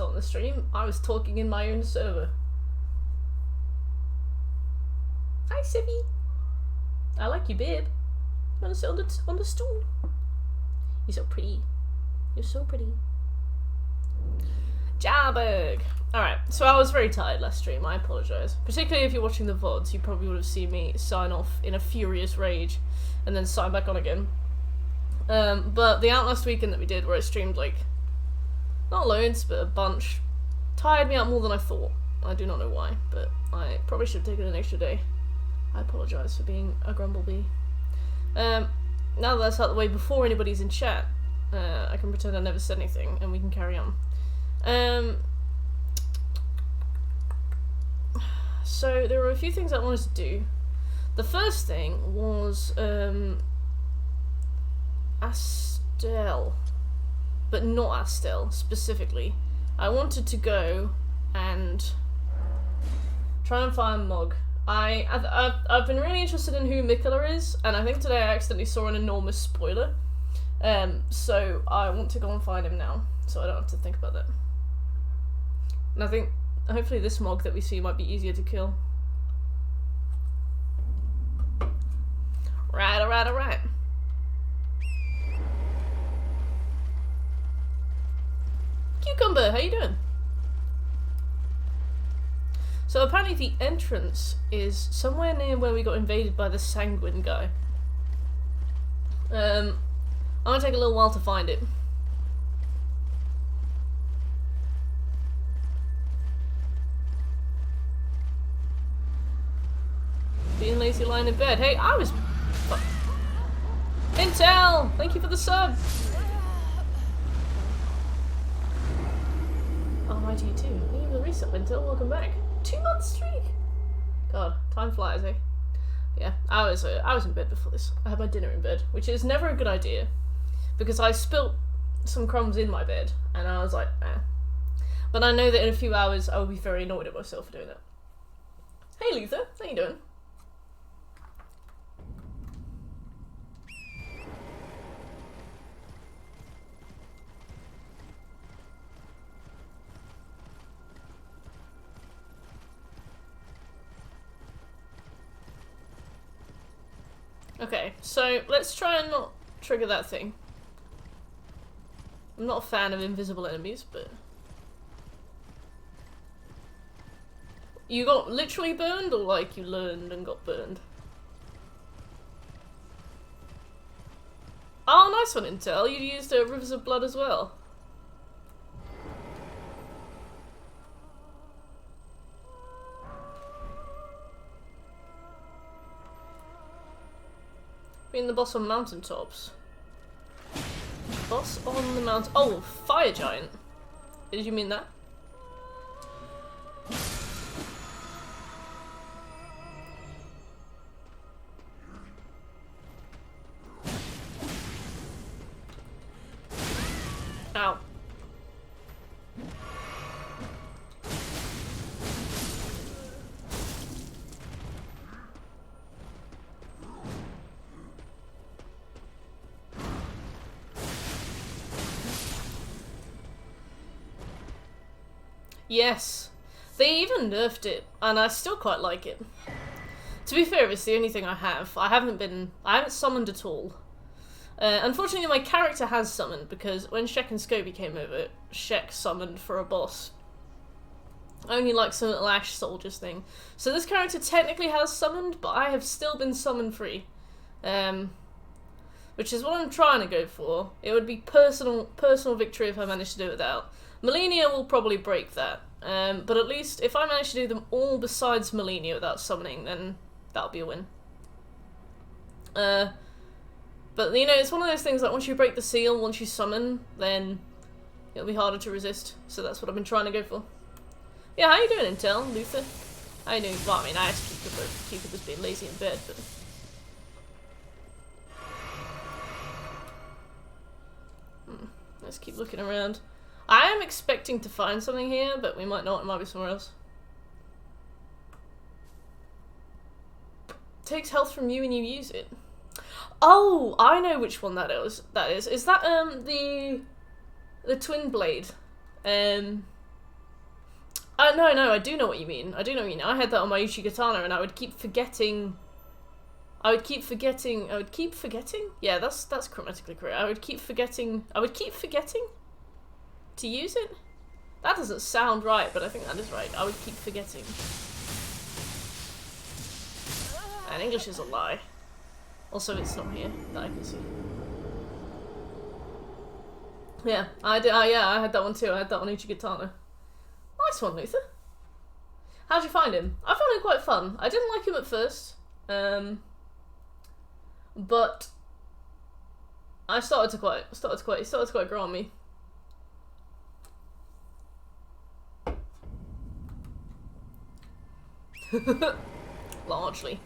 on the stream, I was talking in my own server. Hi, Sivvy. I like you, babe. You wanna sit on the stool? You're so pretty. You're so pretty. Jalberg! Alright, so I was very tired last stream, I apologise. Particularly if you're watching the VODs, you probably would have seen me sign off in a furious rage and then sign back on again. But the Outlast weekend that we did, where I streamed like, not loads, but a bunch, tired me out more than I thought. I do not know why, but I probably should have taken an extra day. I apologise for being a grumblebee. Now that that's out of the way, before anybody's in chat, I can pretend I never said anything, and we can carry on. So there were a few things I wanted to do. The first thing was Astel, but not Astel specifically. I wanted to go and try and find Mog. I've been really interested in who Mikola is, and I think today I accidentally saw an enormous spoiler. So I want to go and find him now, so I don't have to think about that. And I think hopefully this Mog that we see might be easier to kill. Right, alright, alright. Cucumber, how you doing? So apparently the entrance is somewhere near where we got invaded by the Sanguine guy. I'm gonna take a little while to find it. Being lazy lying in bed. Hey, I was... Intel! Thank you for the sub! Oh, hi to you too. Thank you for the reset, Intel. Welcome back. 2-month streak! God, time flies, eh? Yeah, I was in bed before this. I had my dinner in bed, which is never a good idea, because I spilt some crumbs in my bed, and I was like, eh. But I know that in a few hours I will be very annoyed at myself for doing that. Hey Luther, how you doing? Okay, so let's try and not trigger that thing. I'm not a fan of invisible enemies, but... You got literally burned, or like you learned and got burned? Oh, nice one, Intel. You used Rivers of Blood as well. Being the boss on mountaintops. Boss on the mountain. Oh, fire giant. Did you mean that? Ow. Yes, they even nerfed it, and I still quite like it. To be fair, it's the only thing I have. I haven't summoned at all. Unfortunately, my character has summoned, because when Shek and Scobie came over, Shek summoned for a boss. Only like some little Ash Soldiers thing. So this character technically has summoned, but I have still been summon free. Which is what I'm trying to go for. It would be personal victory if I managed to do it without. Malenia will probably break that, but at least if I manage to do them all besides Malenia without summoning, then that'll be a win. But you know, it's one of those things like once you break the seal, once you summon, then it'll be harder to resist, so that's what I've been trying to go for. Yeah, how you doing, Intel? Luther? How you doing? Well, I mean, I asked Cucumber's being lazy in bed, but... Let's keep looking around. I am expecting to find something here, but we might not. It might be somewhere else. Takes health from you when you use it. Oh, I know which one that is. Is that the twin blade? No, I do know what you mean. I do know what you mean. I had that on my Uchi Katana, and I would keep forgetting. I would keep forgetting. Yeah, that's grammatically correct. I would keep forgetting to use it. That doesn't sound right, but I think that is right. I would keep forgetting. And English is a lie. Also, it's not here that I can see. Yeah, I did. Yeah, I had that one too. I had that on Uchi Katana. Nice one, Luther. How'd you find him? I found him quite fun. I didn't like him at first, but I started to quite grow on me. Largely.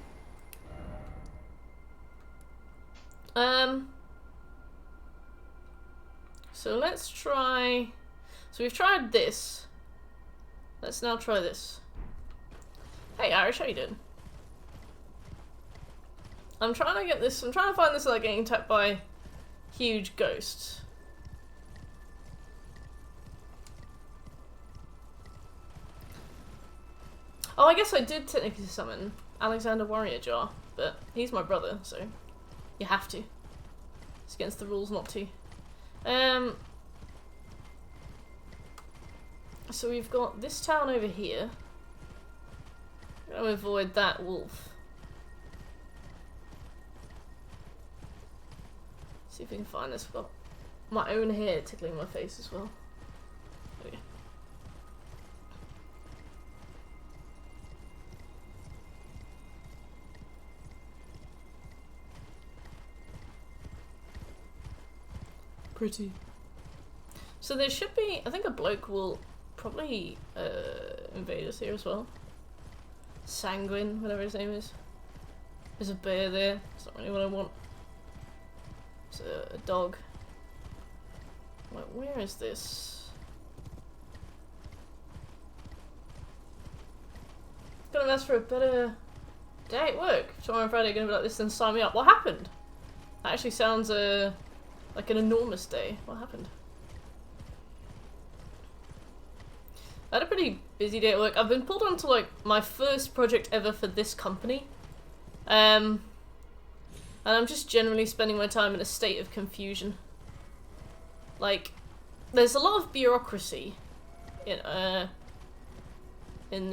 So let's try. So we've tried this. Let's now try this. Hey Irish, how you doing? I'm trying to find this without getting attacked by huge ghosts. Oh, I guess I did technically summon Alexander Warrior Jar, but he's my brother, so you have to. It's against the rules not to. So we've got this town over here. I'm gonna avoid that wolf. See if we can find this. I've got my own hair tickling my face as well. Oh yeah. Pretty. So there should be, I think a bloke will probably invade us here as well. Sanguine, whatever his name is. There's a bear there. That's not really what I want. It's a dog. Like, where is this? Gonna ask for a better day at work. Tomorrow and Friday gonna be like this, then sign me up. What happened? That actually sounds like an enormous day. What happened? I had a pretty busy day at work. I've been pulled onto like my first project ever for this company. And I'm just generally spending my time in a state of confusion. Like, there's a lot of bureaucracy in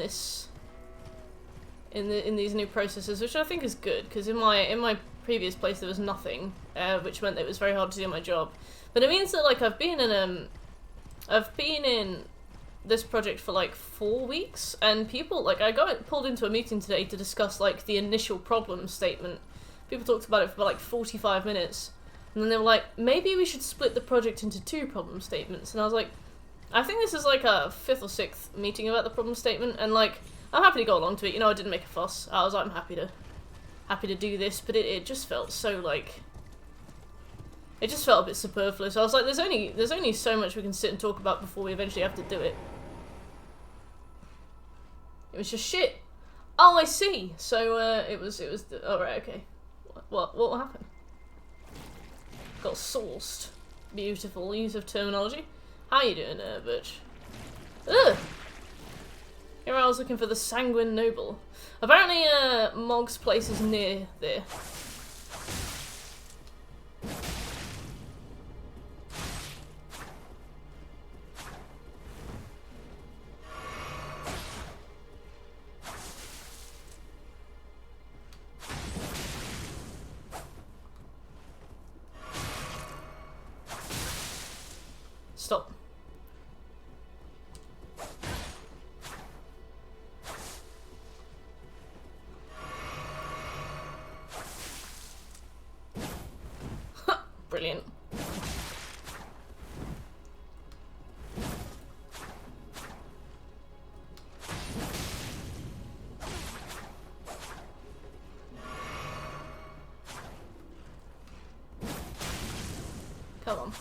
these new processes, which I think is good, because in my previous place there was nothing, which meant that it was very hard to do my job. But it means that like I've been in this project for like 4 weeks, and people, like, I got pulled into a meeting today to discuss like the initial problem statement. People talked about it for like 45 minutes, and then they were like, maybe we should split the project into 2 problem statements, and I was like, I think this is like a 5th or 6th meeting about the problem statement, and like, I'm happy to go along to it, you know, I didn't make a fuss. I was like, I'm happy to do this, but it just felt so like, it just felt a bit superfluous. I was like, there's only so much we can sit and talk about before we eventually have to do it. It was just shit. Oh, I see. So it was oh right, okay. What happened? Got sourced. Beautiful use of terminology. How you doing there, bitch? Ugh. Here I was looking for the Sanguine Noble. Apparently, Mog's place is near there. Stop. Brilliant. Come on.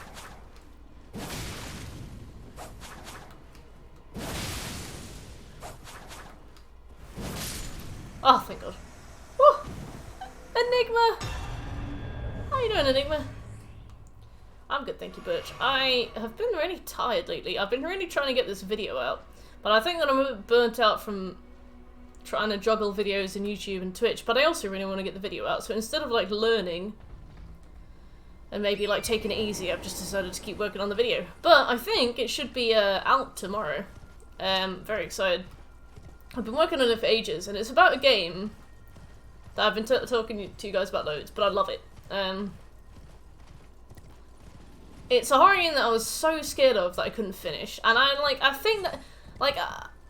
Oh, thank God. Woo! Enigma! How you doing, Enigma? I'm good, thank you, Birch. I have been really tired lately. I've been really trying to get this video out, but But I think that I'm a bit burnt out from trying to juggle videos in YouTube and Twitch, but I also really want to get the video out, so instead of like learning and maybe like taking it easy, I've just decided to keep working on the video. But I think it should be out tomorrow. Very excited. I've been working on it for ages, and it's about a game that I've been talking to you guys about loads, but I love it. It's a horror game that I was so scared of that I couldn't finish, and I think that,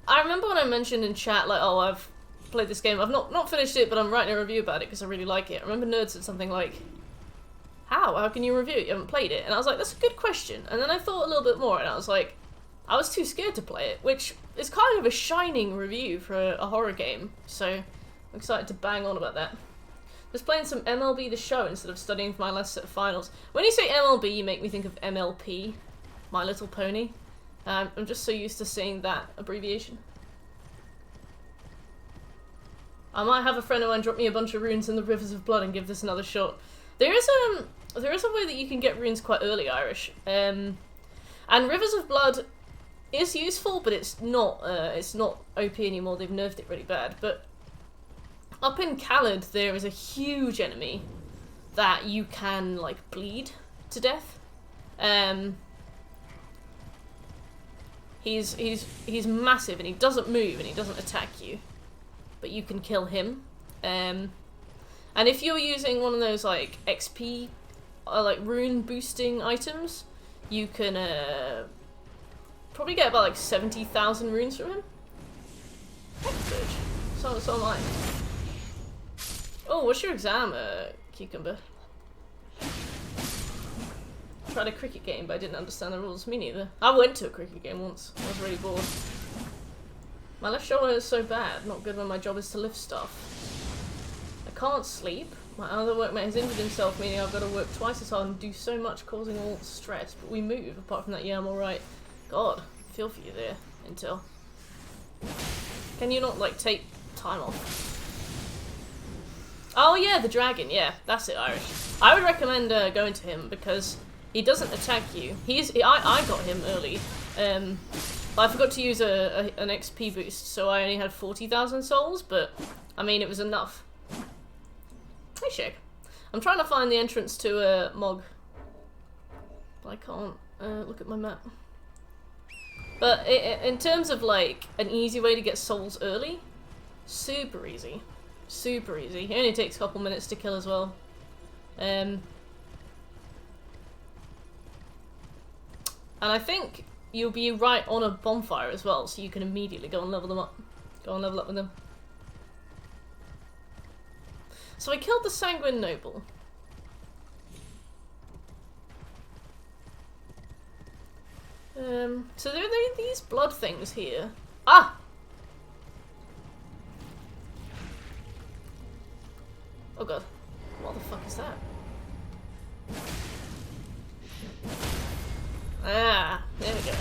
I remember when I mentioned in chat, like, oh, I've played this game, I've not finished it, but I'm writing a review about it because I really like it. I remember Nerd said something like, how can you review it? You haven't played it? And I was like, that's a good question. And then I thought a little bit more, and I was like, I was too scared to play it, which is kind of a shining review for a horror game, so I'm excited to bang on about that. Just playing some MLB The Show instead of studying for my last set of finals. When you say MLB, you make me think of MLP, My Little Pony. I'm just so used to seeing that abbreviation. I might have a friend of mine drop me a bunch of runes in the Rivers of Blood and give this another shot. There is a way that you can get runes quite early, Irish. And Rivers of Blood is useful, but it's not OP anymore. They've nerfed it really bad. But up in Khaled, there is a huge enemy that you can like bleed to death. He's massive, and he doesn't move, and he doesn't attack you, but you can kill him. And if you're using one of those like XP, like rune boosting items, you can probably get about like 70,000 runes from him. So am I. Oh, what's your exam, Cucumber? Tried a cricket game, but I didn't understand the rules. Me neither. I went to a cricket game once. I was really bored. My left shoulder is so bad. Not good when my job is to lift stuff. I can't sleep. My other workmate has injured himself, meaning I've got to work twice as hard and do so much, causing all stress. But we move. Apart from that, yeah, I'm alright. God, I feel for you there, Intel. Can you not, like, take time off? Oh yeah, the dragon. Yeah, that's it, Irish. I would recommend going to him because he doesn't attack you. I got him early. But I forgot to use an XP boost, so I only had 40,000 souls, but I mean, it was enough. Hey, Shake. I'm trying to find the entrance to Mog, but I can't look at my map. But in terms of like an easy way to get souls early, super easy. Super easy. It only takes a couple minutes to kill as well. And I think you'll be right on a bonfire as well, so you can immediately go and level them up. Go and level up with them. So I killed the Sanguine Noble. So there are these blood things here. Ah! Oh god. What the fuck is that? Ah, there we go.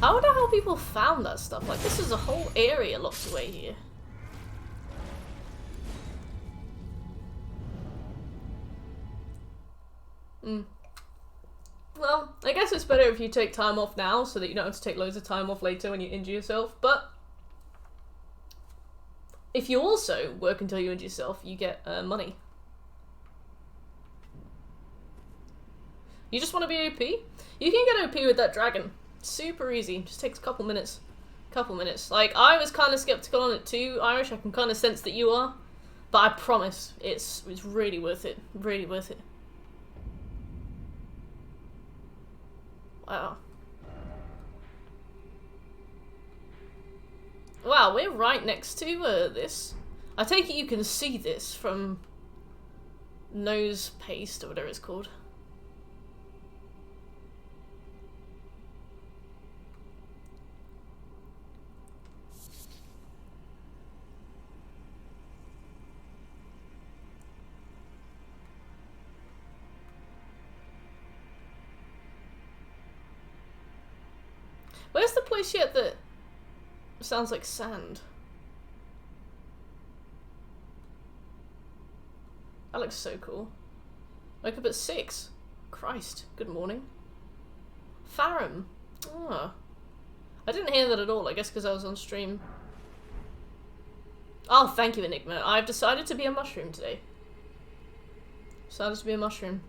I wonder how people found that stuff. Like, this is a whole area locked away here. Well, I guess it's better if you take time off now so that you don't have to take loads of time off later when you injure yourself, but if you also work until you injure yourself, you get money. You just want to be OP? You can get OP with that dragon. Super easy. Just takes a couple minutes. Like, I was kind of skeptical on it too, Irish. I can kind of sense that you are. But I promise, it's really worth it. Really worth it. Wow. Wow, we're right next to this. I take it you can see this from Nose Paste, or whatever it's called. Where's the place yet that sounds like sand? That looks so cool. Wake up at 6. Christ, good morning. Farum. Oh. I didn't hear that at all, I guess because I was on stream. Oh, thank you, Enigma. I've decided to be a mushroom today. Decided to be a mushroom.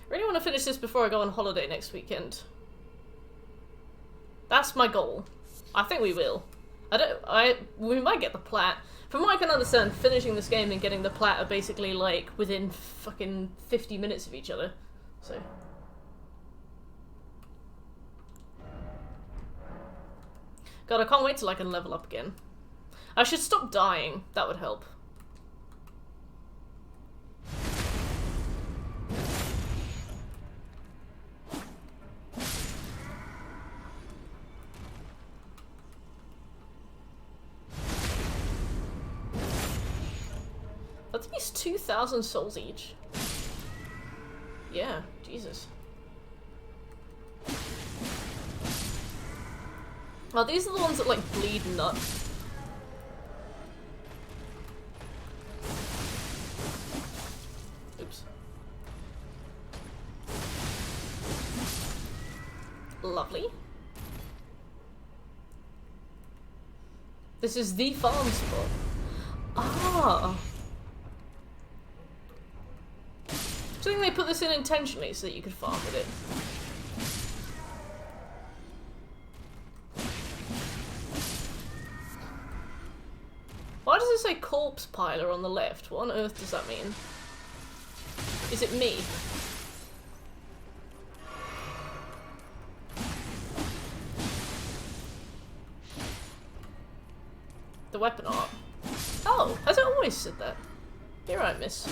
Really want to finish this before I go on holiday next weekend. That's my goal. I think we will. We might get the plat. From what I can understand, finishing this game and getting the plat are basically like within fucking 50 minutes of each other. So. God, I can't wait till I can level up again. I should stop dying. That would help. At least 2,000 souls each. Yeah, Jesus. Oh, these are the ones that like bleed nuts. Oops. Lovely. This is the farm spot. Ah. Do you think they put this in intentionally so that you could farm with it? Why does it say corpse piler on the left? What on earth does that mean? Is it me? The weapon art. Oh, has it always said that? You're right, miss.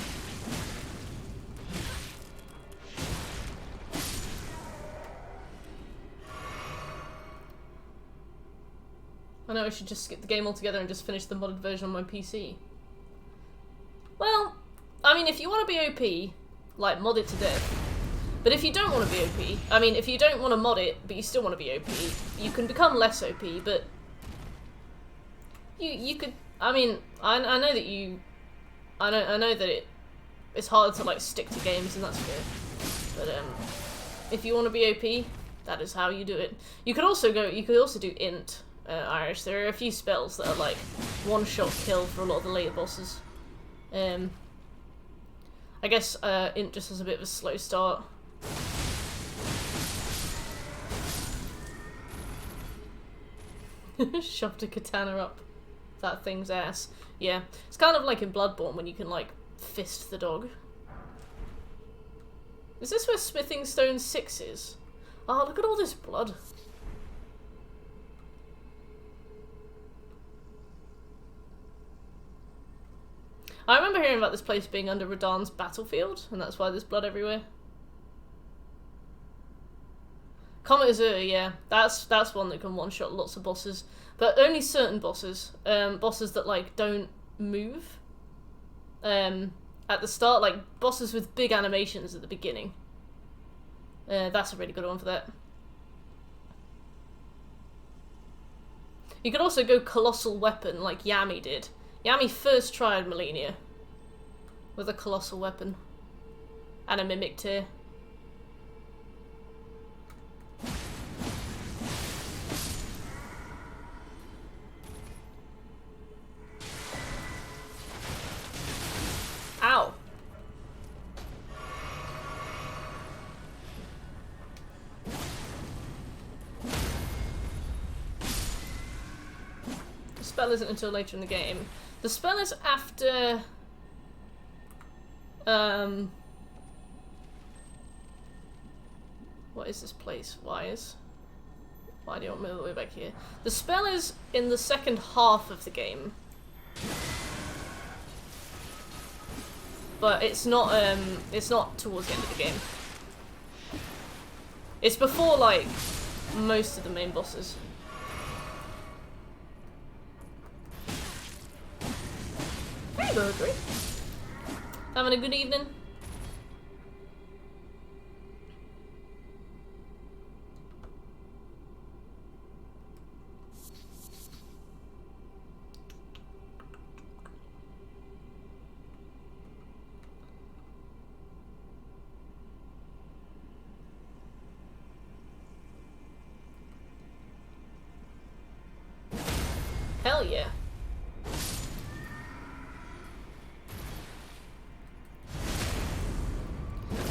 I know I should just skip the game altogether and just finish the modded version on my PC. Well, I mean, if you want to be OP, like, mod it to death. But if you don't want to be OP, I mean, if you don't want to mod it, but you still want to be OP, you can become less OP, but... You could... I mean, I know that you... I know that it's hard to, like, stick to games, and that's fair. But, if you want to be OP, that is how you do it. You could also do int. Irish. There are a few spells that are like one-shot kill for a lot of the later bosses. I guess int just has a bit of a slow start. Shoved a katana up that thing's ass. Yeah, it's kind of like in Bloodborne when you can like fist the dog. Is this where Smithing Stone 6 is? Oh, look at all this blood. I remember hearing about this place being under Radahn's battlefield, and that's why there's blood everywhere. Comet Azure, yeah, that's one that can one-shot lots of bosses, but only certain bosses. Bosses that like don't move. At the start, like bosses with big animations at the beginning. That's a really good one for that. You could also go Colossal Weapon, like Yami did. Yami first tried Malenia with a Colossal Weapon and a Mimic Tear. Ow. The spell isn't until later in the game. The spell is after... What is this place? Why do you want me all the way back here? The spell is in the second half of the game. But it's not towards the end of the game. It's before, like, most of the main bosses. Hey, Burgery. Having a good evening? Hell yeah.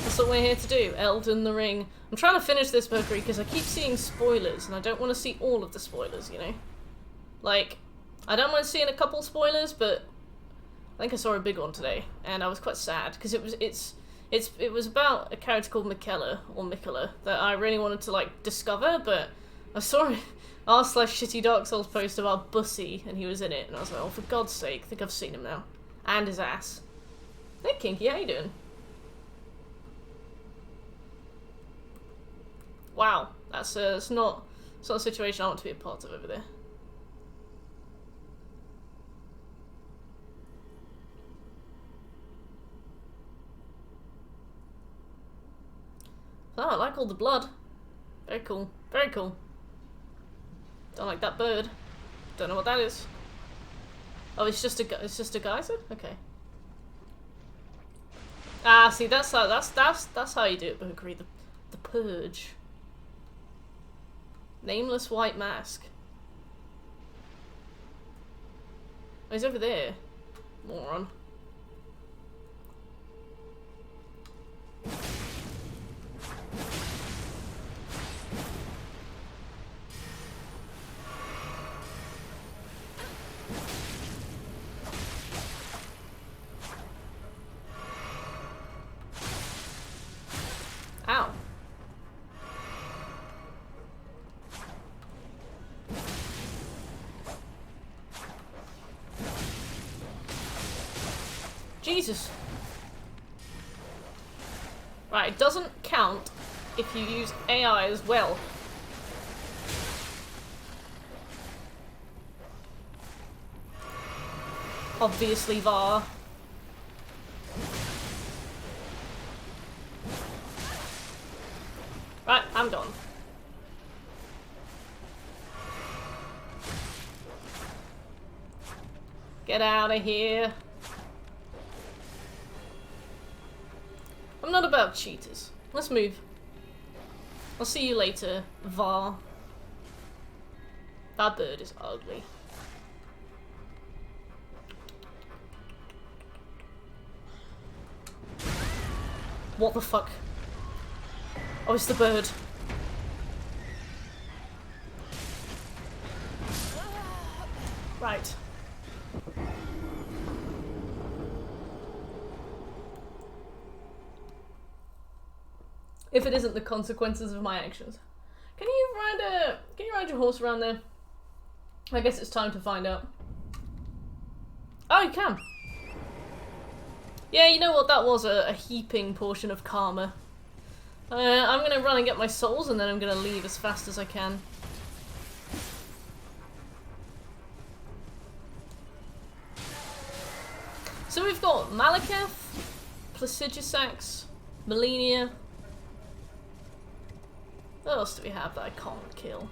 That's what we're here to do, Elden Ring. I'm trying to finish this book because I keep seeing spoilers and I don't want to see all of the spoilers, you know? Like, I don't mind seeing a couple spoilers, but I think I saw a big one today and I was quite sad because it was about a character called Miquella that I really wanted to like discover, but I saw r/shitty Dark Souls post about Bussy and he was in it and I was like, oh for God's sake, I think I've seen him now. And his ass. Hey Kinky, how you doing? Wow, it's not a situation I want to be a part of over there. Oh, I like all the blood. Very cool. Very cool. Don't like that bird. Don't know what that is. Oh, it's just a geyser? Okay. Ah, see, that's how you do it, Bookery. The purge. Nameless white mask. Oh, he's over there. Moron. Ow. Jesus. Right, it doesn't count if you use AI as well. Obviously, Var. Right, I'm gone. Get out of here. I'm not about cheaters. Let's move. I'll see you later, Var. That bird is ugly. What the fuck? Oh, it's the bird. Right. If it isn't the consequences of my actions. Can you ride your horse around there? I guess it's time to find out. Oh, you can. Yeah, you know what? That was a heaping portion of karma. I'm gonna run and get my souls, and then I'm gonna leave as fast as I can. So we've got Malekith, Placidusax, Melania. What else do we have that I can't kill?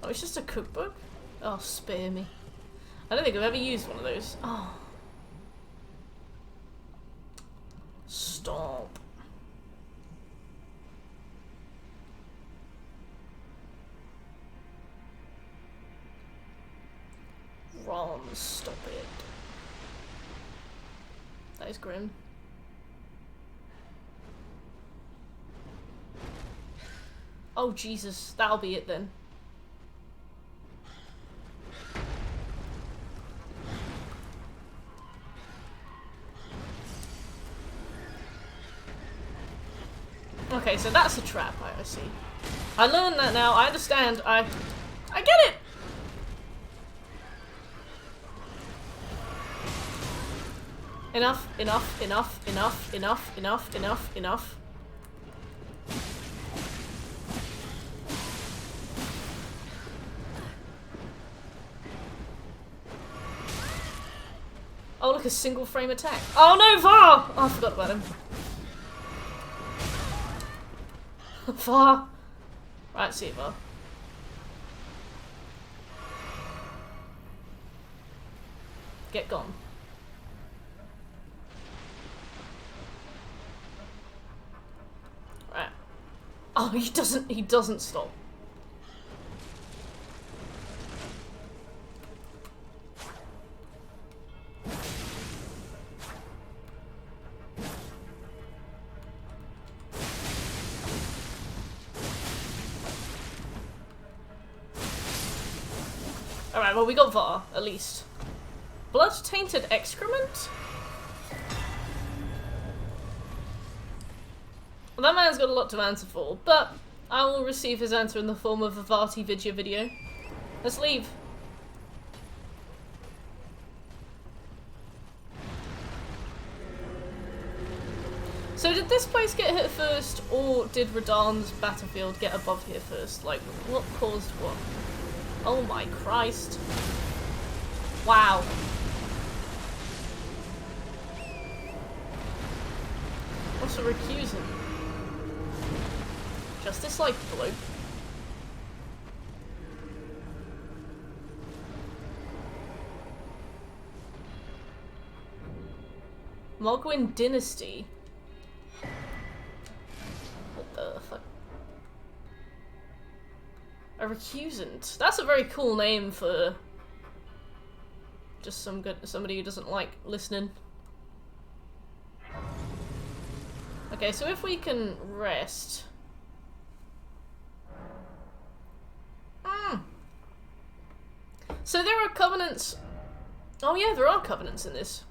Oh, it's just a cookbook? Oh, spare me. I don't think I've ever used one of those. Oh. Stop. Ron, stop it. That is grim. Oh Jesus, that'll be it then. Okay, so that's a trap, I see. I learned that now, I understand, I get it! Enough, enough, enough, enough, enough, enough, enough, enough. Oh look, a single frame attack. Oh no, Var! Oh, I forgot about him. Var. Right, see you, Var. Get gone. Oh, he doesn't stop. Alright, well we got Var, at least. Blood-tainted excrement? Well, that man's got a lot to answer for, but I will receive his answer in the form of a Vati Vidya video. Let's leave. So did this place get hit first, or did Radahn's battlefield get above here first? Like, what caused what? Oh my Christ. Wow. What's a recusant? Just this, like, bloke. Mogwin Dynasty? What the fuck? A recusant. That's a very cool name for just somebody who doesn't like listening. Okay, so if we can rest. So there are covenants. Oh yeah, there are covenants in this.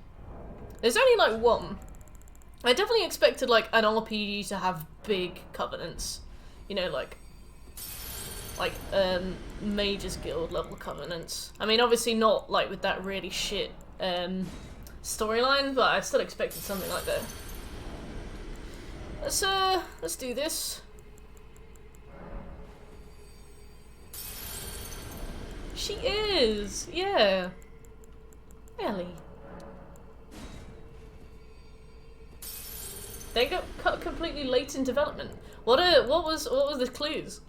There's only like one. I definitely expected like an RPG to have big covenants. You know, like Mage's Guild level covenants. I mean, obviously not like with that really shit storyline, but I still expected something like that. Let's do this. She is, yeah. Ellie. They got cut completely late in development. What was the clues?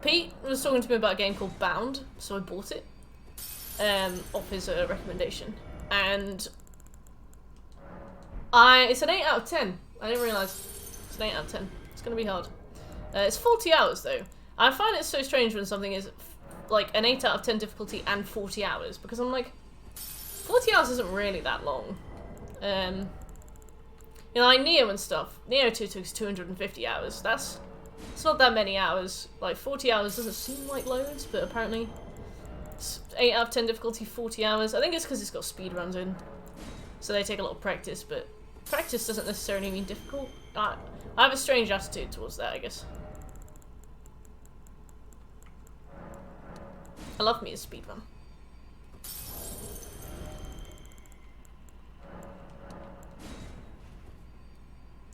Pete was talking to me about a game called Bound, so I bought it. Off his recommendation, and it's an 8 out of 10. I didn't realise it's an 8 out of 10. It's gonna be hard. It's 40 hours though. I find it so strange when something is like an 8 out of 10 difficulty and 40 hours, because I'm like, 40 hours isn't really that long. You know, like Neo and stuff. Neo 2 took 250 hours. It's not that many hours. Like 40 hours doesn't seem like loads, but apparently. 8 out of 10 difficulty, 40 hours. I think it's because it's got speedruns in. So they take a lot of practice, but practice doesn't necessarily mean difficult. I have a strange attitude towards that, I guess. I love me a speedrun.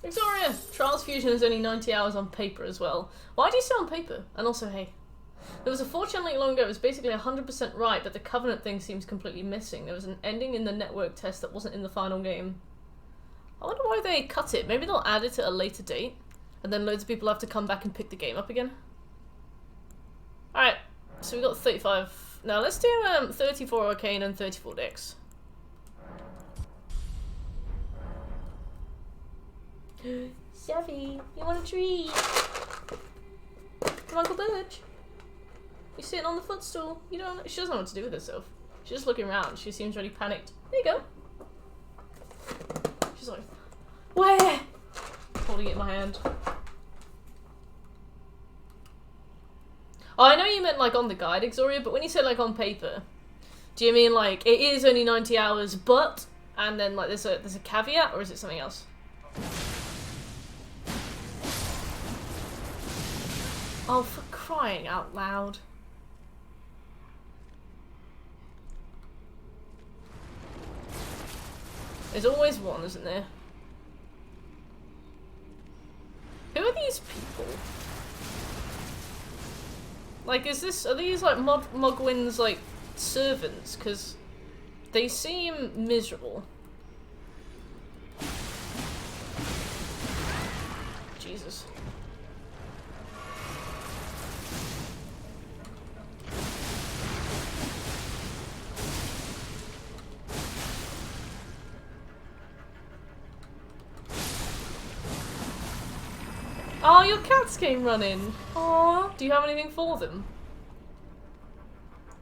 Victoria! Trials Fusion is only 90 hours on paper as well. Why do you say on paper? And also, hey. There was a fortune link long ago, it was basically 100% right, but the Covenant thing seems completely missing. There was an ending in the network test that wasn't in the final game. I wonder why they cut it. Maybe they'll add it at a later date, and then loads of people have to come back and pick the game up again. Alright, so we got 35. Now let's do 34 Arcane and 34 Dex. Savvy, you want a treat? Come Uncle Birch. You're sitting on the footstool. She doesn't know what to do with herself. She's just looking around. She seems really panicked. There you go. She's like, where? Holding it in my hand. Oh, I know you meant like on the guide, Exoria, but when you say like on paper, do you mean like it is only 90 hours, but, and then like there's a caveat, or is it something else? Oh, for crying out loud. There's always one, isn't there? Who are these people? Like, are these like Mogwin's like servants? Because they seem miserable. Jesus. Oh, your cats came running. Aw. Do you have anything for them?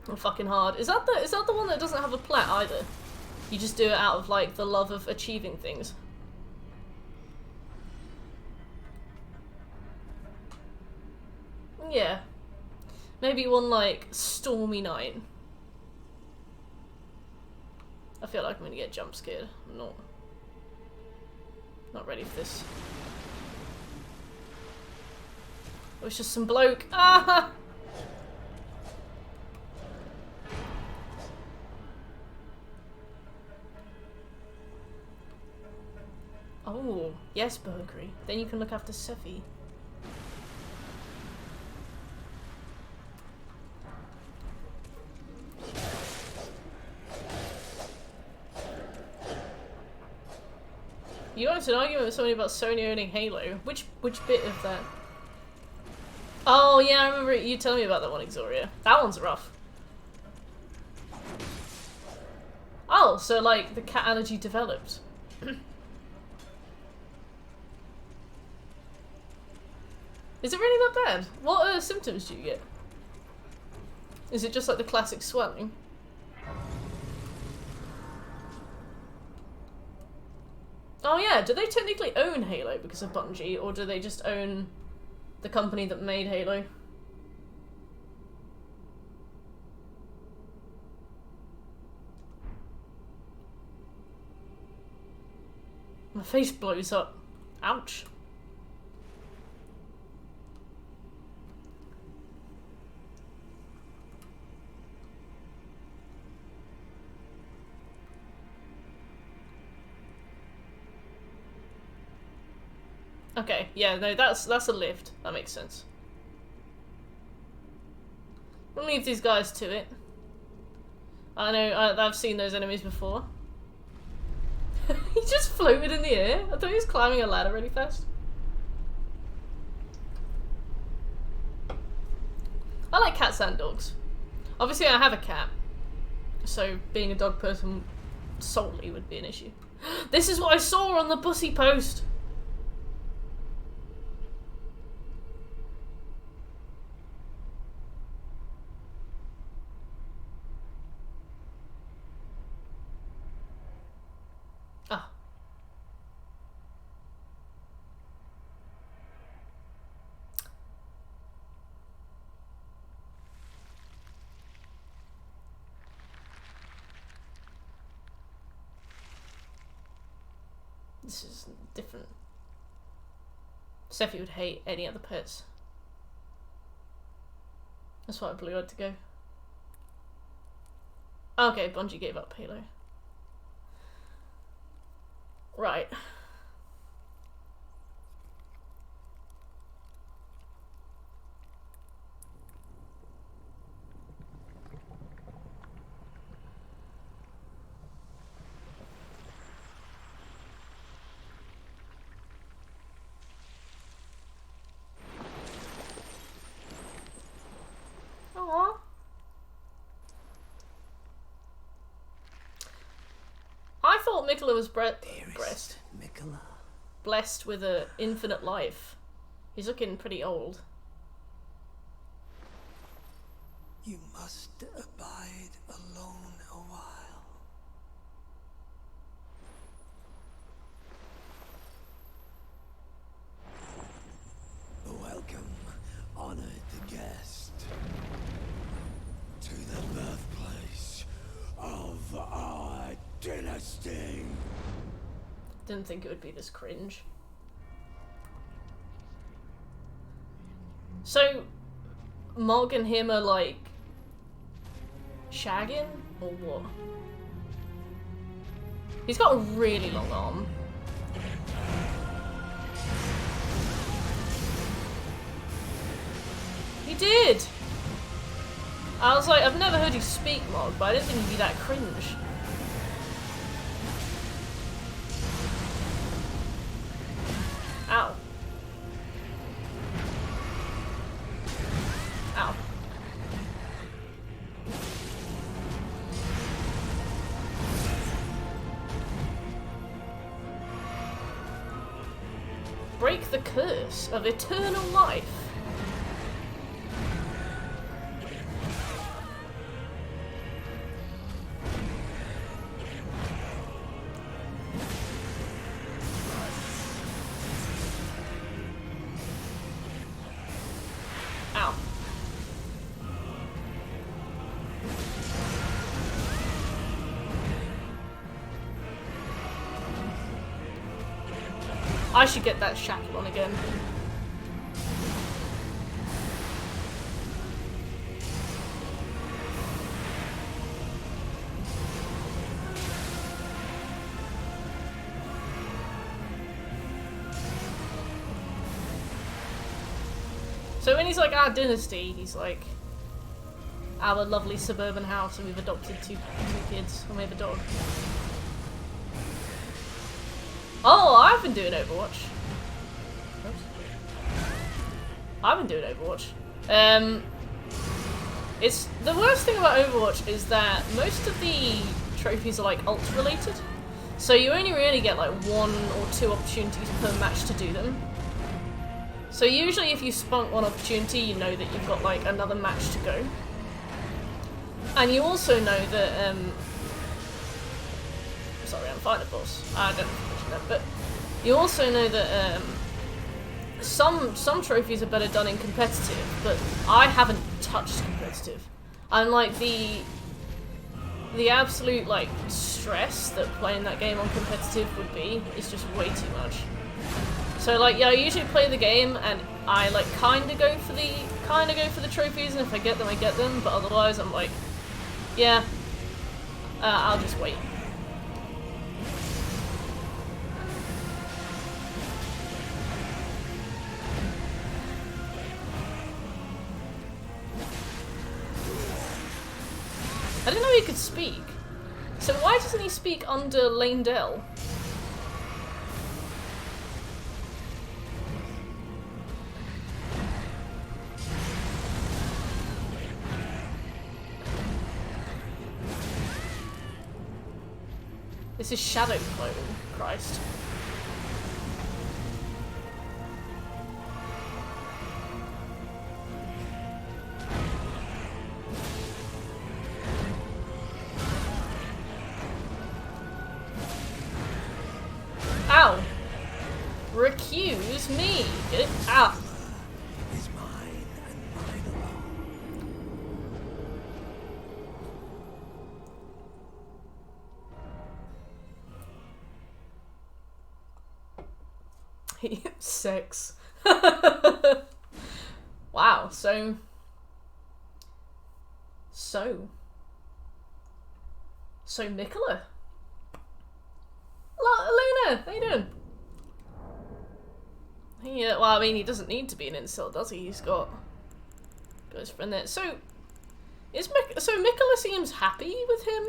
Oh, fucking hard. Is that the one that doesn't have a plat either? You just do it out of like the love of achieving things. Yeah. Maybe one like stormy night. I feel like I'm gonna get jump scared. I'm not ready for this. It was just some bloke. Ah! Oh, yes, burglary. Then you can look after Sephi. You got into an argument with somebody about Sony owning Halo. Which bit of that? Oh yeah, I remember you telling me about that one, Exoria. That one's rough. Oh, so like the cat allergy developed. Is it really that bad? What symptoms do you get? Is it just like the classic swelling? Oh yeah, do they technically own Halo because of Bungie, or do they just own the company that made Halo? My face blows up. Ouch. Okay, yeah, no, that's a lift. That makes sense. We'll leave these guys to it. I know, I've seen those enemies before. He just floated in the air. I thought he was climbing a ladder really fast. I like cats and dogs. Obviously I have a cat, so being a dog person solely would be an issue. This is what I saw on the bussy post! Ah. This is different. Sephi would hate any other pets. That's why I blew had to go. Okay, Bungie gave up Halo. Right. Aww. I thought Mikola was blessed with an infinite life. He's looking pretty old. You must abide alone a while. Welcome, honored guest, to the birthplace of our dynasty. Didn't think it would be this cringe. So, Mog and him are like shagging or what? He's got a really long arm. He did! I was like, I've never heard you speak, Mog, but I didn't think you'd be that cringe. Ow. Ow. Break the curse of eternal life. Ow. I should get that shackle on again. So when he's like our dynasty, he's like our lovely suburban house, and we've adopted two kids, and we have a dog. Oh, I've been doing Overwatch. Oops. I've been doing Overwatch. It's the worst thing about Overwatch is that most of the trophies are like ult related, so you only really get like 1 or 2 opportunities per match to do them. So usually if you spunk one opportunity, you know that you've got like another match to go. And you also know that, sorry, I'm fighting a boss. I don't mention that, but you also know that some trophies are better done in competitive, but I haven't touched competitive. I'm like the absolute like stress that playing that game on competitive would be is just way too much. So like, yeah, I usually play the game and I like kind of go for the trophies, and if I get them, I get them. But otherwise, I'm like, yeah, I'll just wait. I didn't know he could speak. So why doesn't he speak under Lanedell? This is Shadow Clone, Christ. Ow! Recuse me! Get it out! Is mine and mine alone. Six. Wow, so Nicola. Luna, how you doing? Yeah, well, I mean, he doesn't need to be an incel, does he? He's got his friend there. So Nicola seems happy with him.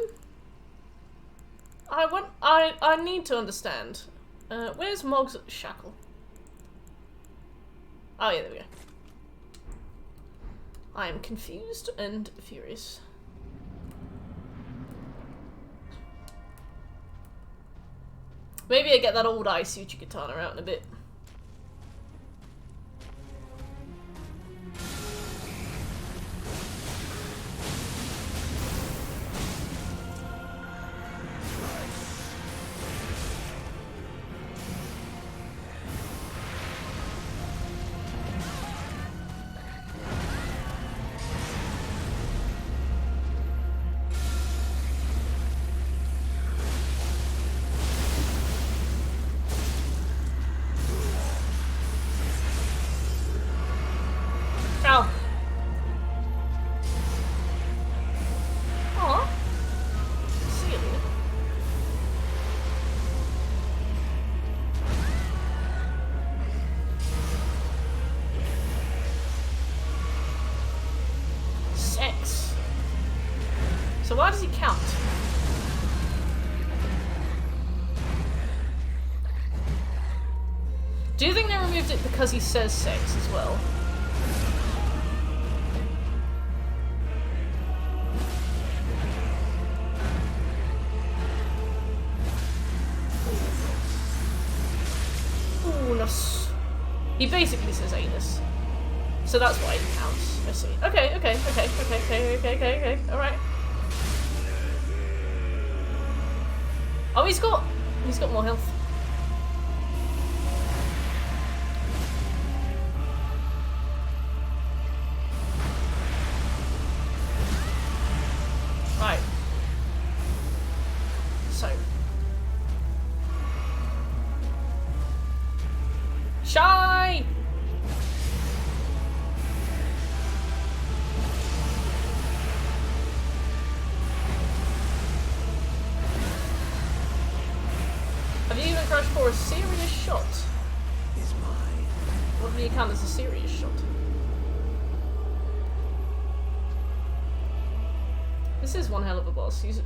I need to understand. Where's Mog's shackle? Oh yeah, there we go. I am confused and furious. Maybe I get that old Ice Uchi katana out in a bit. Ow. Aw. See you later. Sex. So why does he count? Do you think they removed it because he says sex as well? Ooh, nice. He basically says anus. So that's why he counts. I see. Okay. Alright. Oh, he's got more health. Right. So. Shy! Have you even crashed for a serious shot? Is mine. What do you count as a serious shot? This is one hell of a boss. He's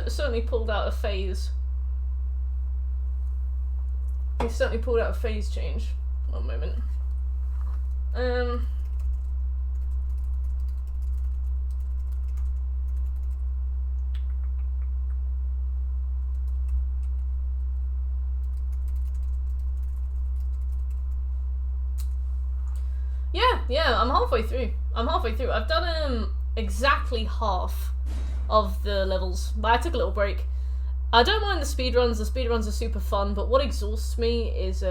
certainly pulled out a phase. He's certainly pulled out a phase change. One moment. Yeah, I'm halfway through. I've done exactly half of the levels, but I took a little break. I don't mind the speedruns. The speedruns are super fun, but what exhausts me is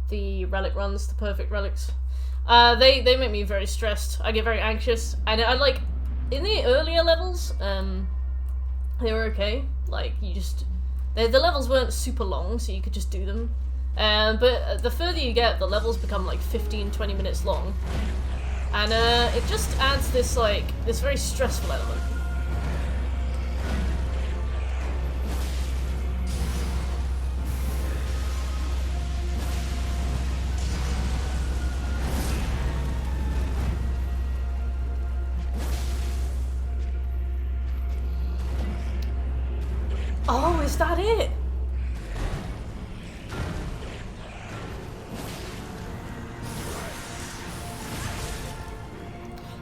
the relic runs, the perfect relics. They make me very stressed. I get very anxious, and I like in the earlier levels, they were okay. Like the levels weren't super long, so you could just do them. But the further you get, the levels become like 15-20 minutes long, and it just adds this very stressful element. Oh, is that it?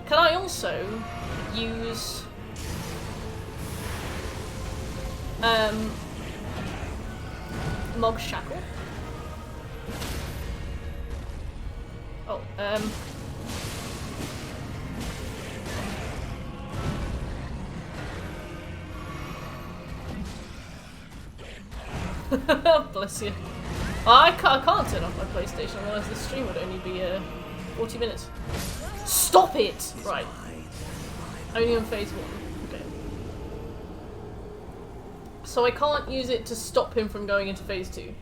Can I also use Mog's Shackle? Oh, bless you. I can't turn off my PlayStation, otherwise the stream would only be 40 minutes. Stop it! Right. Only on phase 1. Okay. So I can't use it to stop him from going into phase 2.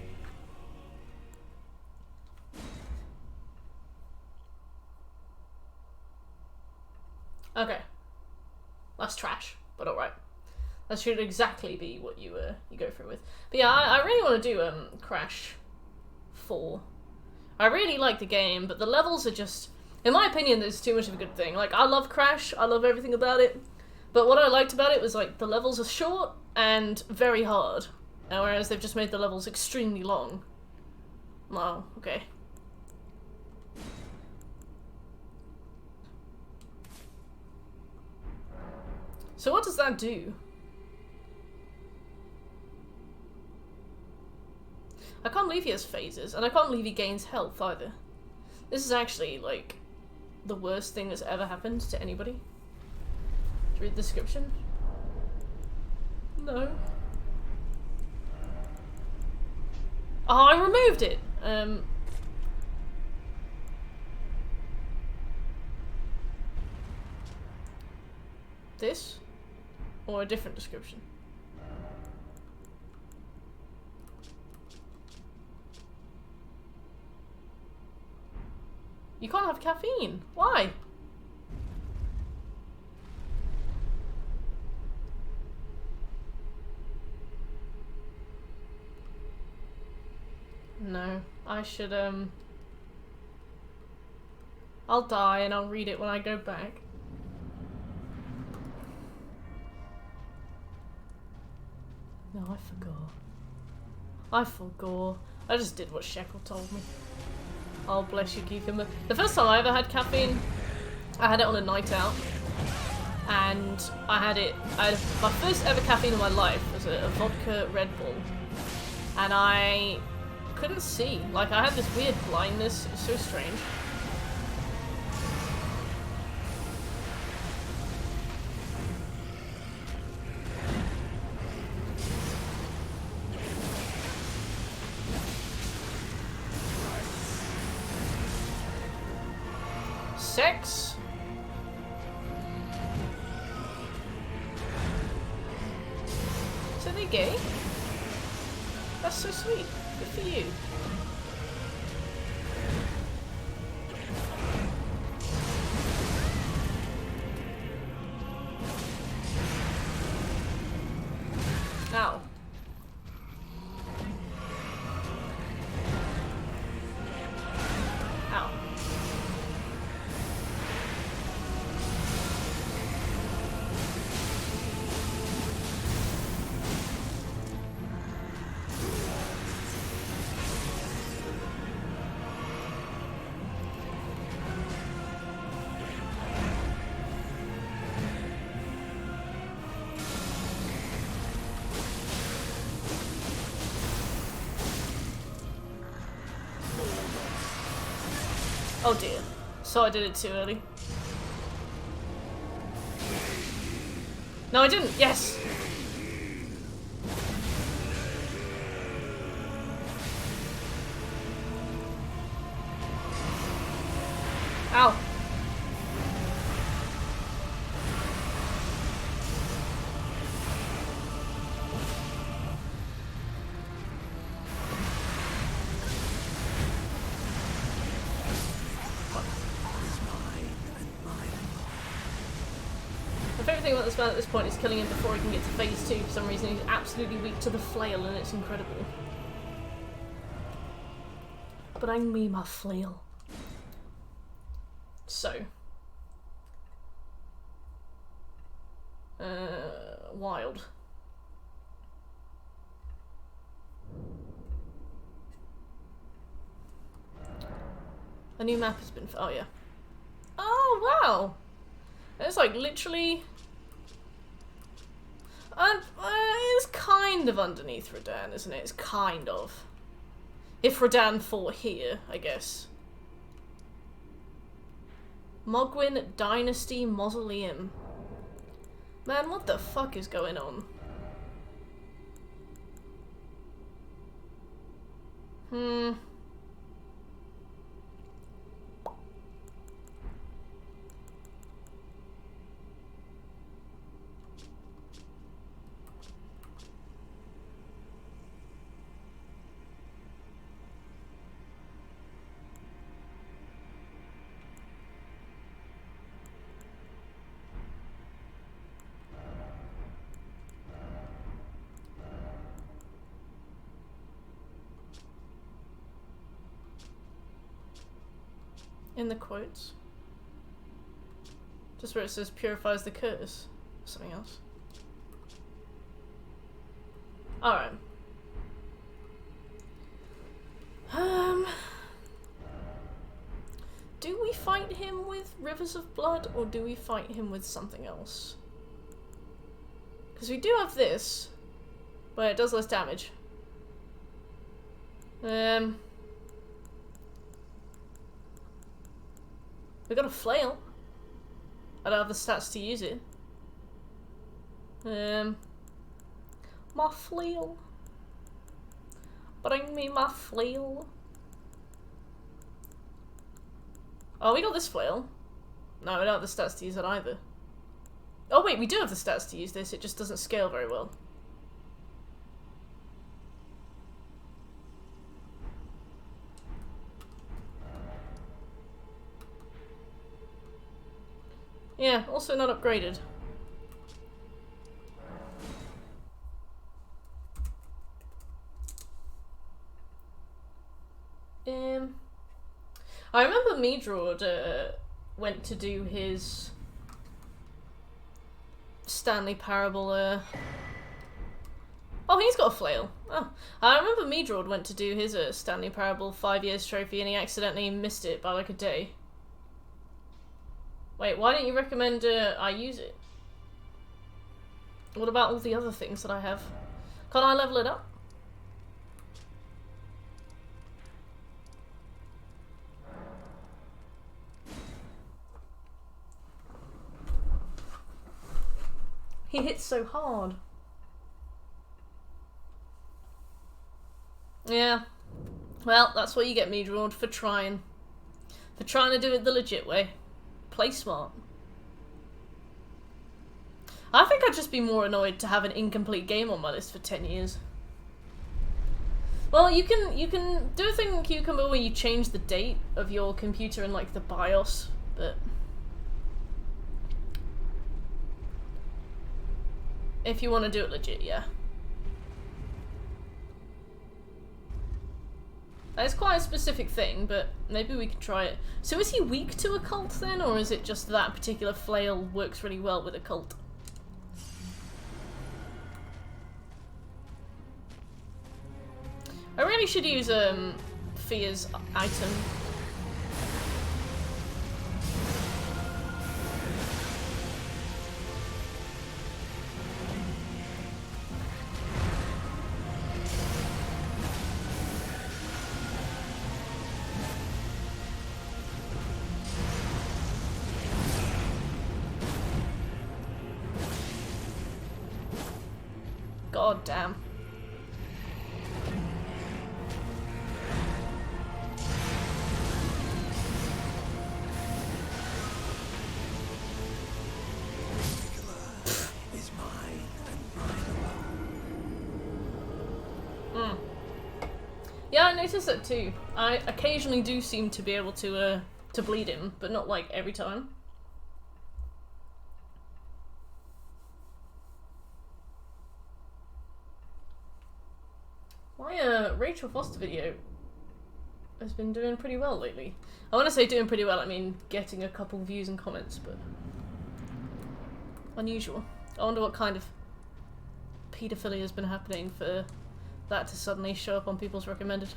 Okay. That's trash, but alright. That should exactly be what you go through with. But yeah, I really want to do Crash 4. I really like the game, but the levels are just, in my opinion, there's too much of a good thing. Like, I love Crash, I love everything about it, but what I liked about it was, like, the levels are short and very hard, whereas they've just made the levels extremely long. Wow, okay. So what does that do? I can't believe he has phases, and I can't believe he gains health either. This is actually, like, the worst thing that's ever happened to anybody. Did you read the description? No. Oh, I removed it! This? Or a different description? You can't have caffeine. Why? No, I should, I'll die and I'll read it when I go back. No, I forgot. I just did what Shekel told me. Oh, bless you, cucumber. The first time I ever had caffeine, I had it on a night out. And I had my first ever caffeine in my life was a vodka Red Bull. And I couldn't see. Like, I had this weird blindness. It was so strange. Sex? So they gay? That's so sweet. Good for you. Ow. Ow. Oh dear. So I did it too early. No, I didn't. Yes. Ow. My favourite thing about this man at this point is killing him before he can get to phase 2. For some reason he's absolutely weak to the flail and it's incredible. Bring me my flail. So. Wild. A new map has been... oh yeah. Oh wow! It's like literally... it's kind of underneath Radahn, isn't it? It's kind of. If Radahn fought here, I guess. Mogwin Dynasty Mausoleum. Man, what the fuck is going on? In the quotes. Just where it says purifies the curse. Something else. Alright. Do we fight him with Rivers of Blood or do we fight him with something else? Because we do have this, but it does less damage. We got a flail. I don't have the stats to use it. My flail. Bring me my flail. Oh, we got this flail. No, we don't have the stats to use it either. Oh wait, we do have the stats to use this, it just doesn't scale very well. Yeah, also not upgraded. I remember Medraud went to do his Stanley Parable. Oh, he's got a flail. Oh, I remember Medraud went to do his Stanley Parable 5 years trophy and he accidentally missed it by like a day. Wait, why don't you recommend I use it? What about all the other things that I have? Can't I level it up? He hits so hard. Yeah. Well, that's what you get, Meadrord, for trying. For trying to do it the legit way. Play smart. I think I'd just be more annoyed to have an incomplete game on my list for 10 years. Well, you can do a thing in Cucumber where you change the date of your computer in like the BIOS, but if you want to do it legit, yeah. It's quite a specific thing, but maybe we could try it. So is he weak to a cult then, or is it just that particular flail works really well with a cult? I really should use Fia's item. God damn. Yeah, I noticed that too. I occasionally do seem to be able to bleed him, but not like every time. My Rachel Foster video has been doing pretty well lately. I want to say doing pretty well, I mean getting a couple views and comments, but unusual. I wonder what kind of pedophilia has been happening for that to suddenly show up on people's recommended.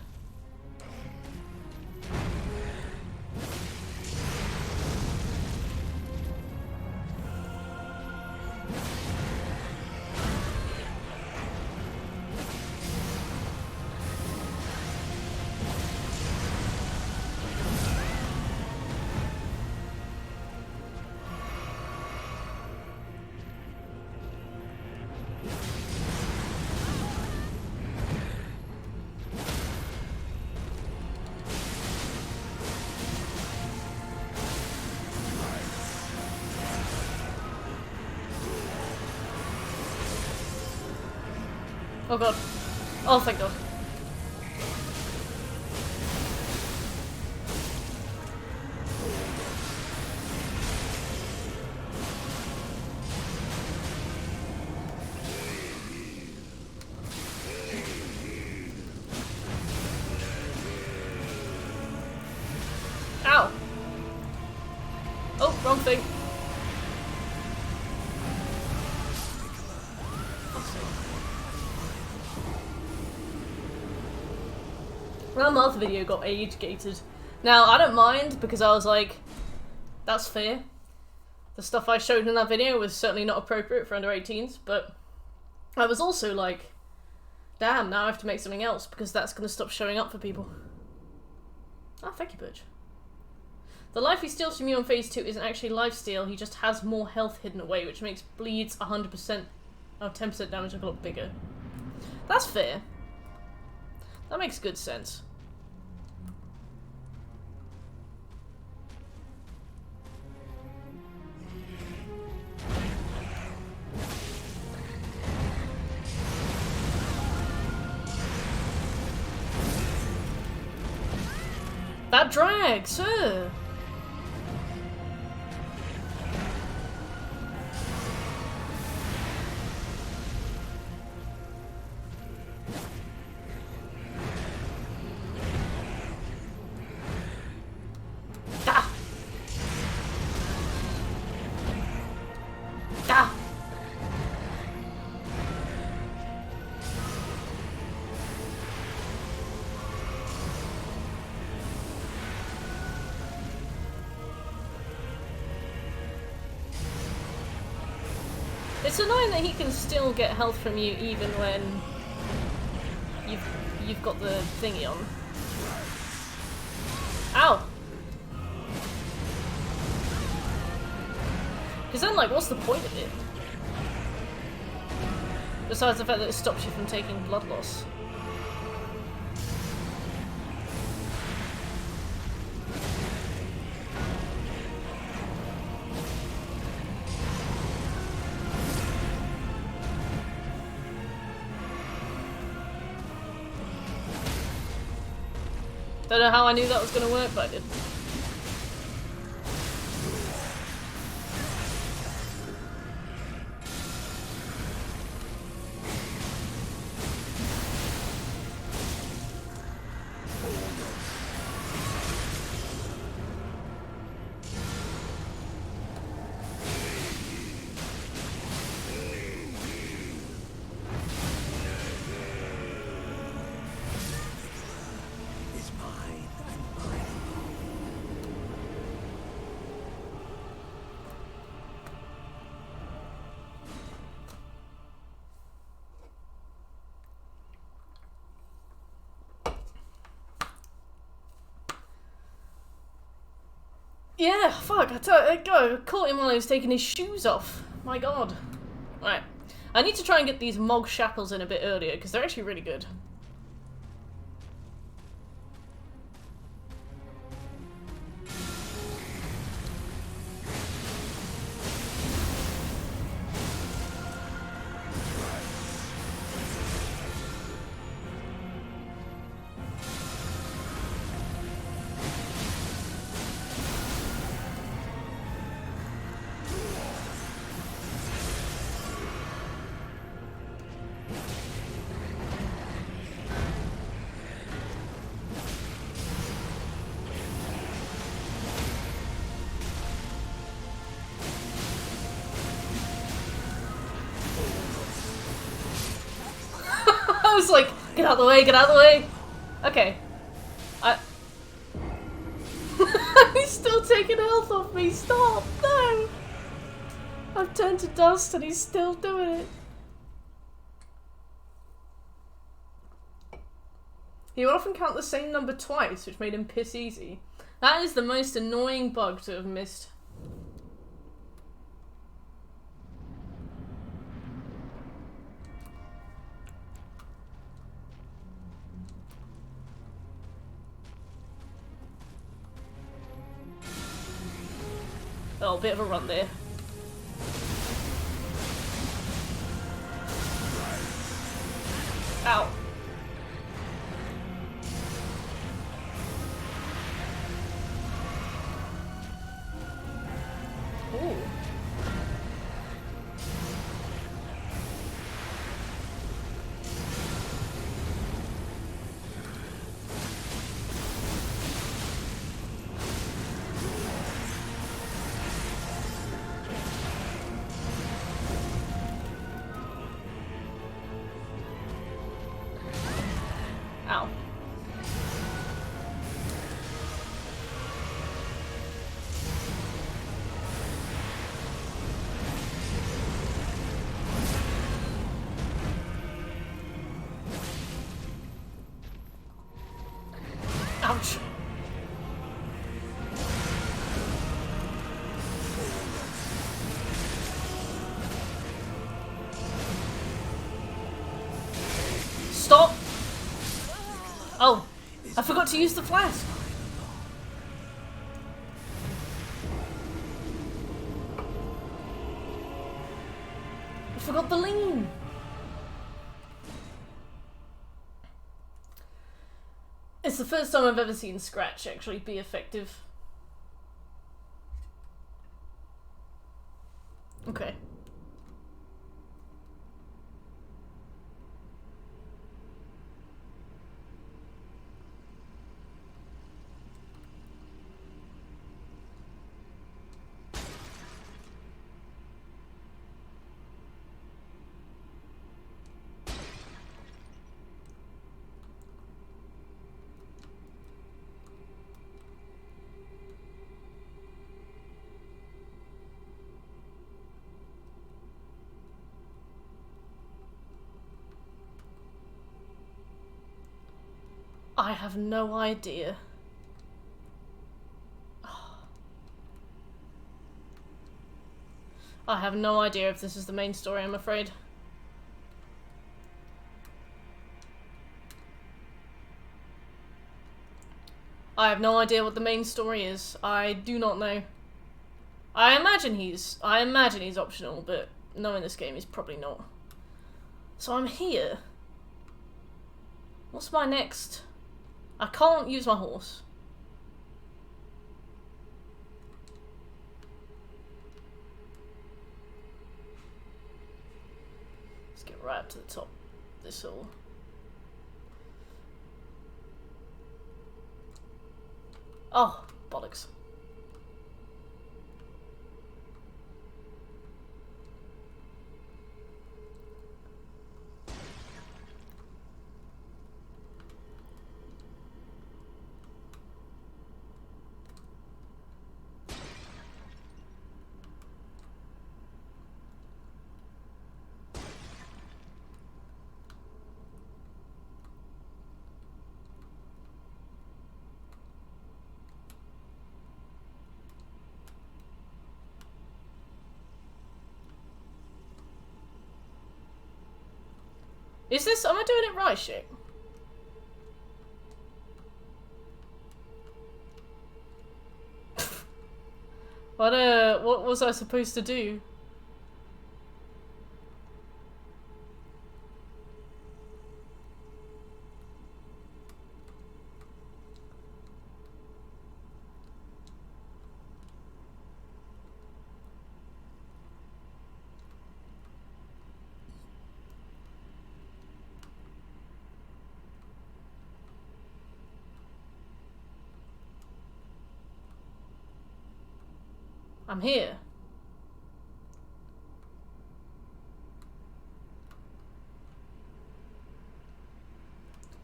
Oh god. Oh, thank god. Ow! Oh, wrong thing. Well, my other video got age-gated. Now, I don't mind, because I was like, that's fair. The stuff I showed in that video was certainly not appropriate for under 18s, but I was also like, damn, now I have to make something else, because that's going to stop showing up for people. Ah, thank you, Butch. The life he steals from you on phase 2 isn't actually lifesteal, he just has more health hidden away, which makes bleeds 100%, oh, 10% damage a lot bigger. That's fair. That makes good sense. That drag, sir! It's annoying that he can still get health from you even when you've got the thingy on. Ow! Because then, like, what's the point of it? Besides the fact that it stops you from taking blood loss. Don't know how I knew that was going to work, but I did. Is mine and mine alone. Yeah, fuck, I caught him while he was taking his shoes off. My god. Right. I need to try and get these Mog shackles in a bit earlier, because they're actually really good. I was like, get out of the way, get out of the way! Okay. He's still taking health off me, stop! No! I've turned to dust and he's still doing it. He would often count the same number twice, which made him piss easy. That is the most annoying bug to have missed. Oh, bit of a run there. Ow. Ooh. Ow. Ouch. Stop! Oh, I forgot to use the flask. I forgot the lean. It's the first time I've ever seen Scratch actually be effective. Okay. I have no idea. I have no idea if this is the main story, I'm afraid. I have no idea what the main story is. I do not know. I imagine he's optional, but knowing this game, he's probably not. So I'm here. What's my next? I can't use my horse. Let's get right up to the top. This all. Oh, bollocks. Is this, am I doing it right, shit? What was I supposed to do? I'm here.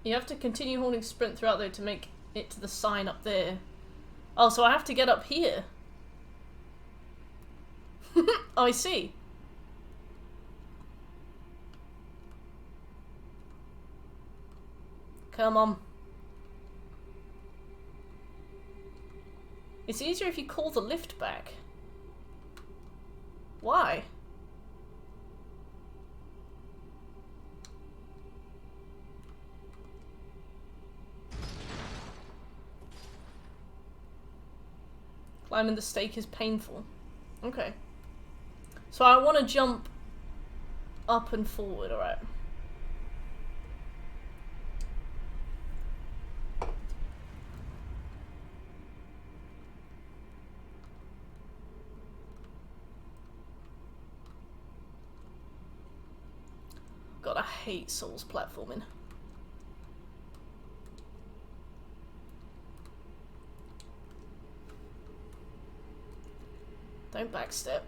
You have to continue holding sprint throughout though to make it to the sign up there. Oh, so I have to get up here. Oh, I see. Come on. It's easier if you call the lift back. Why? Climbing the stake is painful. Okay. So I want to jump up and forward, alright. God, I hate Souls platforming. Don't backstep.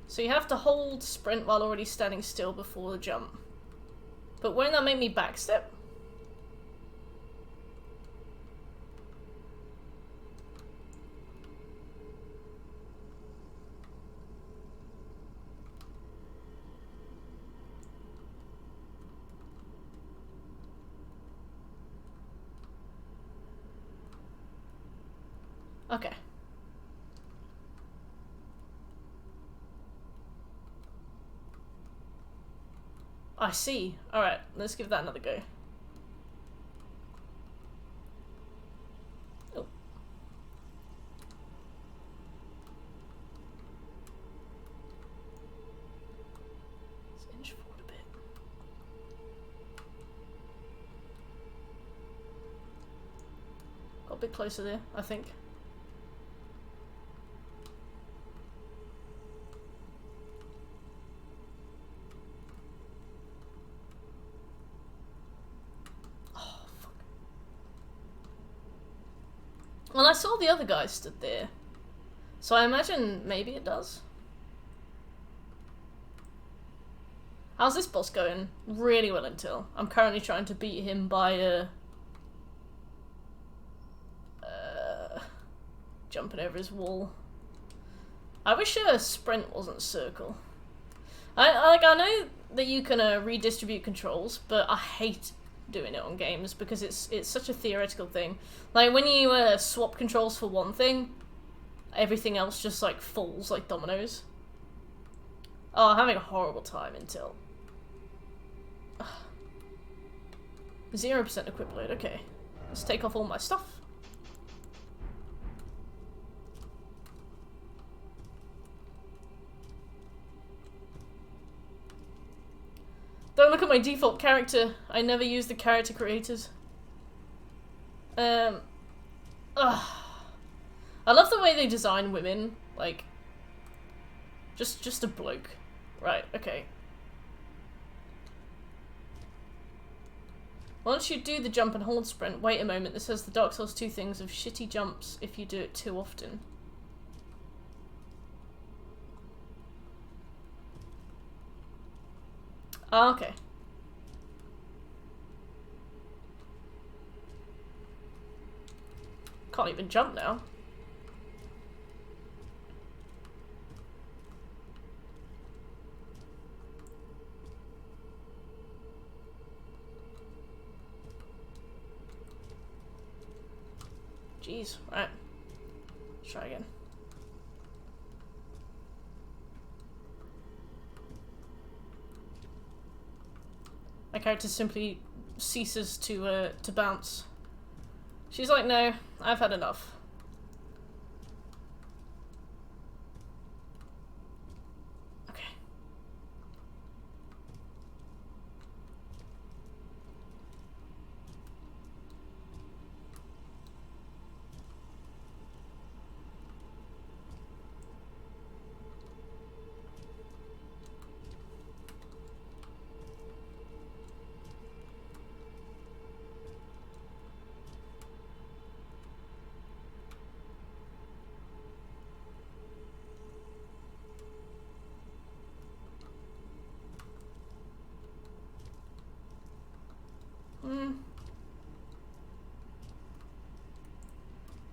So you have to hold sprint while already standing still before the jump. But won't that make me backstep? Okay. I see. Alright, let's give that another go. Oh. Let's inch forward a bit. Got a bit closer there, I think. Well, I saw the other guy stood there, so I imagine maybe it does. How's this boss going? Really well until. I'm currently trying to beat him by, jumping over his wall. I wish sprint wasn't circle. I know that you can redistribute controls, but I hate doing it on games because it's such a theoretical thing. Like when you swap controls for one thing, everything else just like falls like dominoes. Oh, I'm having a horrible time until. 0% equip load, okay. Let's take off all my stuff. Don't look at my default character. I never use the character creators. Ugh. I love the way they design women. Like, just a bloke. Right, okay. Once you do the jump and hold sprint, wait a moment, this says the Dark Souls 2 things of shitty jumps if you do it too often. Ah, okay. Can't even jump now. Jeez, right. Let's try again. My character simply ceases to bounce. She's like, no, I've had enough. Okay.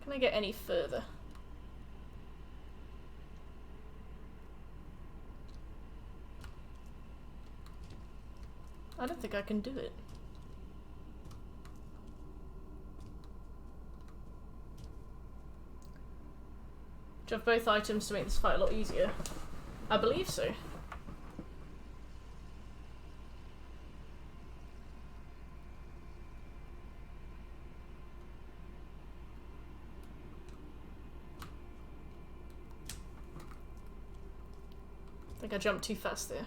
Can I get any further? I don't think I can do it. Do you have both items to make this fight a lot easier? I believe so. I think I jumped too fast there.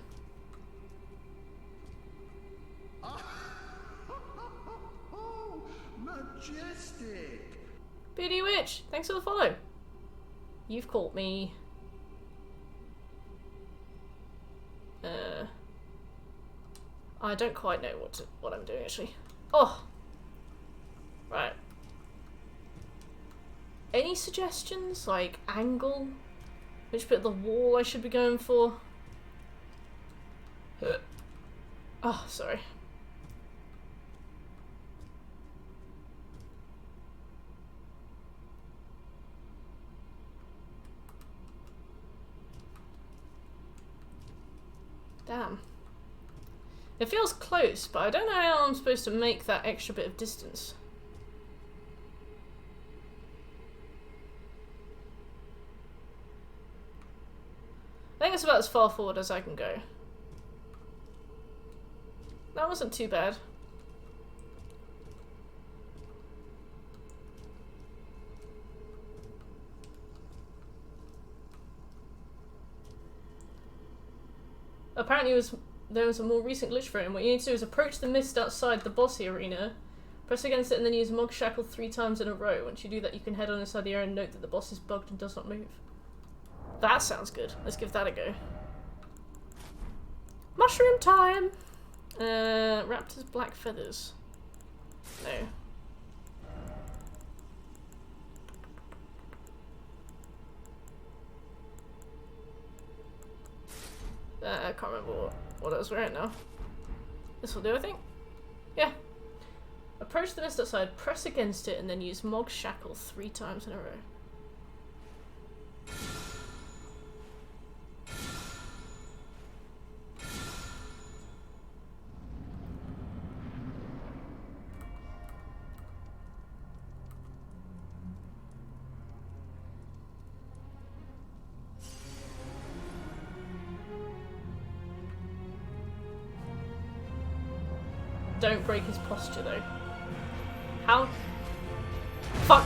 Majestic. Beardy Witch, thanks for the follow. You've caught me. I don't quite know what I'm doing actually. Oh, right. Any suggestions, like angle? Which bit of the wall I should be going for? Oh, sorry. Damn. It feels close, but I don't know how I'm supposed to make that extra bit of distance. I think it's about as far forward as I can go. That wasn't too bad. Apparently there was a more recent glitch for him. What you need to do is approach the mist outside the bossy arena, press against it and then use Mog Shackle 3 times in a row. Once you do that you can head on inside the area and note that the boss is bugged and does not move. That sounds good. Let's give that a go. Mushroom time! Raptor's black feathers. No. I can't remember what I was wearing now. This will do, I think. Yeah. Approach the mist outside, press against it, and then use Mog Shackle 3 times in a row. Don't break his posture, though. How? Fuck!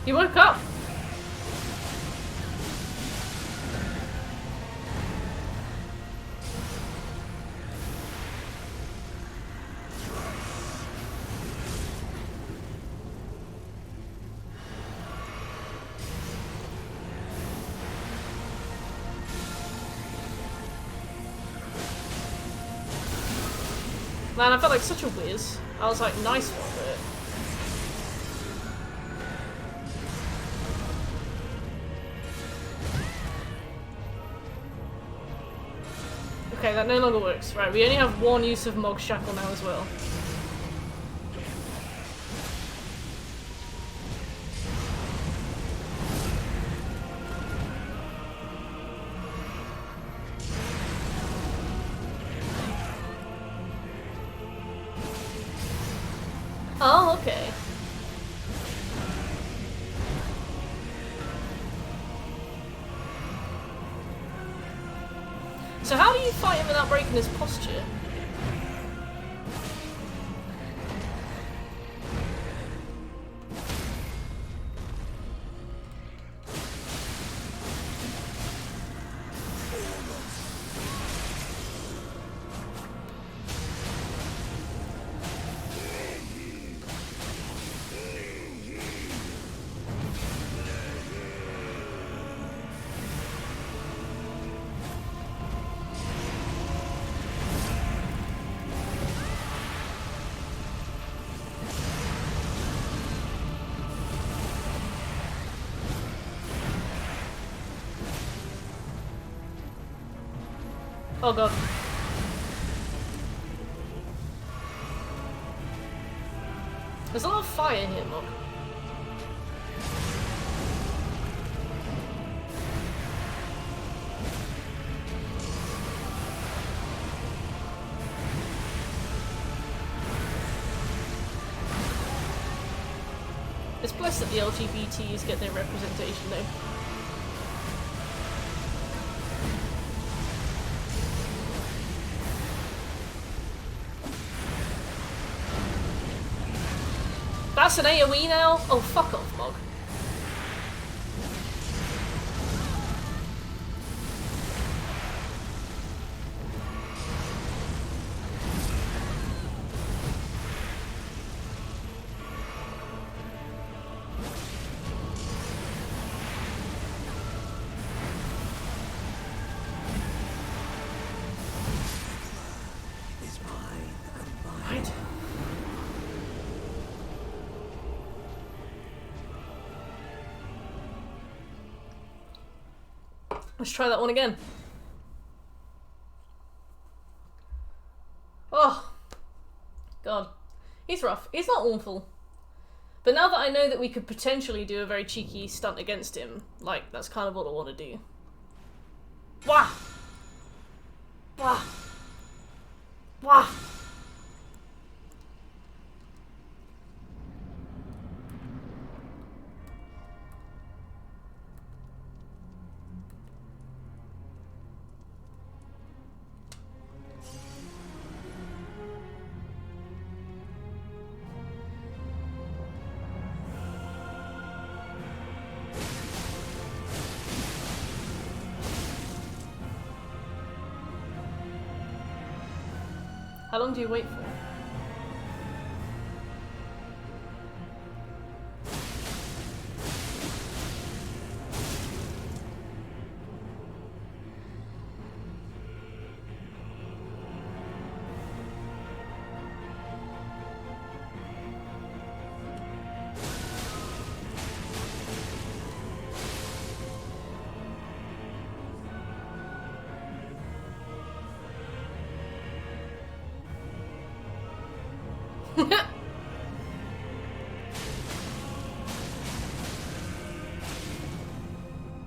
He woke up! Man, I felt like such a whiz. I was like, nice one, but... Okay, that no longer works. Right, we only have one use of Mog's Shackle now as well. Oh, okay. So how do you fight him without breaking his posture? Oh god. There's a lot of fire here, Mog. It's blessed that the LGBTs get their representation though. That's an AoE now? Oh, fuck off, Mog. Right. Let's try that one again. Oh, God. He's rough. He's not awful. But now that I know that we could potentially do a very cheeky stunt against him, like, that's kind of what I want to do. Wah! Wah! Wah! How long do you wait for?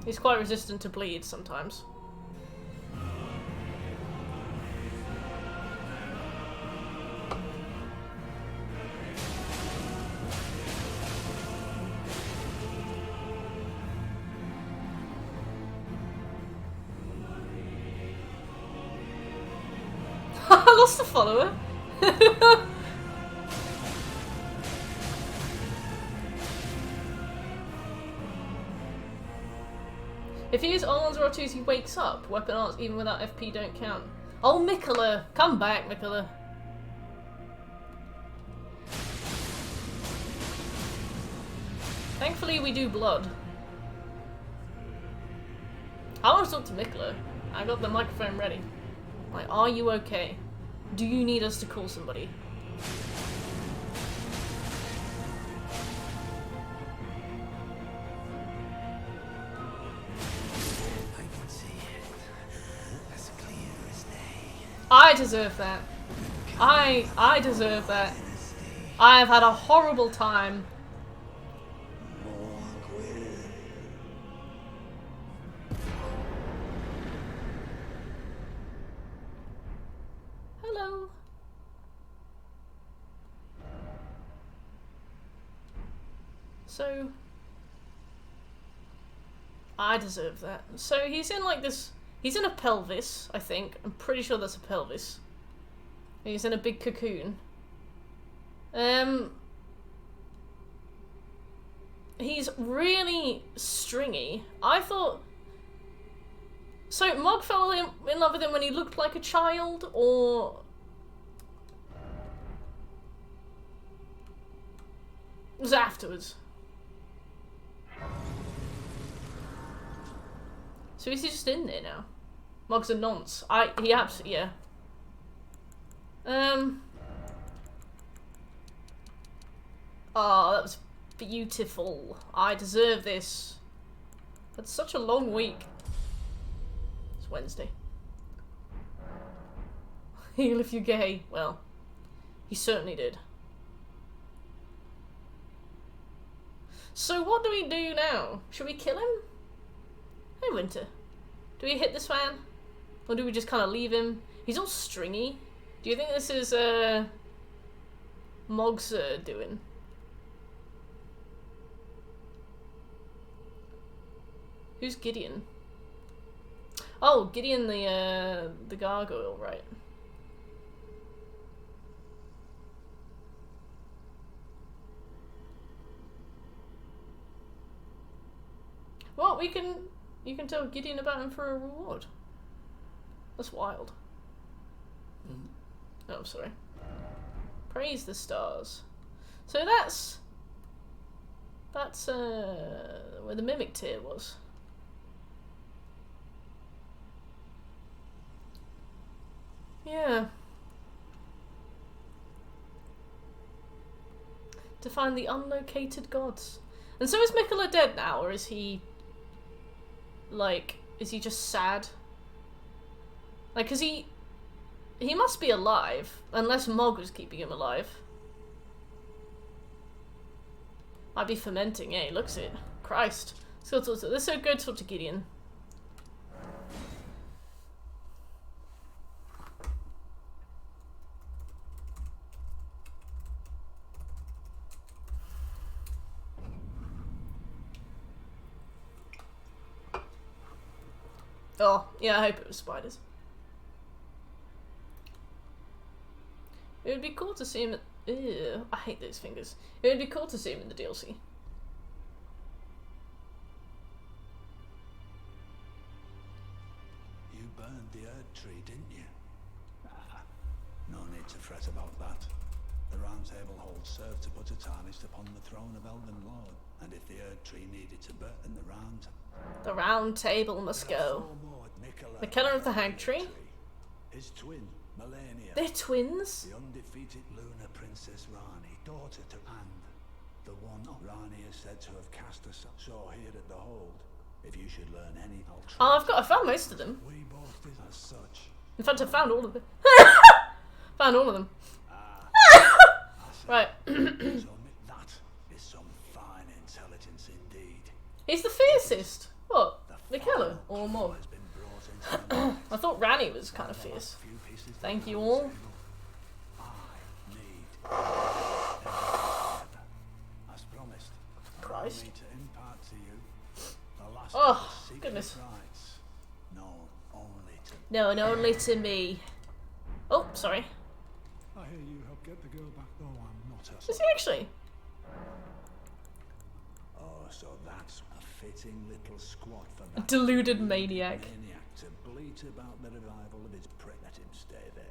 He's quite resistant to bleed sometimes. I lost a follower. If he is on or twos, he wakes up. Weapon arts, even without FP, don't count. Oh, Mikola! Come back, Mikola. Thankfully, we do blood. I want to talk to Mikola. I got the microphone ready. Like, are you okay? Do you need us to call somebody? I deserve that. I deserve that. I have had a horrible time. Hello. So I deserve that. So he's in like this. He's in a pelvis, I think. I'm pretty sure that's a pelvis. He's in a big cocoon. He's really stringy. I thought... So, Mog fell in love with him when he looked like a child, or... It was afterwards. So is he just in there now? Mog's a nonce. He absolutely, yeah. Oh, that was beautiful. I deserve this. That's such a long week. It's Wednesday. Heal if you're gay. Well, he certainly did. So what do we do now? Should we kill him? Hey, Winter. Do we hit this man? Or do we just kind of leave him? He's all stringy. Do you think this is, Mog's doing? Who's Gideon? Oh, Gideon the gargoyle, right. Well, you can tell Gideon about him for a reward. That's wild. Oh, I'm sorry. Praise the stars. So that's where the mimic tier was. Yeah. To find the unlocated gods. And so is Mikola dead now, or is he... Like, is he just sad? Like, cause he must be alive, unless Mog was keeping him alive. Might be fermenting, yeah, he looks it. Christ. Let's so go talk to Gideon. Oh, yeah, I hope it was spiders. It would be cool to see him at... Ew, I hate those fingers. It would be cool to see him in the DLC. You burned the Erd tree, didn't you? No need to fret about that. The Round Table hold served to put a tarnished upon the throne of Elden Lord. And if the Erd tree needed to burn, then the Round Table must go. The killer of the Hag Tree? His twin, Melania. They're twins? The undefeated Lunar Princess Rani, daughter to and the one Rani is said to have cast a saw here at the hold. If you should learn any, I'll try. Oh, I found most of them. We both did as such. In fact, I found all of them. Found all of them. Right. So that is some fine intelligence indeed. He's the fiercest. What? The killer or Mog? I thought Rani was kind of fierce. Thank you all. As promised, Christ. to impart to you the last Oh, of the goodness. rights known only to Known only to me. Oh, sorry. I hear you helped get the girl back, though I'm not her. Is he actually? Oh, so that's a fitting little squat for that Deluded maniac. to bleat about the revival of his prick. Let him stay there.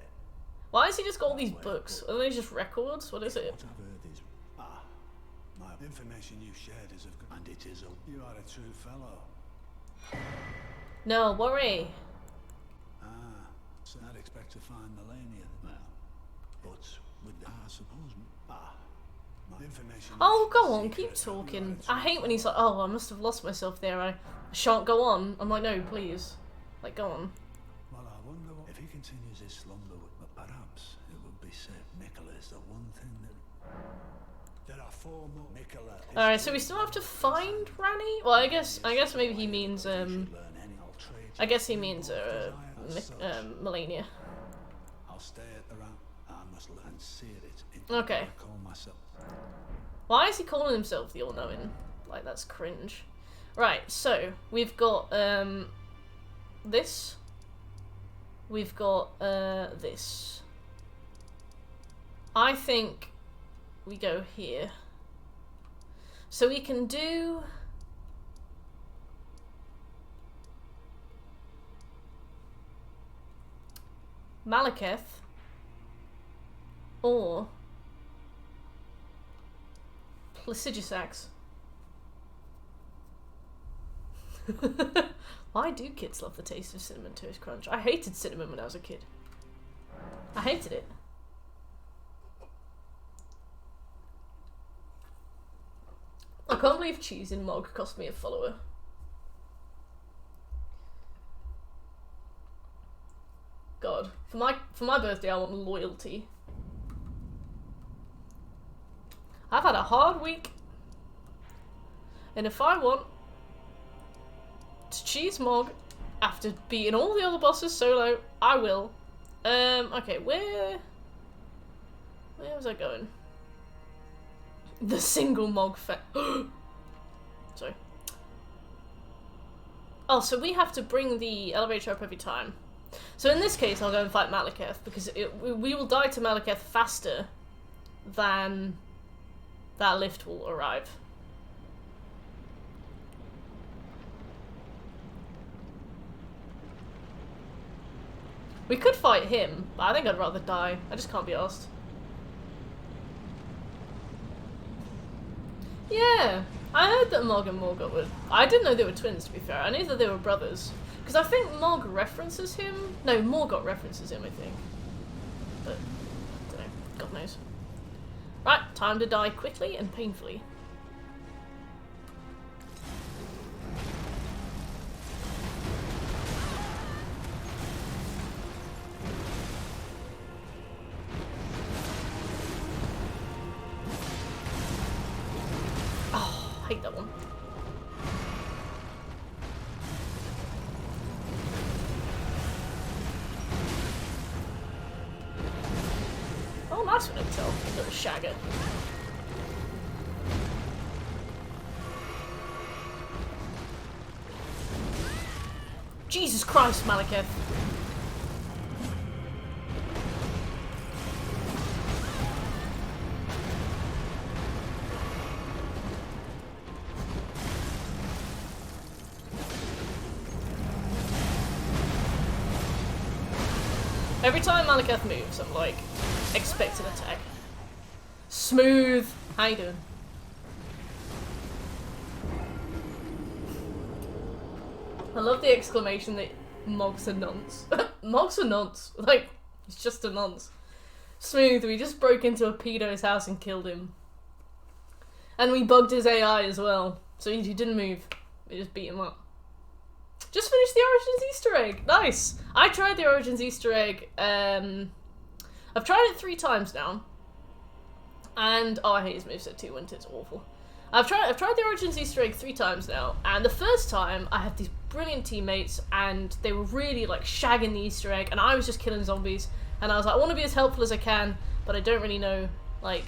Why has he just got all these books? Are they just records? What is it? What I've heard is, my information you shared is of good, and it is a. You are a true fellow. No worry. So I'd expect to find Melania there. But with the, I suppose, my information. Oh, go on, keep talking. I hate when he's like, oh, I must have lost myself there. I shan't go on. I'm like, no, please. Like, go on. Well, I wonder if he continues his slumber, but perhaps it would be said Nicola is the one thing that. There are 4 more. Nicola. Alright, so we still have to find Rani? Well, I guess maybe he means, I guess he means, Melania. I'll stay at the round. I must learn and see it. Okay. I call myself. Why is he calling himself the All-Knowing? Like, that's cringe. Right, so, we've got, this. We've got, this. I think we go here. So we can do... Malekith. Or... Placidusax. Why do kids love the taste of Cinnamon Toast Crunch? I hated cinnamon when I was a kid. I hated it. I can't believe cheese in Mog cost me a follower. God. For my birthday I want loyalty. I've had a hard week. And if I want to cheese Mog after beating all the other bosses solo, I will. Okay, where was I going? The single Mog Sorry. Oh, so we have to bring the elevator up every time. So in this case, I'll go and fight Malekith, because we will die to Malekith faster than that lift will arrive. We could fight him, but I think I'd rather die. I just can't be arsed. Yeah, I heard that Mog and Morgott were... I didn't know they were twins, to be fair. I knew that they were brothers. Because I think Mog references him... No, Morgott references him, I think. But, I don't know. God knows. Right, time to die quickly and painfully. I hate that one. Oh, nice one, Intel. Little shagger. Jesus Christ, Malekith. Every time Malekith moves, I'm like, expect an attack. Smooth. How you doing? I love the exclamation that Mog's a nonce. Mog's a nonce. Like, he's just a nonce. Smooth, we just broke into a pedo's house and killed him. And we bugged his AI as well. So he didn't move. We just beat him up. Just finished the Origins Easter egg. Nice. I tried the Origins Easter egg. I've tried it 3 times now. And oh, I hate his moveset too. When it's awful. I've tried the Origins Easter egg 3 times now. And the first time I had these brilliant teammates, and they were really like shagging the Easter egg, and I was just killing zombies. And I was like, I want to be as helpful as I can, but I don't really know like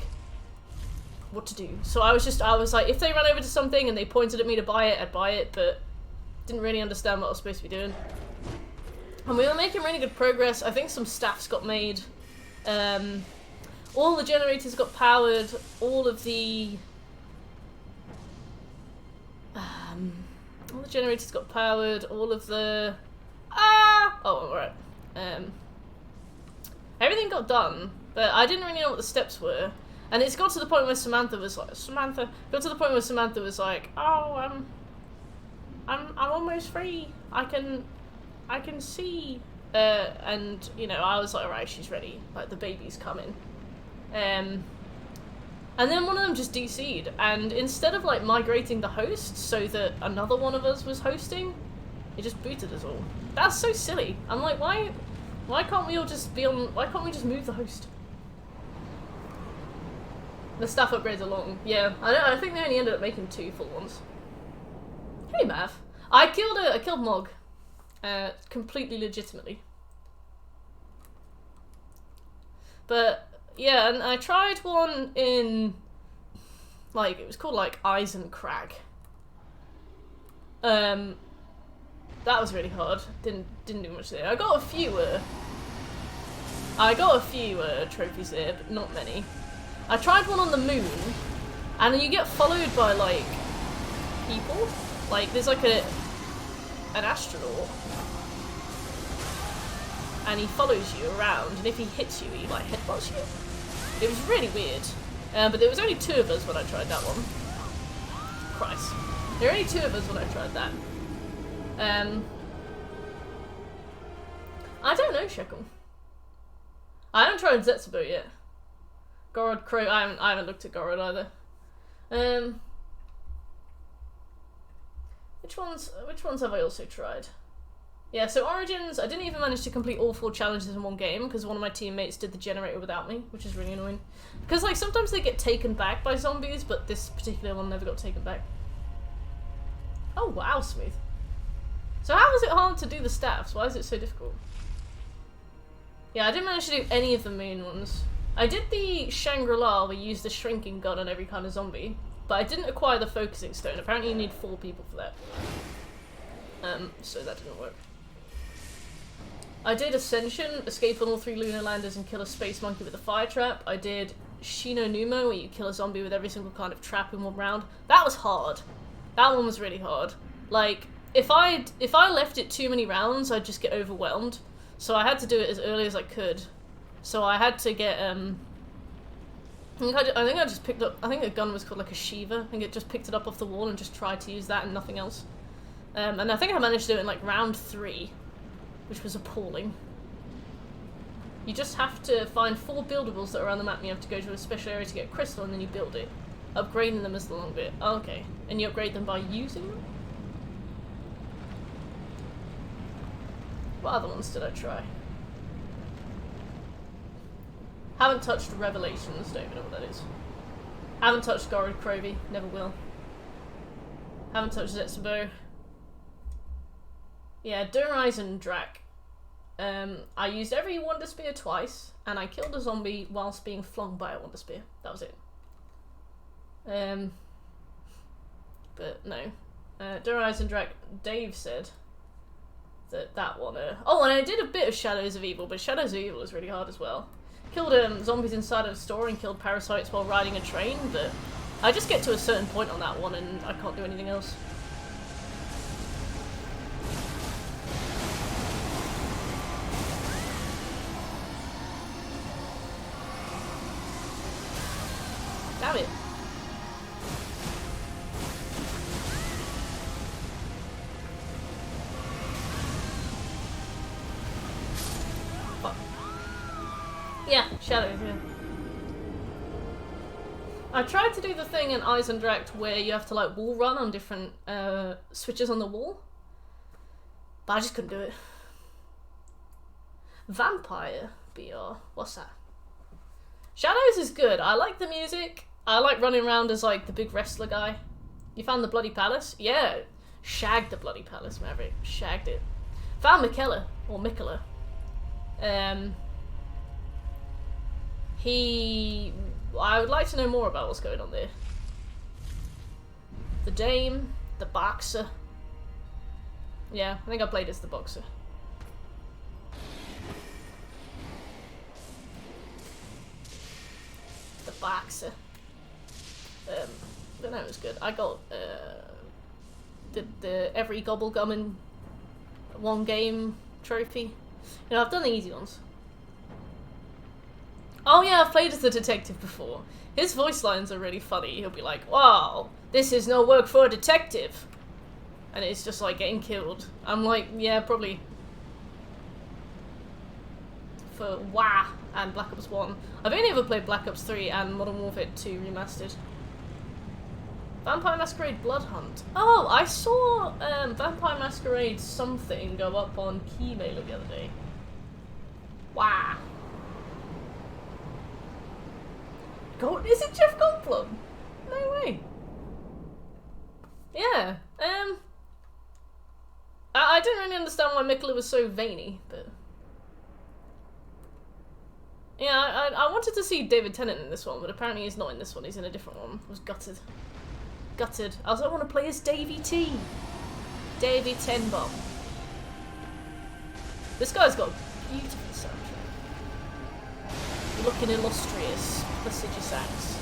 what to do. So I was like, if they ran over to something and they pointed at me to buy it, I'd buy it, but didn't really understand what I was supposed to be doing. And we were making really good progress. I think some staffs got made. All the generators got powered, all the generators got powered, alright. Everything got done, but I didn't really know what the steps were. And it's got to the point where Samantha was like, oh, I'm almost free. I can see. And, you know, I was like, alright, she's ready. Like, the baby's coming. And then one of them just DC'd, and instead of, like, migrating the host so that another one of us was hosting, it just booted us all. That's so silly. I'm like, why can't we all just be on, why can't we just move the host? The staff upgrades are long. Yeah, I think they only ended up making 2 full ones. Hey, Mav. I killed Mog. Completely legitimately. But, yeah, and I tried one in, like, it was called, like, Eyes and Crag. That was really hard. Didn't do much there. I got a few trophies there, but not many. I tried one on the moon, and then you get followed by, like, people. Like, there's, like, an astronaut, and he follows you around, and if he hits you, he, like, headbutts you. It was really weird. But there was only 2 of us when I tried that one. Christ. There were only 2 of us when I tried that. I don't know, Shekel. I haven't tried Zetsubo yet. Gorod Crow, I haven't looked at Gorod either. Which ones have I also tried? Yeah, so Origins, I didn't even manage to complete all 4 challenges in one game because one of my teammates did the generator without me, which is really annoying. Because, like, sometimes they get taken back by zombies, but this particular one never got taken back. Oh, wow, smooth. So how is it hard to do the staffs? Why is it so difficult? Yeah, I didn't manage to do any of the moon ones. I did the Shangri-La where you use the shrinking gun on every kind of zombie, but I didn't acquire the focusing stone. Apparently you need 4 people for that. So that didn't work. I did Ascension, escape on all 3 lunar landers and kill a space monkey with a fire trap. I did Shino Numo, where you kill a zombie with every single kind of trap in one round. That was hard. That one was really hard. Like, if I left it too many rounds, I'd just get overwhelmed. So I had to do it as early as I could. So I had to get, I think I just picked up, I think the gun was called like a Shiva. I think it just picked it up off the wall and just tried to use that and nothing else. And I think I managed to do it in like round 3, which was appalling. You just have to find 4 buildables that are around the map and you have to go to a special area to get a crystal and then you build it. Upgrading them is the long bit. Oh, okay. And you upgrade them by using them? What other ones did I try? Haven't touched Revelations, don't even know what that is. Haven't touched Gorod Krovi, never will. Haven't touched Zetsubo. Yeah, Durai's and Drak. I used every Wonder Spear twice, and I killed a zombie whilst being flung by a Wonder Spear. That was it. But no. Durai's and Drak, Dave said that one. Oh, and I did a bit of Shadows of Evil, but Shadows of Evil is really hard as well. Killed zombies inside of a store and killed parasites while riding a train, but I just get to a certain point on that one and I can't do anything else. Damn it. Fuck. Yeah, shadows, yeah. I tried to do the thing in Eisendracht where you have to like wall run on different switches on the wall, but I just couldn't do it. Vampire BR, what's that? Shadows is good. I like the music. I like running around as like the big wrestler guy. You found the Bloody Palace? Yeah, shagged the Bloody Palace, Maverick. Shagged it. Found Mikela, or Mikola. I would like to know more about what's going on there. The Dame, the Boxer. Yeah, I think I played as the Boxer. box. But no, it was good. I got the every Gobblegum in one game trophy. You know, I've done the easy ones. Oh yeah, I've played as the detective before. His voice lines are really funny. He'll be like, "Wow, this is no work for a detective," and it's just like getting killed. I'm like, yeah, probably. For WoW and Black Ops 1. I've only ever played Black Ops 3 and Modern Warfare 2 Remastered. Vampire Masquerade Blood Hunt. Oh, I saw Vampire Masquerade something go up on Keymailer the other day. Wow. Is it Jeff Goldblum? No way. Yeah. I didn't really understand why Mikula was so veiny, but yeah, I wanted to see David Tennant in this one, but apparently he's not in this one. He's in a different one. I was gutted. Gutted. I also want to play as Davey T. Davey Tenbomb. This guy's got a beautiful soundtrack. Looking illustrious. Prestigious sax.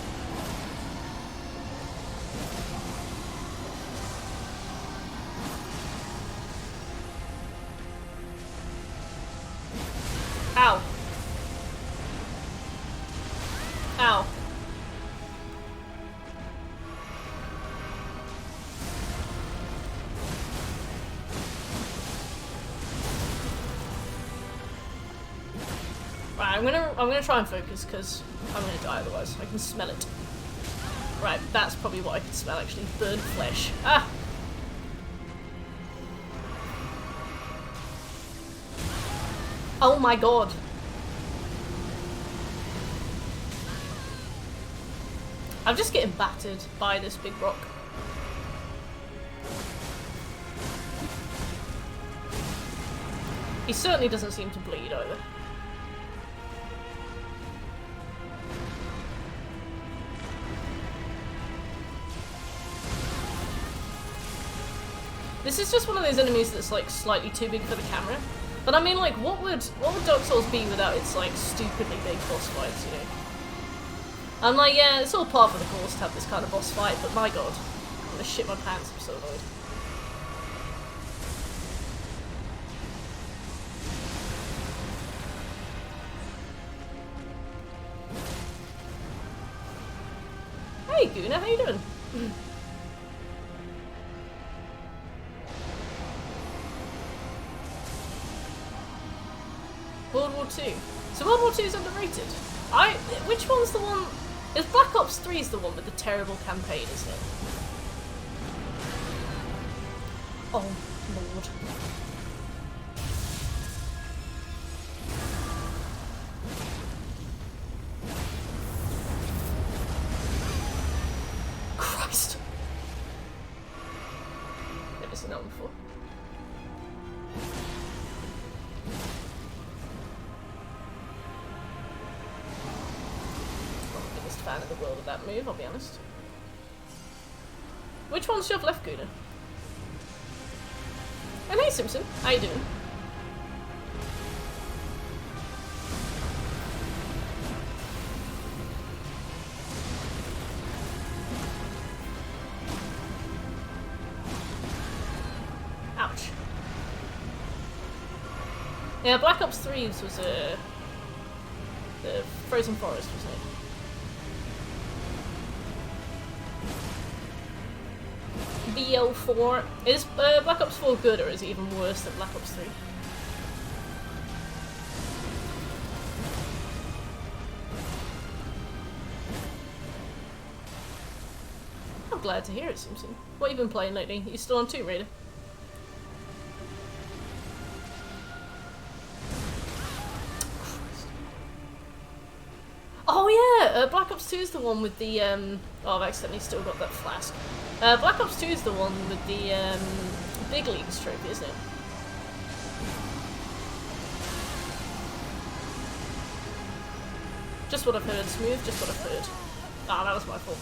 Ow. Ow. Right, I'm gonna try and focus because I'm gonna die otherwise. I can smell it. Right, that's probably what I can smell actually. Burnt flesh. Ah! Oh my god. I'm just getting battered by this big rock. He certainly doesn't seem to bleed either. This is just one of those enemies that's like slightly too big for the camera. But I mean, like, what would Dark Souls be without its like stupidly big boss fights, you know? I'm like, yeah, it's all part of the course to have this kind of boss fight, but my god, I'm gonna shit my pants, I'm so annoyed. Hey Guna, how you doing? World War II. So World War II is underrated. Which one's the one? Is Black Ops 3 is the one with the terrible campaign, isn't it? Oh lord. Christ. Never seen that one before. Fan in the world of that move, I'll be honest. Which ones do you have left, Guna? And hey Simpson, how you doing? Ouch. Yeah, Black Ops 3 was the Frozen Forest, wasn't it? BO4. Is Black Ops 4 good, or is it even worse than Black Ops 3? I'm glad to hear it, Simpson. What have you been playing lately? You still on Tomb Raider? Oh yeah, Black Ops 2 is the one with the oh, I've accidentally still got that flask. Black Ops 2 is the one with the Big Leagues trophy, isn't it? Just what I've heard, Smooth, just what I've heard. Ah, that was my fault.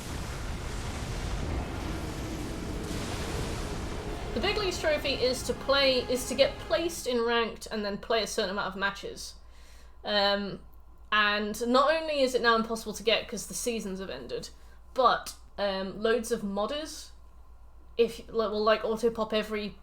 The Big Leagues trophy is to get placed in ranked and then play a certain amount of matches. And not only is it now impossible to get because the seasons have ended, but loads of modders will like auto pop every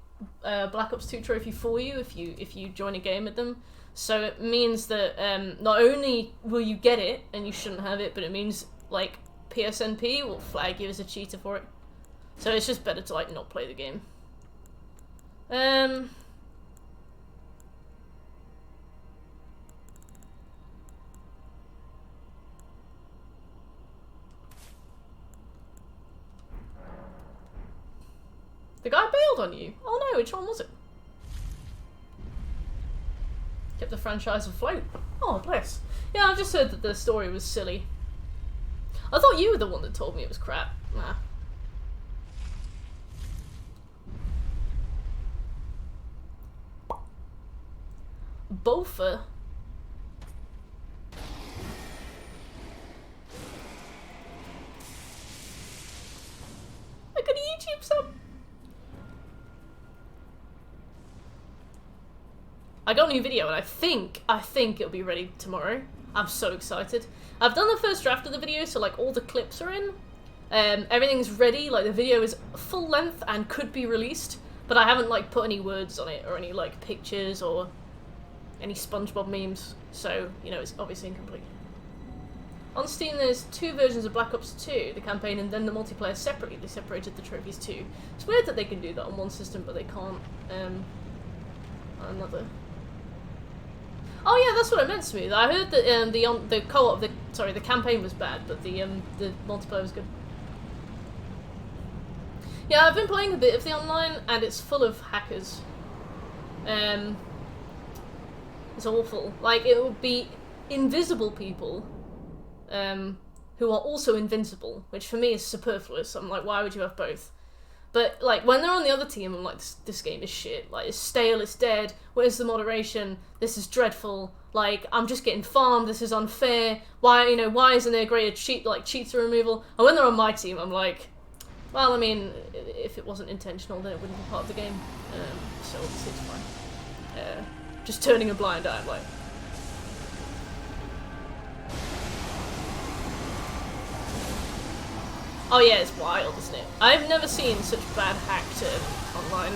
Black Ops 2 trophy for you if you join a game with them. So it means that not only will you get it and you shouldn't have it, but it means like PSNP will flag you as a cheater for it. So it's just better to like not play the game. The guy bailed on you? Oh no, which one was it? Kept the franchise afloat. Oh, bless. Yeah, I've just heard that the story was silly. I thought you were the one that told me it was crap. Nah. Bofa. I got a YouTube sub. I got a new video and I think it'll be ready tomorrow. I'm so excited. I've done the first draft of the video, so like all the clips are in. Everything's ready, like the video is full length and could be released, but I haven't like put any words on it or any like pictures or any SpongeBob memes, so you know it's obviously incomplete. On Steam there's 2 versions of Black Ops 2, the campaign and then the multiplayer separately. They separated the trophies too. It's weird that they can do that on one system but they can't on another. Oh yeah, that's what I meant, Smooth. I heard that the co-op, the campaign was bad, but the multiplayer was good. Yeah, I've been playing a bit of the online, and it's full of hackers. It's awful. Like, it would be invisible people, who are also invincible, which for me is superfluous. I'm like, why would you have both? But, like, when they're on the other team, I'm like, this game is shit. Like, it's stale, it's dead, where's the moderation? This is dreadful. Like, I'm just getting farmed, this is unfair. Why isn't there greater cheat removal? And when they're on my team, I'm like, well, I mean, if it wasn't intentional, then it wouldn't be part of the game. So, obviously it's fine. Just turning a blind eye, I'm like... Oh yeah, it's wild, isn't it? I've never seen such bad hack to online.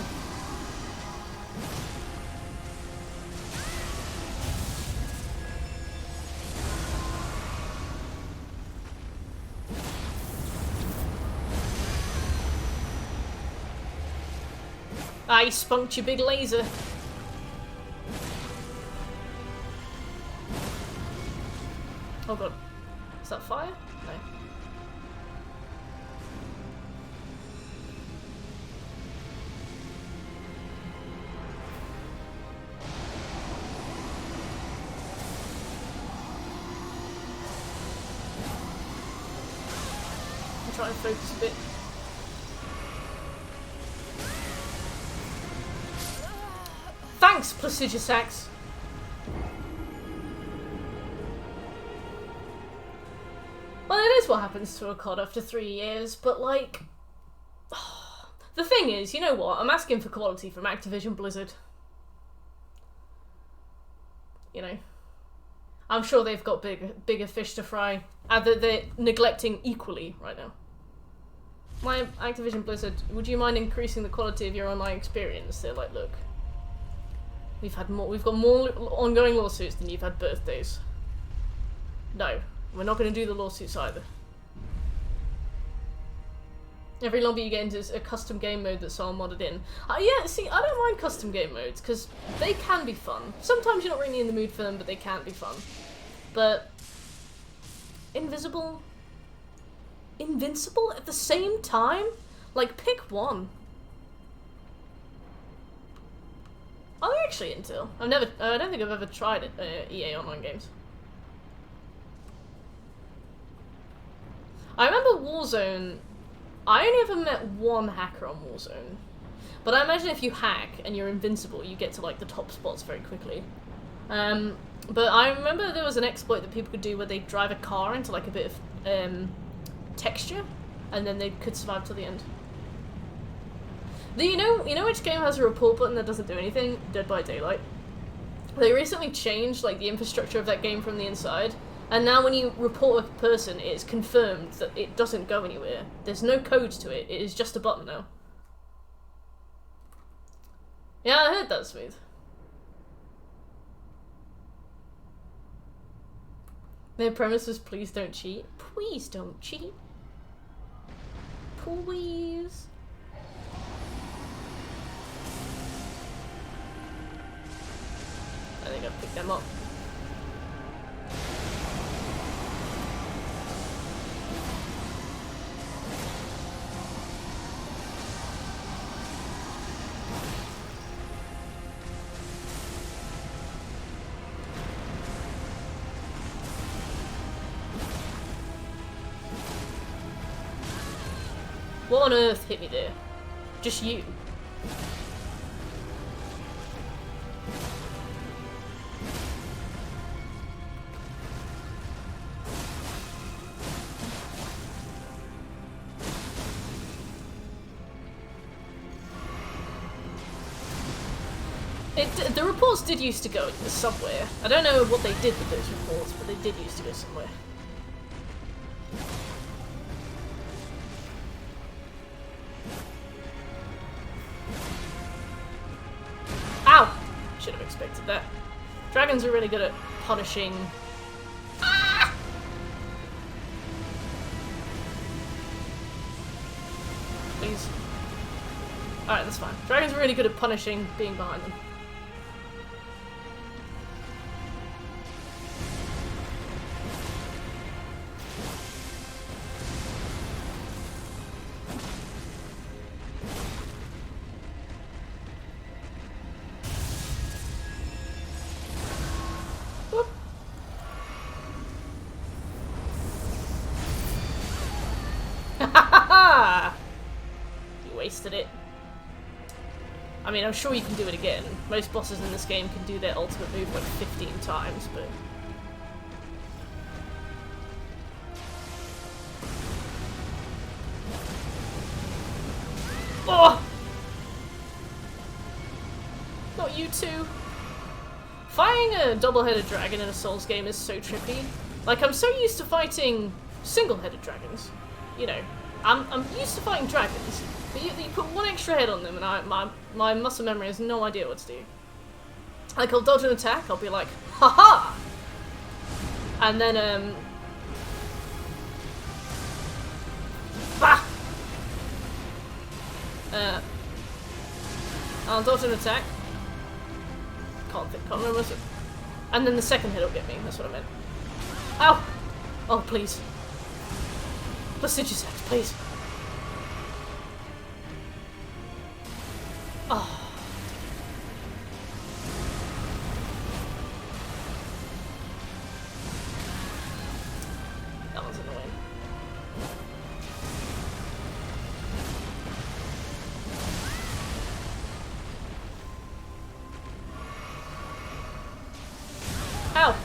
Ah, you spunked your big laser. Oh god. Is that fire? No. Try and focus a bit. Thanks, Placiduous Axe. Well, it is what happens to a COD after 3 years, but like... the thing is, you know what? I'm asking for quality from Activision Blizzard. You know. I'm sure they've got bigger fish to fry. They're neglecting equally right now. My Activision Blizzard, would you mind increasing the quality of your online experience? They're like, look, we've got more ongoing lawsuits than you've had birthdays. No, we're not going to do the lawsuits either. Every lobby you get into is a custom game mode that's all modded in. Yeah, see, I don't mind custom game modes, because they can be fun. Sometimes you're not really in the mood for them, but they can be fun. But... Invincible at the same time? Like, pick one. Are they actually into? I don't think I've ever tried it, EA Online games. I remember Warzone. I only ever met one hacker on Warzone. But I imagine if you hack and you're invincible, you get to like the top spots very quickly. But I remember there was an exploit that people could do where they drive a car into like a bit of texture, and then they could survive till the end. You know which game has a report button that doesn't do anything? Dead by Daylight. They recently changed like the infrastructure of that game from the inside, and now when you report a person, it's confirmed that it doesn't go anywhere. There's no code to it. It is just a button now. Yeah, I heard that, Smooth. Their premise was please don't cheat. Please don't cheat. Please. I think I've picked them up. What on earth hit me there? Just you. The reports did used to go somewhere. I don't know what they did with those reports, but they did used to go somewhere. Ow! Should have expected that. Dragons are really good at punishing... Ah! Please. Alright, that's fine. Dragons are really good at punishing being behind them. You wasted it. I mean, I'm sure you can do it again. Most bosses in this game can do their ultimate move like 15 times, but... Oh! Not you two. Fighting a double-headed dragon in a Souls game is so trippy. Like, I'm so used to fighting single-headed dragons. You know, I'm used to fighting dragons, but you put one extra head on them and my muscle memory has no idea what to do. Like, I'll dodge an attack, I'll be like, haha! And then, bah! I'll dodge an attack. Can't remember what's it. And then the second hit will get me, that's what I meant. Ow! Oh, please. Prestigious act, please. Oh. That was annoying. Ow!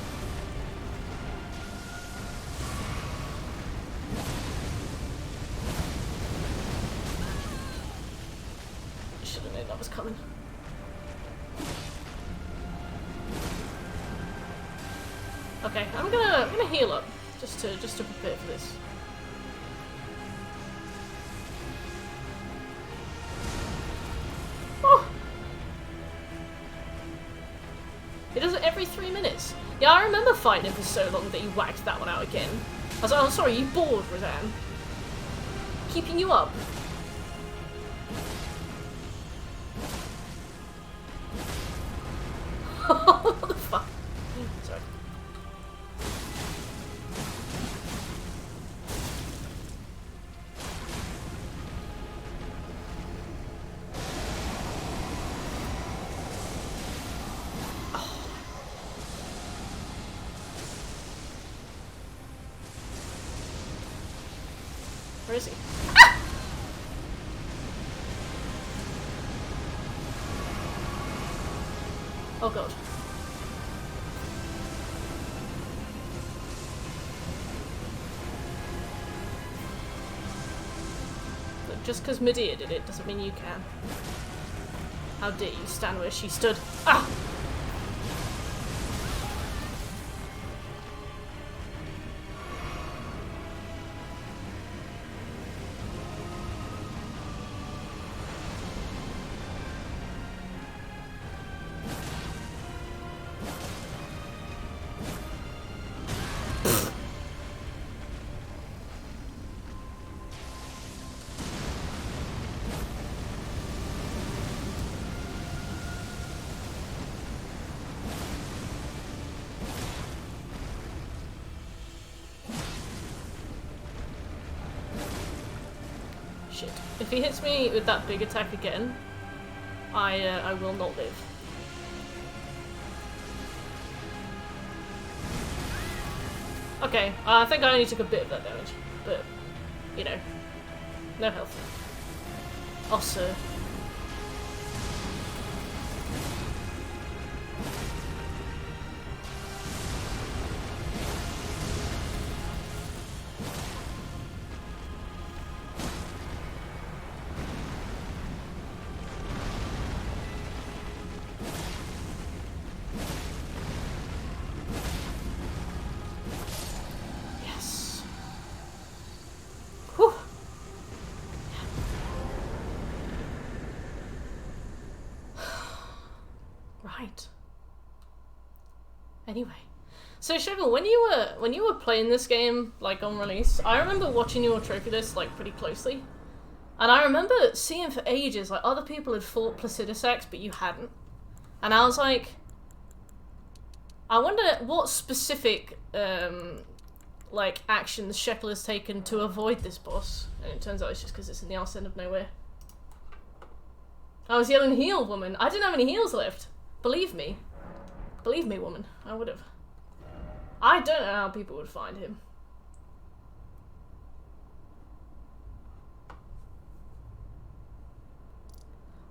Should have known that was coming. Okay, I'm gonna heal up just to prepare for this. Oh. It does it every 3 minutes. Yeah, I remember fighting him for so long that you whacked that one out again. I was like, oh sorry, you bored, Razan? Keeping you up. What the fuck? Sorry. Oh. Where is he? Ah! Oh god. Look, just because Medea did it doesn't mean you can. How dare you stand where she stood? Ah! shit. If he hits me with that big attack again, I will not live. Okay, I think I only took a bit of that damage, but, you know, no health. Oh, sir. Anyway, so Sugar, when you were playing this game like on release, I remember watching your trophy list like pretty closely, and I remember seeing for ages like other people had fought Placidusax, but you hadn't, and I was like, I wonder what specific like actions Shekel has taken to avoid this boss, and it turns out it's just because it's in the arse end of nowhere. I was yelling heal, woman. I didn't have any heals left. Believe me. Believe me, woman. I would have. I don't know how people would find him.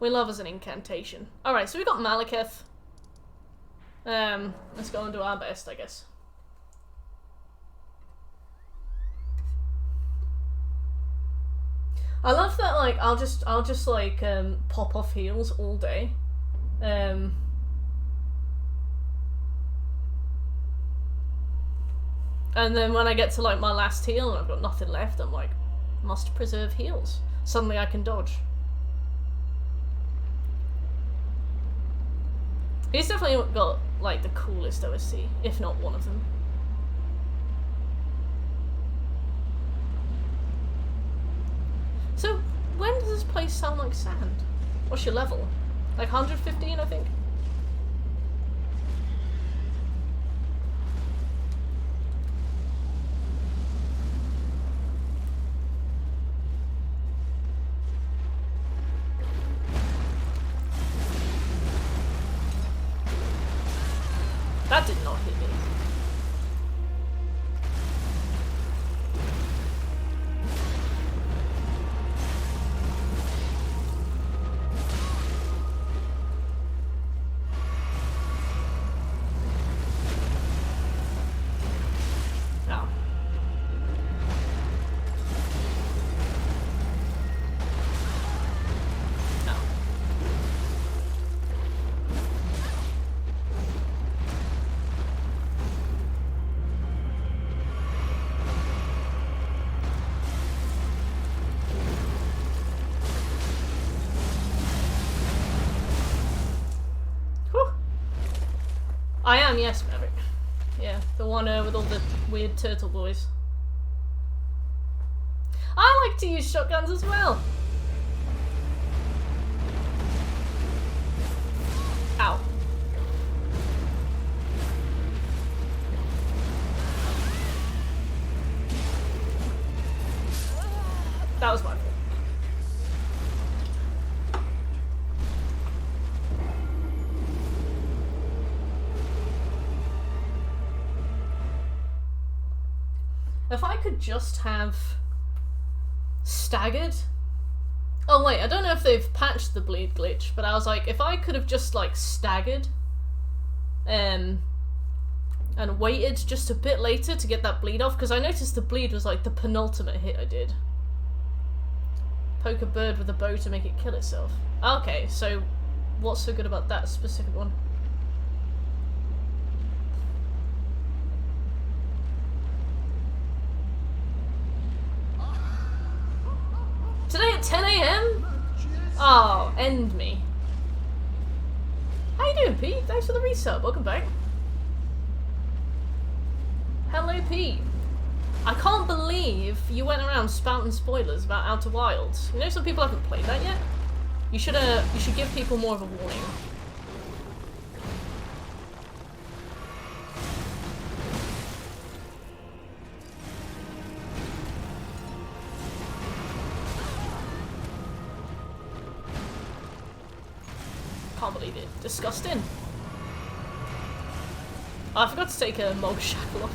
We love as an incantation. Alright, so we got Malekith. Let's go and do our best, I guess. I love that, like, I'll just like, pop off heals all day. And then when I get to like my last heal and I've got nothing left, I'm like, must preserve heals. Suddenly I can dodge. He's definitely got like the coolest OSC, if not one of them. So, when does this place sound like sand? What's your level? Like 115, I think? That did not hit me. Oh. No. I am, yes, Maverick. Yeah, the one with all the weird turtle boys. I like to use shotguns as well. Ow. That was my fault. If I could just have staggered. Oh wait, I don't know if they've patched the bleed glitch, but I was like, if I could have just like staggered and waited just a bit later to get that bleed off, because I noticed the bleed was like the penultimate hit I did. Poke a bird with a bow to make it kill itself. Okay, so what's so good about that specific one? Today at 10 AM? Oh, end me. How you doing, Pete? Thanks for the resub. Welcome back. Hello, Pete. I can't believe you went around spouting spoilers about Outer Wilds. You know some people haven't played that yet? You should give people more of a warning. Can't believe it. Disgusting. Oh, I forgot to take a Mog Shackle off.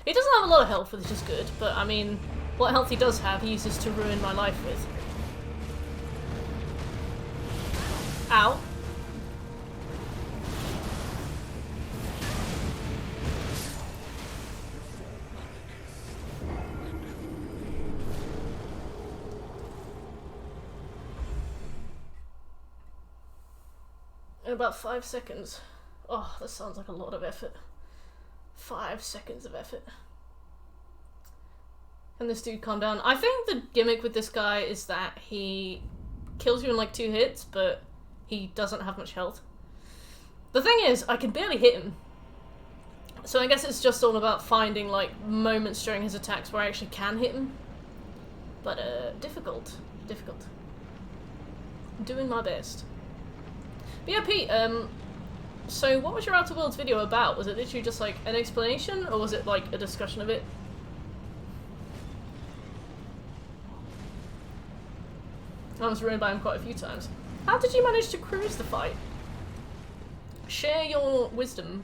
He doesn't have a lot of health, which is good, but I mean, what health he does have, he uses to ruin my life with. Ow. In about 5 seconds. Oh, that sounds like a lot of effort. 5 seconds of effort. Can this dude calm down? I think the gimmick with this guy is that he kills you in like 2 hits, but he doesn't have much health. The thing is, I can barely hit him. So I guess it's just all about finding like moments during his attacks where I actually can hit him. But difficult. Difficult. I'm doing my best. But yeah, Pete, so what was your Outer Worlds video about? Was it literally just like an explanation, or was it like a discussion of it? I was ruined by him quite a few times. How did you manage to cruise the fight? Share your wisdom.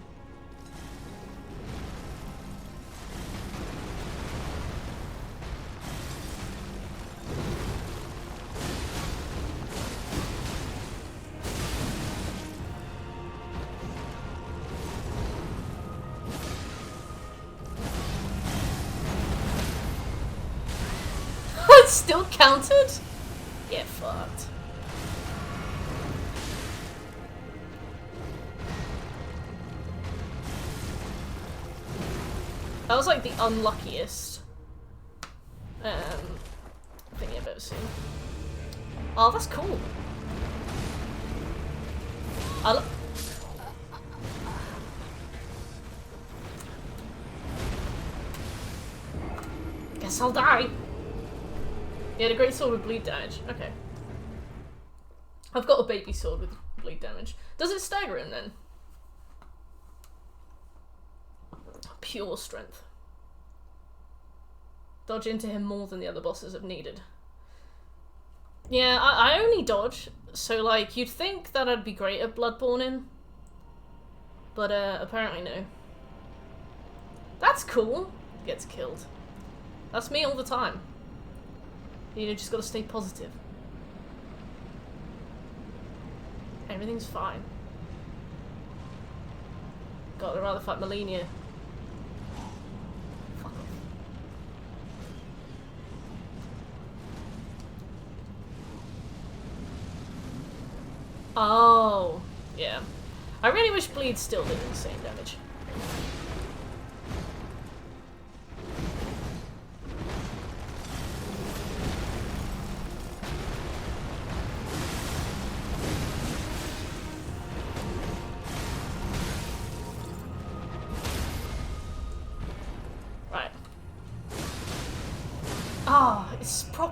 It's still counted? Get fucked. That was like the unluckiest thing I've ever seen. Oh, that's cool. Guess I'll die. You had a great sword with bleed damage. Okay. I've got a baby sword with bleed damage. Does it stagger him then? Pure strength. Dodge into him more than the other bosses have needed. Yeah, I only dodge, so like, you'd think that I'd be great at Bloodborne in. But apparently no. That's cool. Gets killed. That's me all the time. You just gotta stay positive. Everything's fine. God, I'd rather fight Malenia. Fuck off. Oh, yeah. I really wish Bleed still did insane damage.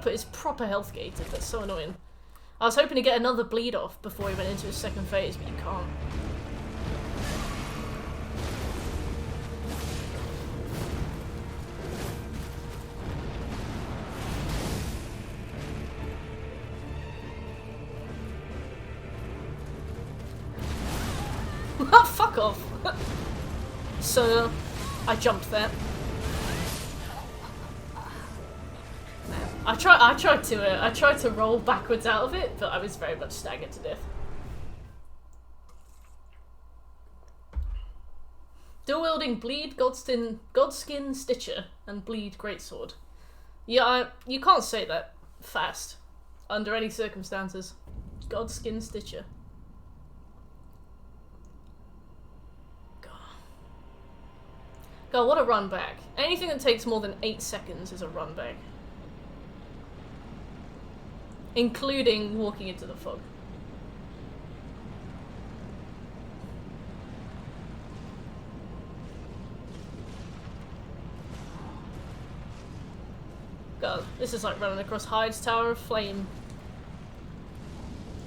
It's proper health gated. That's so annoying. I was hoping to get another bleed off before he went into his second phase, but you can't. Fuck off. So, I jumped there. I tried to roll backwards out of it, but I was very much staggered to death. Dual wielding Bleed, Godskin Stitcher, and Bleed Greatsword. Yeah, you can't say that fast, under any circumstances. Godskin Stitcher. God, what a run back. Anything that takes more than 8 seconds is a run back. Including walking into the fog. God, this is like running across Hyde's Tower of Flame.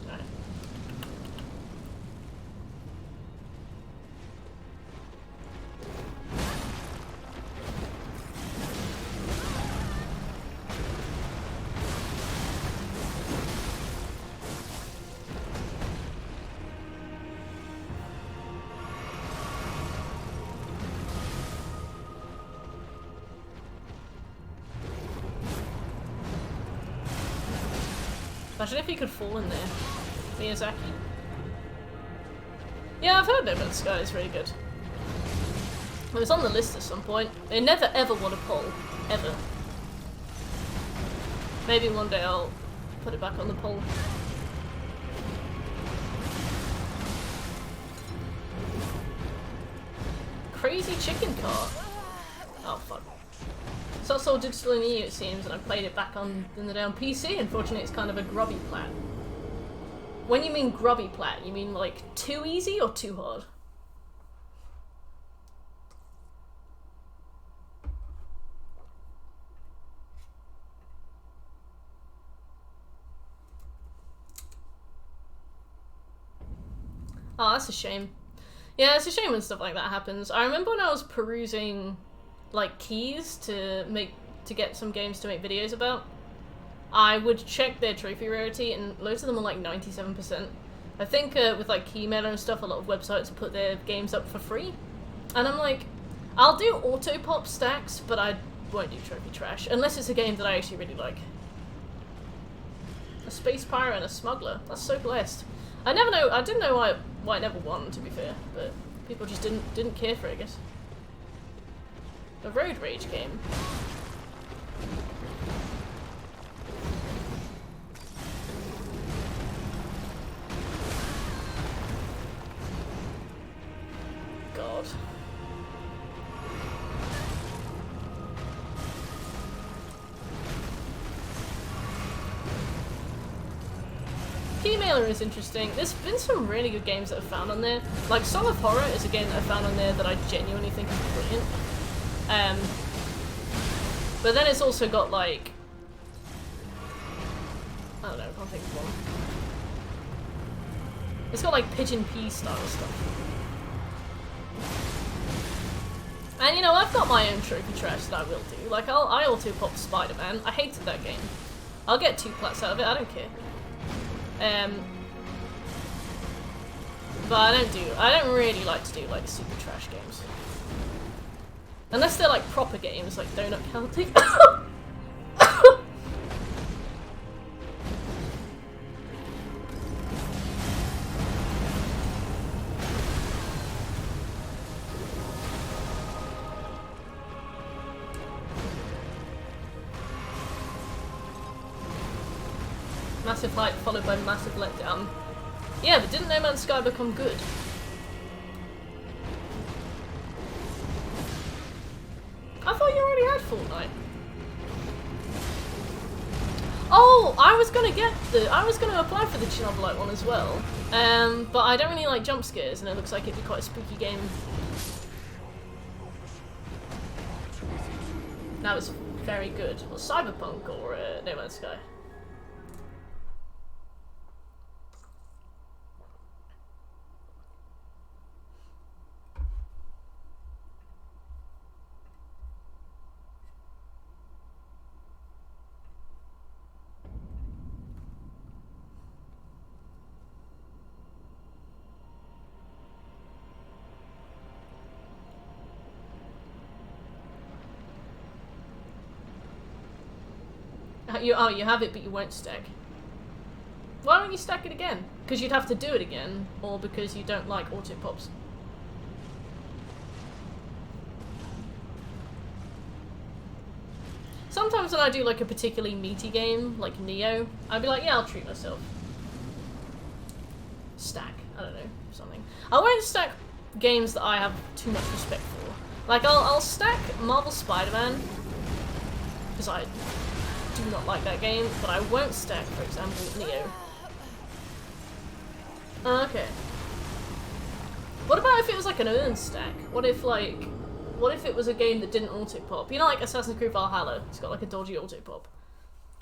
Alright. Imagine if he could fall in there. Miyazaki. Yeah, I've heard No Man's Sky is really good. It was on the list at some point. They never ever won a poll. Ever. Maybe one day I'll put it back on the poll. Crazy chicken cart. Oh fuck. It's also digital in EU it seems, and I played it back on in the day on PC. Unfortunately it's kind of a grubby plat. When you mean grubby plat, you mean like too easy or too hard? Oh, that's a shame. Yeah, it's a shame when stuff like that happens. I remember when I was perusing, like, keys to get some games to make videos about, I would check their trophy rarity, and loads of them are like 97%. I think with like Keymailer and stuff, a lot of websites put their games up for free. And I'm like, I'll do auto-pop stacks, but I won't do trophy trash, unless it's a game that I actually really like. A space pirate and a smuggler. That's so blessed. I didn't know why it never won, to be fair, but people just didn't care for it, I guess. A road rage game. God. Keymailer is interesting. There's been some really good games that I've found on there. Like Song of Horror is a game that I found on there that I genuinely think is brilliant. But then it's also got like, I don't know, I can't think of one. It's got like Pigeon P style stuff. And you know, I've got my own trophy trash that I will do. Like I auto-pop Spider-Man. I hated that game. I'll get 2 plats out of it, I don't care. But I don't really like to do like super trash games. Unless they're like proper games, like Donut County. Massive hype followed by massive letdown. Yeah, but didn't No Man's Sky become good? I thought you already had Fortnite. Oh, I was gonna apply for the Chernobyl one as well. But I don't really like jump scares, and it looks like it'd be quite a spooky game. That was very good. Well, Cyberpunk or No Man's Sky? You have it, but you won't stack. Why won't you stack it again? Because you'd have to do it again, or because you don't like auto pops? Sometimes when I do like a particularly meaty game, like Neo, I'd be like, yeah, I'll treat myself. Stack. I don't know, something. I won't stack games that I have too much respect for. Like, I'll stack Marvel Spider-Man, because I do not like that game, but I won't stack, for example, Neo. Okay. What about if it was like an earn stack? What if it was a game that didn't auto-pop? You know, like Assassin's Creed Valhalla, it's got like a dodgy auto-pop.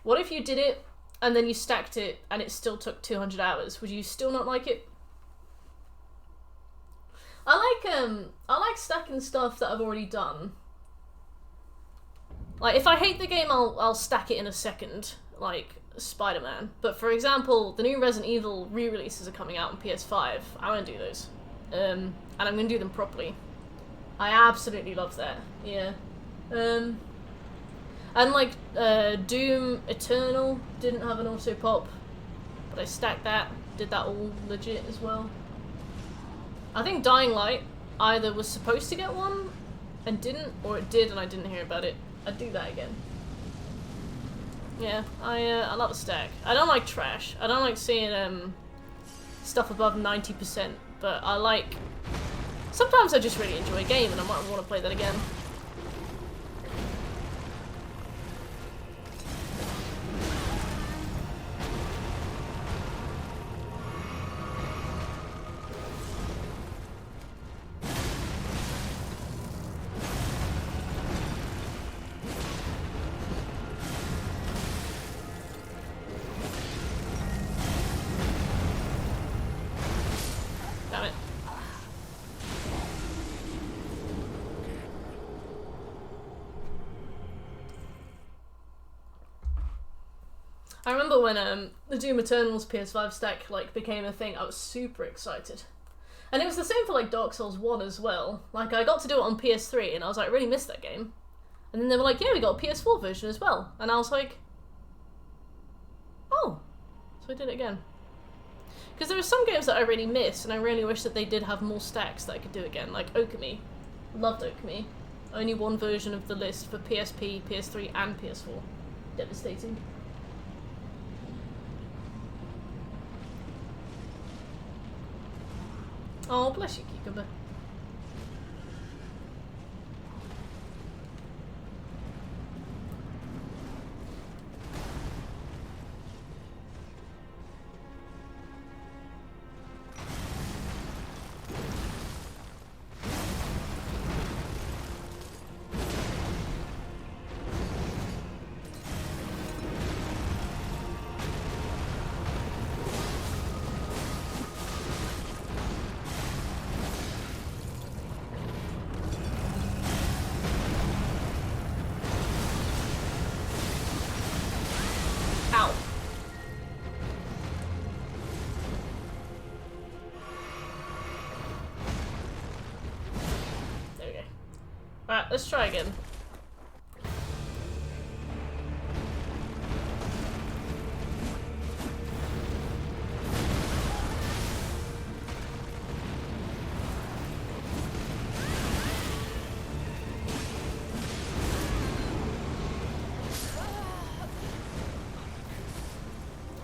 What if you did it, and then you stacked it, and it still took 200 hours? Would you still not like it? I like stacking stuff that I've already done. Like, if I hate the game, I'll stack it in a second, like Spider-Man. But for example, the new Resident Evil re-releases are coming out on PS5. I won't do those. And I'm gonna do them properly. I absolutely love that, yeah. And like, Doom Eternal didn't have an auto-pop. but I stacked that, did that all legit as well. I think Dying Light either was supposed to get one and didn't, or it did and I didn't hear about it. I'd do that again. Yeah, I love a stack. I don't like trash. I don't like seeing stuff above 90%, but I like... Sometimes I just really enjoy a game and I might want to play that again. Damn it. I remember when the Doom Eternal's PS5 stack like became a thing, I was super excited. And it was the same for like Dark Souls 1 as well. Like I got to do it on PS3 and I was like, I really missed that game. And then they were like, yeah, we got a PS4 version as well. And I was like, oh. So I did it again. Because there were some games that I really missed and I really wish that they did have more stacks that I could do again. Like Okami. Loved Okami. Only one version of the list for PSP, PS3 and PS4. Devastating. Oh, bless you, Cucumber. Ow. There we go. Alright, let's try again.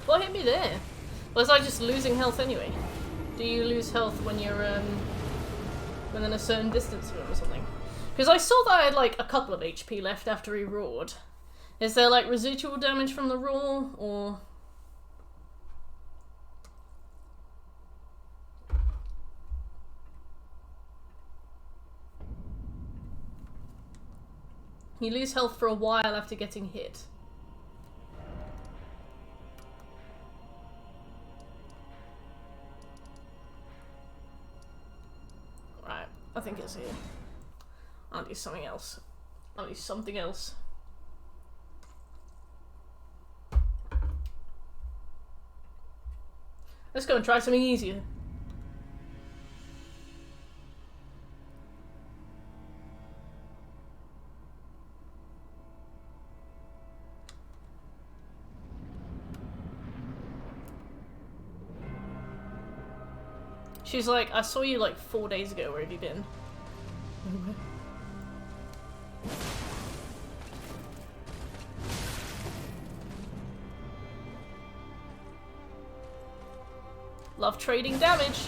What hit me there? Was I just losing health anyway? Do you lose health when you're within a certain distance of it or something? Because I saw that I had like a couple of HP left after he roared. Is there like residual damage from the roar, or... You lose health for a while after getting hit. Right, I think it's here. I'll do something else. I'll do something else. Let's go and try something easier. She's like, I saw you like 4 days ago, where have you been? Love trading damage.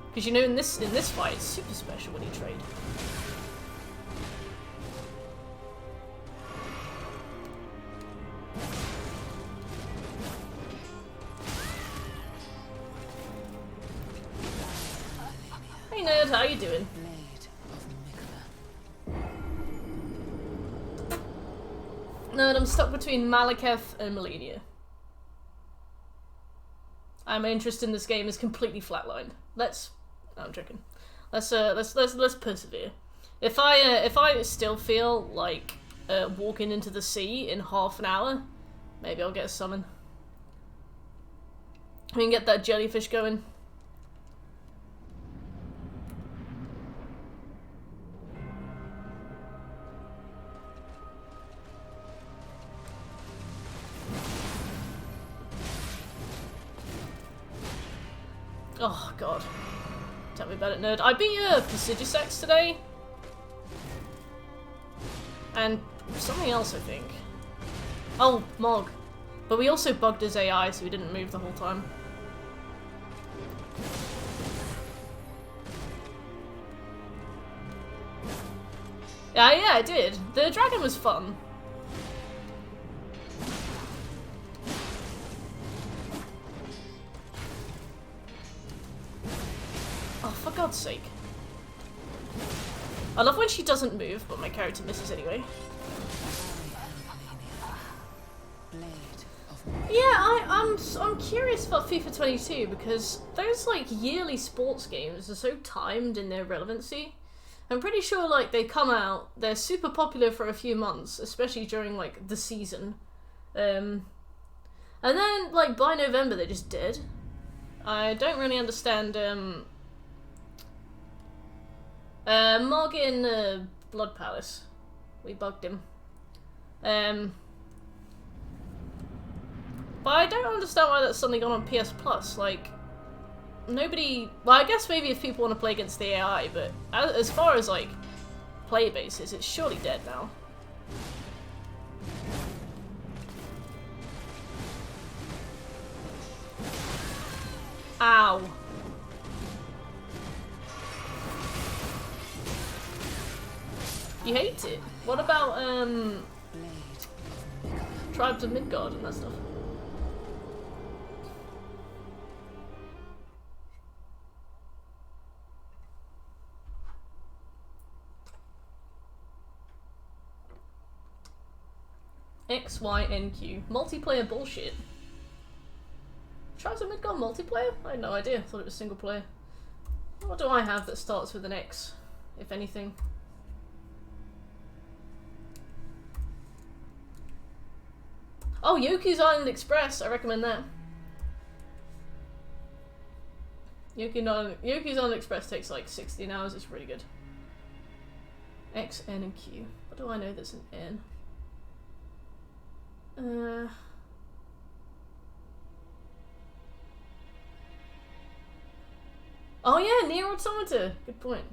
Because you know in this fight it's super special when you trade. Hey nerd, how you doing? Nerd, I'm stuck between Malekith and Melania. My interest in this game is completely flatlined. No, I'm joking. Let's persevere. If I still feel like walking into the sea in half an hour, maybe I'll get a summon. We can get that jellyfish going. Oh god. Tell me about it, nerd. I beat Pisidisex today. And something else, I think. Oh, Mog. But we also bugged his AI, so he didn't move the whole time. Yeah, I did. The dragon was fun. Oh, for God's sake. I love when she doesn't move, but my character misses anyway. Yeah, I'm curious about FIFA 22 because those like yearly sports games are so timed in their relevancy. I'm pretty sure like they come out, they're super popular for a few months, especially during like the season, and then like by November they're just dead. I don't really understand. Mog in Blood Palace, we bugged him. But I don't understand why that's suddenly gone on PS Plus. Like, nobody. Well, I guess maybe if people want to play against the AI, but as far as like player bases, it's surely dead now. Ow. You hate it? What about Tribes of Midgard and that stuff? XYNQ. Multiplayer bullshit. Tribes of Midgard multiplayer? I had no idea. I thought it was single player. What do I have that starts with an X, if anything? Oh, Yoku's Island Express. I recommend that. Yoku's Island Express takes like 16 hours. It's really good. X, N, and Q. What do I know that's an N? Oh yeah, Nier Automata. Good point.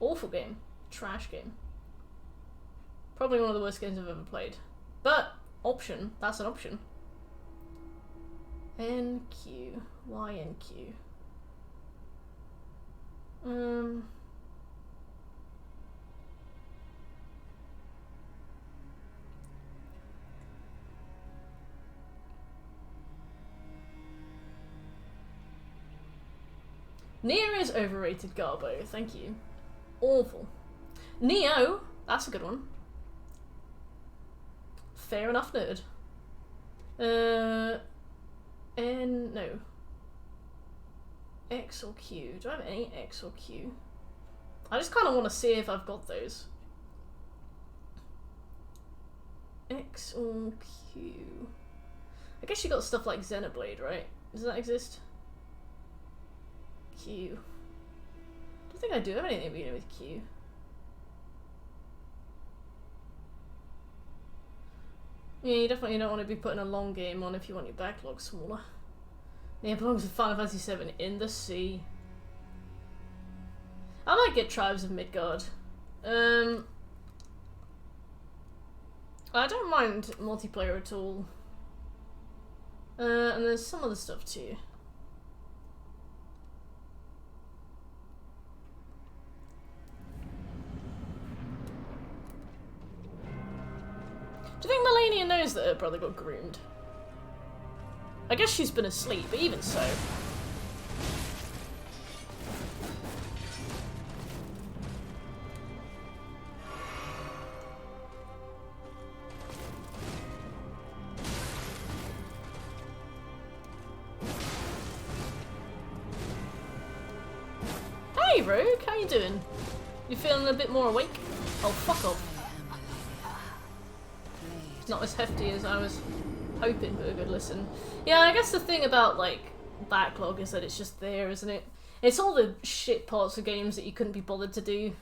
Awful game. Trash game. Probably one of the worst games I've ever played. But, option. That's an option. N, Q. Y, N, Q. Nier is overrated, Garbo. Thank you. Awful. Neo. That's a good one. Fair enough, nerd. N, no. X or Q. Do I have any X or Q? I just kind of want to see if I've got those. X or Q. I guess you got stuff like Xenoblade, right? Does that exist? Q. I don't think I do have anything beginning with Q. Yeah, you definitely don't want to be putting a long game on if you want your backlog smaller. Yeah, it belongs to Final Fantasy VII in the sea. I might get Tribes of Midgard. I don't mind multiplayer at all. And there's some other stuff too. Do you think Melania knows that her brother got groomed? I guess she's been asleep, but even so. Hey Rogue, how you doing? You feeling a bit more awake? Oh, fuck off. Not as hefty as I was hoping for a good listen. Yeah, I guess the thing about like backlog is that it's just there, isn't it? It's all the shit parts of games that you couldn't be bothered to do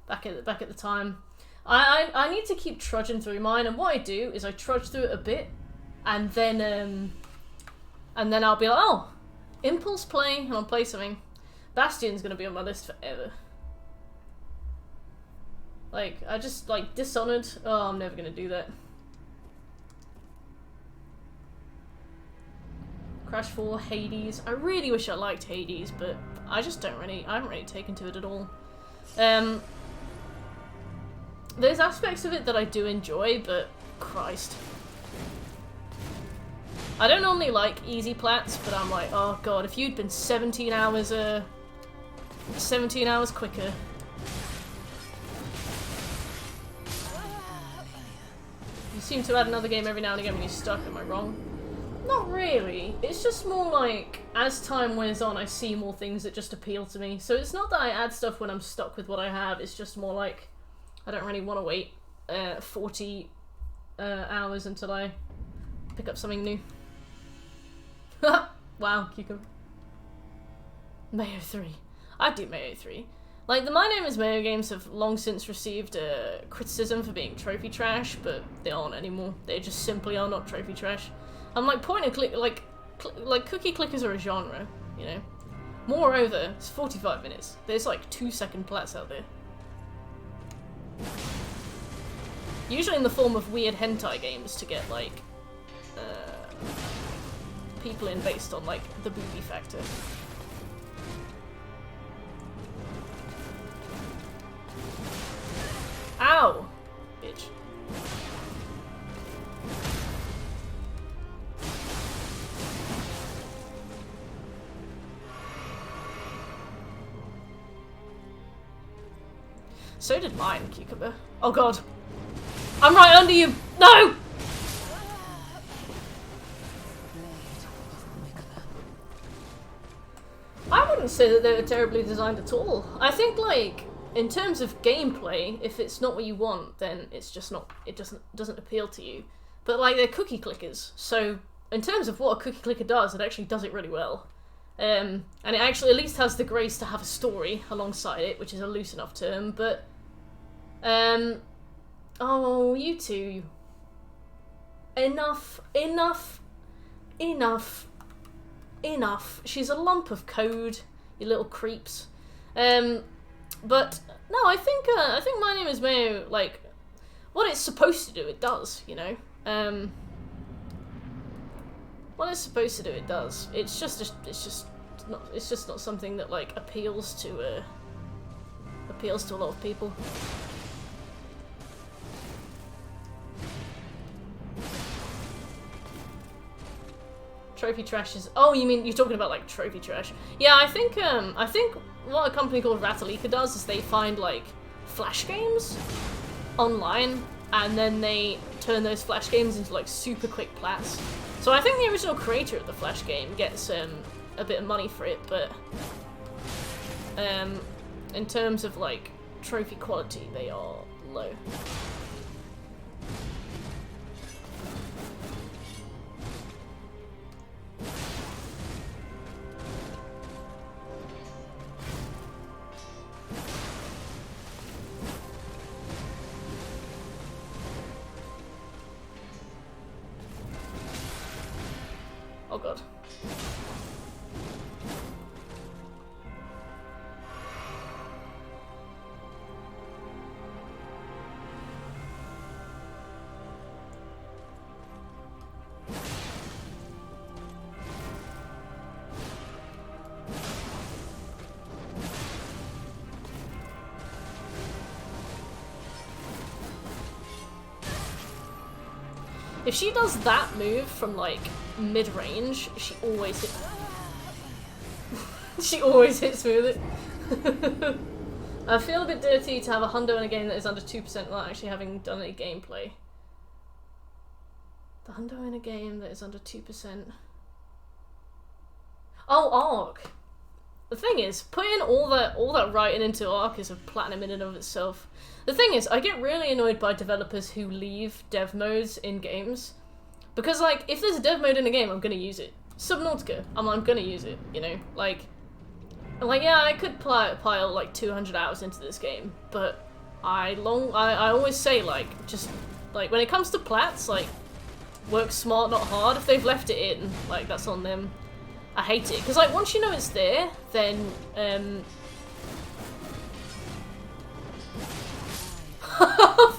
back at the time. I need to keep trudging through mine, and what I do is I trudge through it a bit, and then I'll be like, oh, Impulse play, and I'll play something. Bastion's gonna be on my list forever. Like, I just, like, Dishonored. Oh, I'm never gonna do that. Crash 4, Hades. I really wish I liked Hades, but I just don't really, I haven't really taken to it at all. There's aspects of it that I do enjoy, but Christ. I don't normally like easy plats, but I'm like, oh god, if you'd been 17 hours quicker. You seem to add another game every now and again when you're stuck, am I wrong? Not really. It's just more like, as time wears on, I see more things that just appeal to me. So it's not that I add stuff when I'm stuck with what I have, it's just more like, I don't really want to wait 40 hours until I pick up something new. Wow, cucumber. Mayo 3. I'd do Mayo 3. Like, the My Name is Mayo games have long since received criticism for being trophy trash, but they aren't anymore. They just simply are not trophy trash. I'm like, point and click, like cookie clickers are a genre, you know? Moreover, it's 45 minutes. There's like 2-second plats out there. Usually in the form of weird hentai games to get, like, people in based on, like, the booby factor. Ow! Bitch. So did mine, Cucumber. Oh god. I'm right under you! No! I wouldn't say that they were terribly designed at all. I think, like, in terms of gameplay, if it's not what you want, then it's just not, it doesn't appeal to you. But, like, they're cookie clickers, so in terms of what a cookie clicker does, it actually does it really well. And it actually at least has the grace to have a story alongside it, which is a loose enough term, but oh, you two. Enough. She's a lump of code, you little creeps. But no, I think My Name is Mayo, like, what it's supposed to do, it does, you know. What it's supposed to do, it does. It's just not something that, like, appeals to a lot of people. Trophy trash is... Oh, you mean you're talking about, like, trophy trash? Yeah, I think what a company called Ratalika does is they find, like, flash games online, and then they turn those flash games into, like, super quick plats. So I think the original creator of the flash game gets a bit of money for it, but in terms of, like, trophy quality, they are low. Oh god. If she does that move from, like, mid-range, she always hits... she always hits me with it. I feel a bit dirty to have a hundo in a game that is under 2% without actually having done any gameplay. The hundo in a game that is under 2%. Oh, Ark! The thing is, putting all that writing into Ark is a platinum in and of itself. The thing is, I get really annoyed by developers who leave dev modes in games. Because, like, if there's a dev mode in a game, I'm gonna use it. Subnautica, I'm gonna use it, you know? Like, yeah, I could pile, like, 200 hours into this game, but I always say, like, just, like, when it comes to plats, like, work smart, not hard. If they've left it in, like, that's on them. I hate it. Because, like, once you know it's there, then,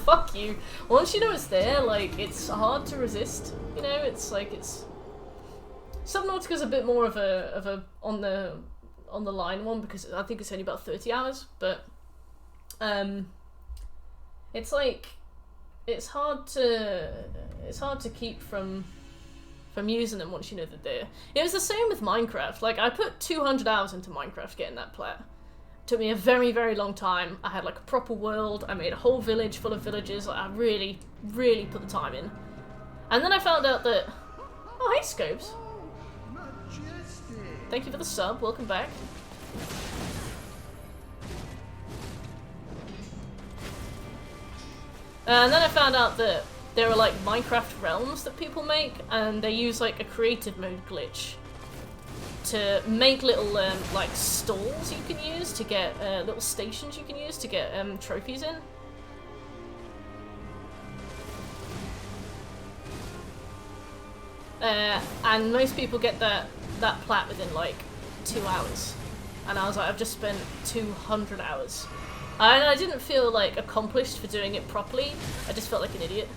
fuck you. Once you know it's there, like, it's hard to resist. You know, it's like, it's... Subnautica's a bit more of a on the line one, because I think it's only about 30 hours, but, it's like, it's hard to keep from using them once you know that they're... It was the same with Minecraft. Like, I put 200 hours into Minecraft getting that plat. Took me a very, very long time. I had like a proper world. I made a whole village full of villagers. Like, I really, really put the time in. And then I found out that... Oh, hey, Scopes. Thank you for the sub. Welcome back. And then I found out that there are like Minecraft realms that people make, and they use like a creative mode glitch to make little like stalls you can use to get little stations you can use to get trophies in. And most people get that plat within like 2 hours, and I was like, I've just spent 200 hours, and I didn't feel like accomplished for doing it properly. I just felt like an idiot.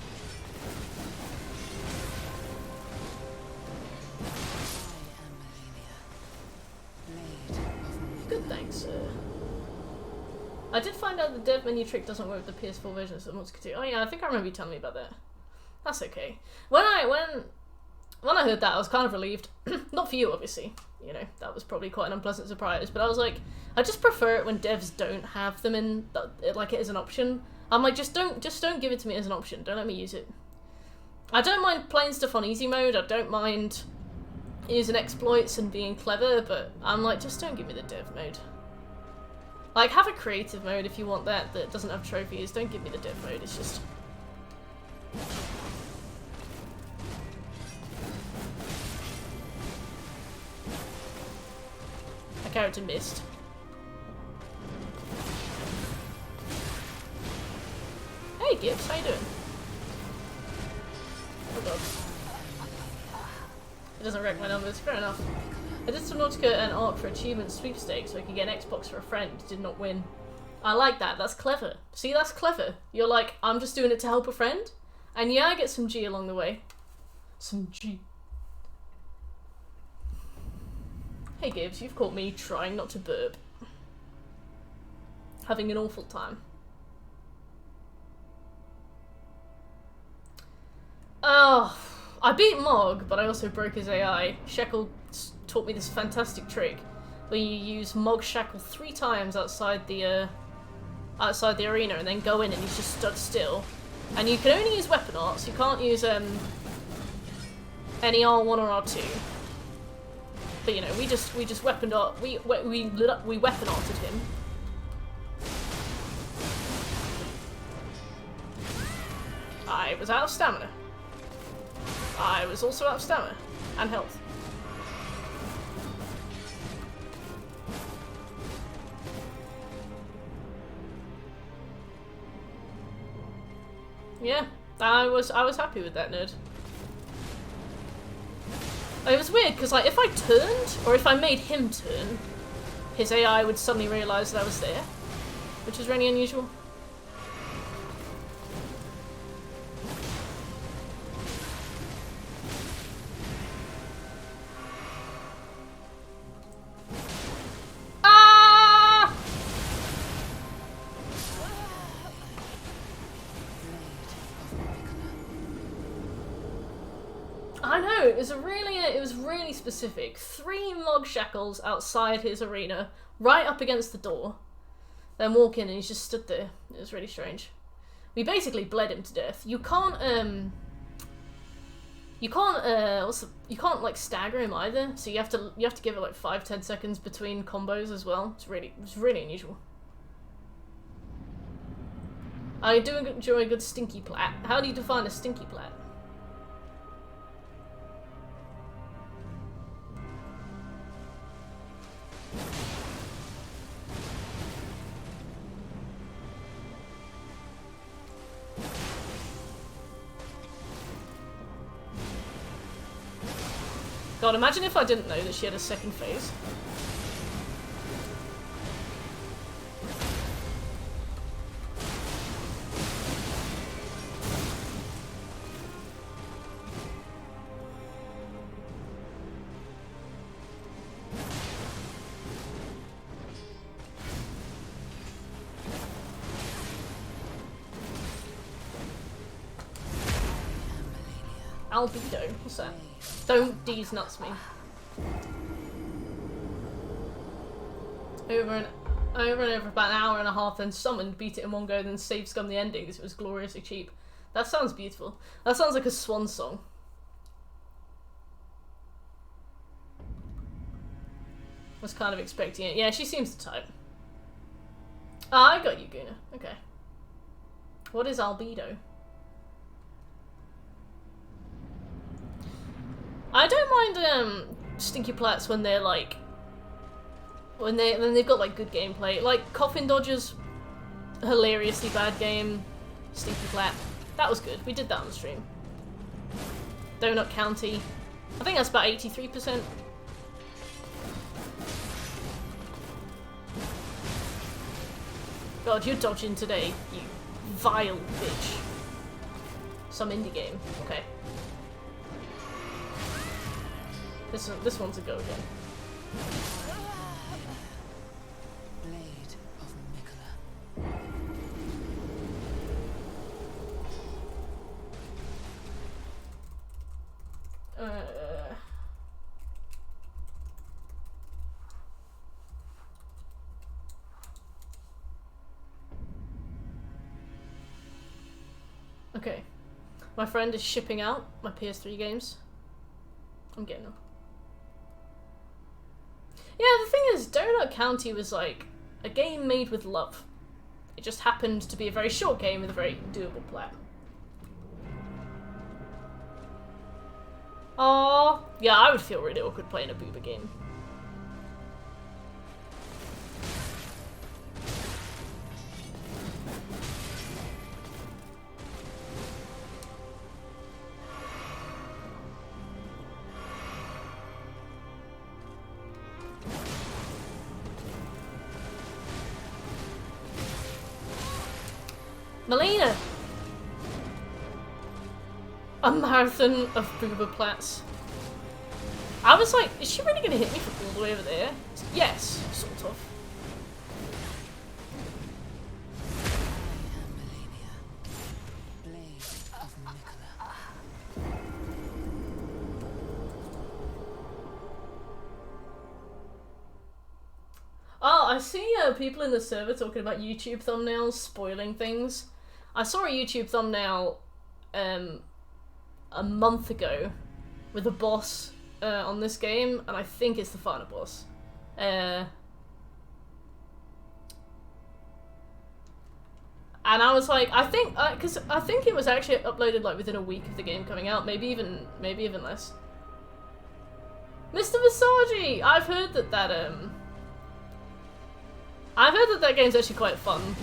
Good, thanks. I did find out the dev menu trick doesn't work with the PS4 version of Subnautica 2. Oh yeah, I think I remember you telling me about that. That's okay. When I heard that, I was kind of relieved. Not for you, obviously. You know, that was probably quite an unpleasant surprise. But I was like, I just prefer it when devs don't have them in, like, it as an option. I'm like, just don't give it to me as an option. Don't let me use it. I don't mind playing stuff on easy mode. I don't mind using exploits and being clever, but I'm like, just don't give me the dev mode. Like, have a creative mode if you want that doesn't have trophies. Don't give me the dev mode. It's just... My character missed. Hey Gibbs, how you doing? Oh god. It doesn't wreck my numbers, fair enough. I did Subnautica and Ark for achievement sweepstakes so I could get an Xbox for a friend, did not win. I like that, that's clever. See, that's clever. You're like, I'm just doing it to help a friend, and yeah, I get some G along the way. Some G. Hey Gibbs, you've caught me trying not to burp. Having an awful time. Oh, I beat Mog, but I also broke his AI. Shekel taught me this fantastic trick where you use Mog Shackle 3 times outside the arena and then go in and he's just stood still. And you can only use weapon arts, you can't use any R1 or R2. But you know, we weapon art, we weapon arted him. I was out of stamina. I was also out of stamina and health. Yeah, I was happy with that nerd. It was weird because like if I turned or if I made him turn, his AI would suddenly realise that I was there, which is really unusual. It was really specific. 3 Mog Shackles outside his arena, right up against the door. Then walk in and he's just stood there. It was really strange. We basically bled him to death. You can't like stagger him either. So you have to give it like 5-10 seconds between combos as well. It's really unusual. I do enjoy a good stinky plat. How do you define a stinky plat? God, imagine if I didn't know that she had a second phase. Albedo, what's that? Don't D's nuts me. Over and over about an hour and a half, then summoned, beat it in one go, then save scum the endings. It was gloriously cheap. That sounds beautiful. That sounds like a swan song. Was kind of expecting it. Yeah, she seems the type. Ah, I got you, Guna. Okay. What is albedo? I don't mind stinky plats when they're like when they've got like good gameplay. Like Coffin Dodgers, hilariously bad game. Stinky plat. That was good. We did that on the stream. Donut County. I think that's about 83%. God, you're dodging today, you vile bitch. Some indie game. Okay. This one's a go again. Blade of Mikola. Okay. My friend is shipping out my PS3 games. I'm getting them. Yeah, the thing is, Donut County was like a game made with love. It just happened to be a very short game with a very doable plot. Aww. Yeah, I would feel really awkward playing a booba game. Melina! A marathon of booba plats. I was like, is she really gonna hit me from all the way over there? Yes, sort of. Blade of Mikola. Oh, I see people in the server talking about YouTube thumbnails spoiling things. I saw a YouTube thumbnail a month ago with a boss on this game, and I think it's the final boss. And I was like, I think, because I think it was actually uploaded like within a week of the game coming out, maybe even less. Mr. Visagi! I've heard that that game's actually quite fun.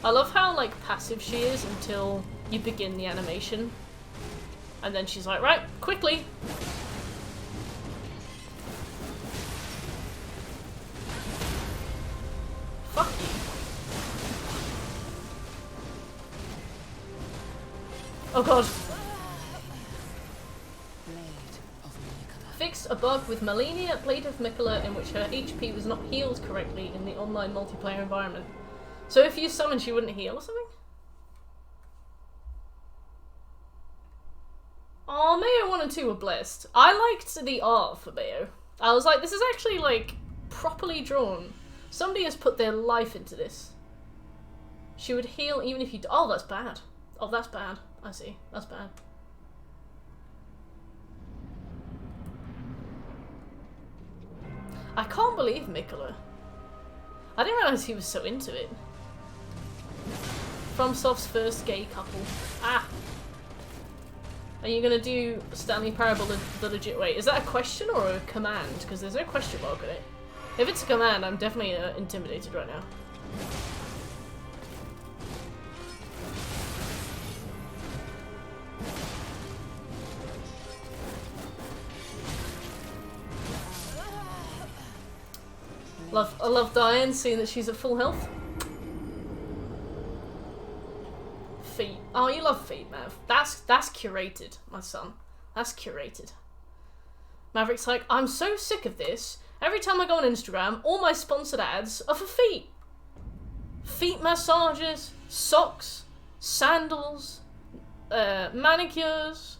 I love how, like, passive she is until you begin the animation. And then she's like, right, quickly! Fuck you. Oh god. Blade of Mikola. Fixed a bug with Melina, Blade of Mikola, in which her HP was not healed correctly in the online multiplayer environment. So if you summoned, she wouldn't heal or something? Oh, Mayo 1 and 2 were blessed. I liked the art for Mayo. I was like, this is actually, like, properly drawn. Somebody has put their life into this. She would heal even if you... Oh, that's bad. Oh, that's bad. I see. That's bad. I can't believe Mikola. I didn't realise he was so into it. FromSoft's first gay couple. Ah! Are you gonna do Stanley Parable the legit way? Is that a question or a command? Because there's no question mark in it. If it's a command, I'm definitely intimidated right now. I love Diane, seeing that she's at full health. Feet. Oh, you love feet, Mav. That's curated, my son. That's curated. Maverick's like, I'm so sick of this. Every time I go on Instagram, all my sponsored ads are for feet. Feet massages, socks, sandals, manicures,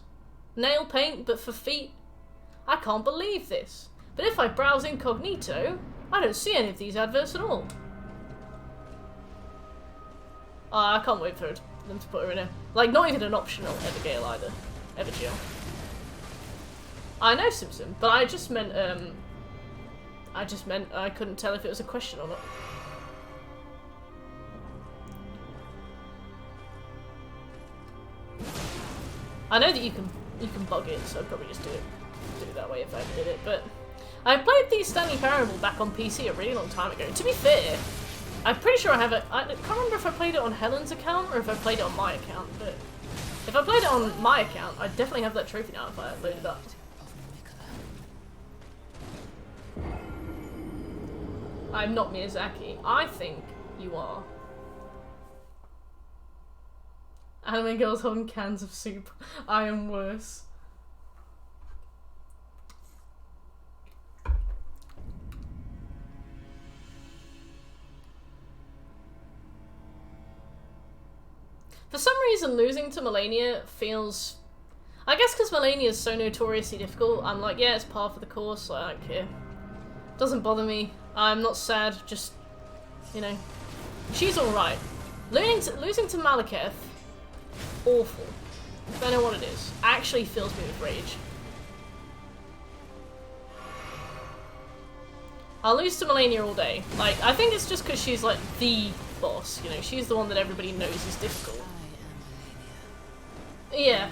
nail paint, but for feet. I can't believe this. But if I browse incognito, I don't see any of these adverts at all. Oh, I can't wait for them to put her in a... Like, not even an optional Evergale either. Evergale. I know Simpson, but I just meant I couldn't tell if it was a question or not. I know that you can bug it, so I'd probably just do it that way if I did it, but... I played the Stanley Parable back on PC a really long time ago. To be fair, I'm pretty sure I have it. I can't remember if I played it on Helen's account or if I played it on my account, but if I played it on my account, I definitely have that trophy now if I load it up. I'm not Miyazaki. I think you are. Anime girls holding cans of soup. I am worse. For some reason, losing to Melania feels... I guess because Melania is so notoriously difficult, I'm like, yeah, it's par for the course, I don't care. Doesn't bother me. I'm not sad, just, you know. She's alright. Losing to Malekith, awful. Don't know what it is. Actually fills me with rage. I'll lose to Melania all day. Like, I think it's just because she's like the boss, you know, she's the one that everybody knows is difficult. Yeah.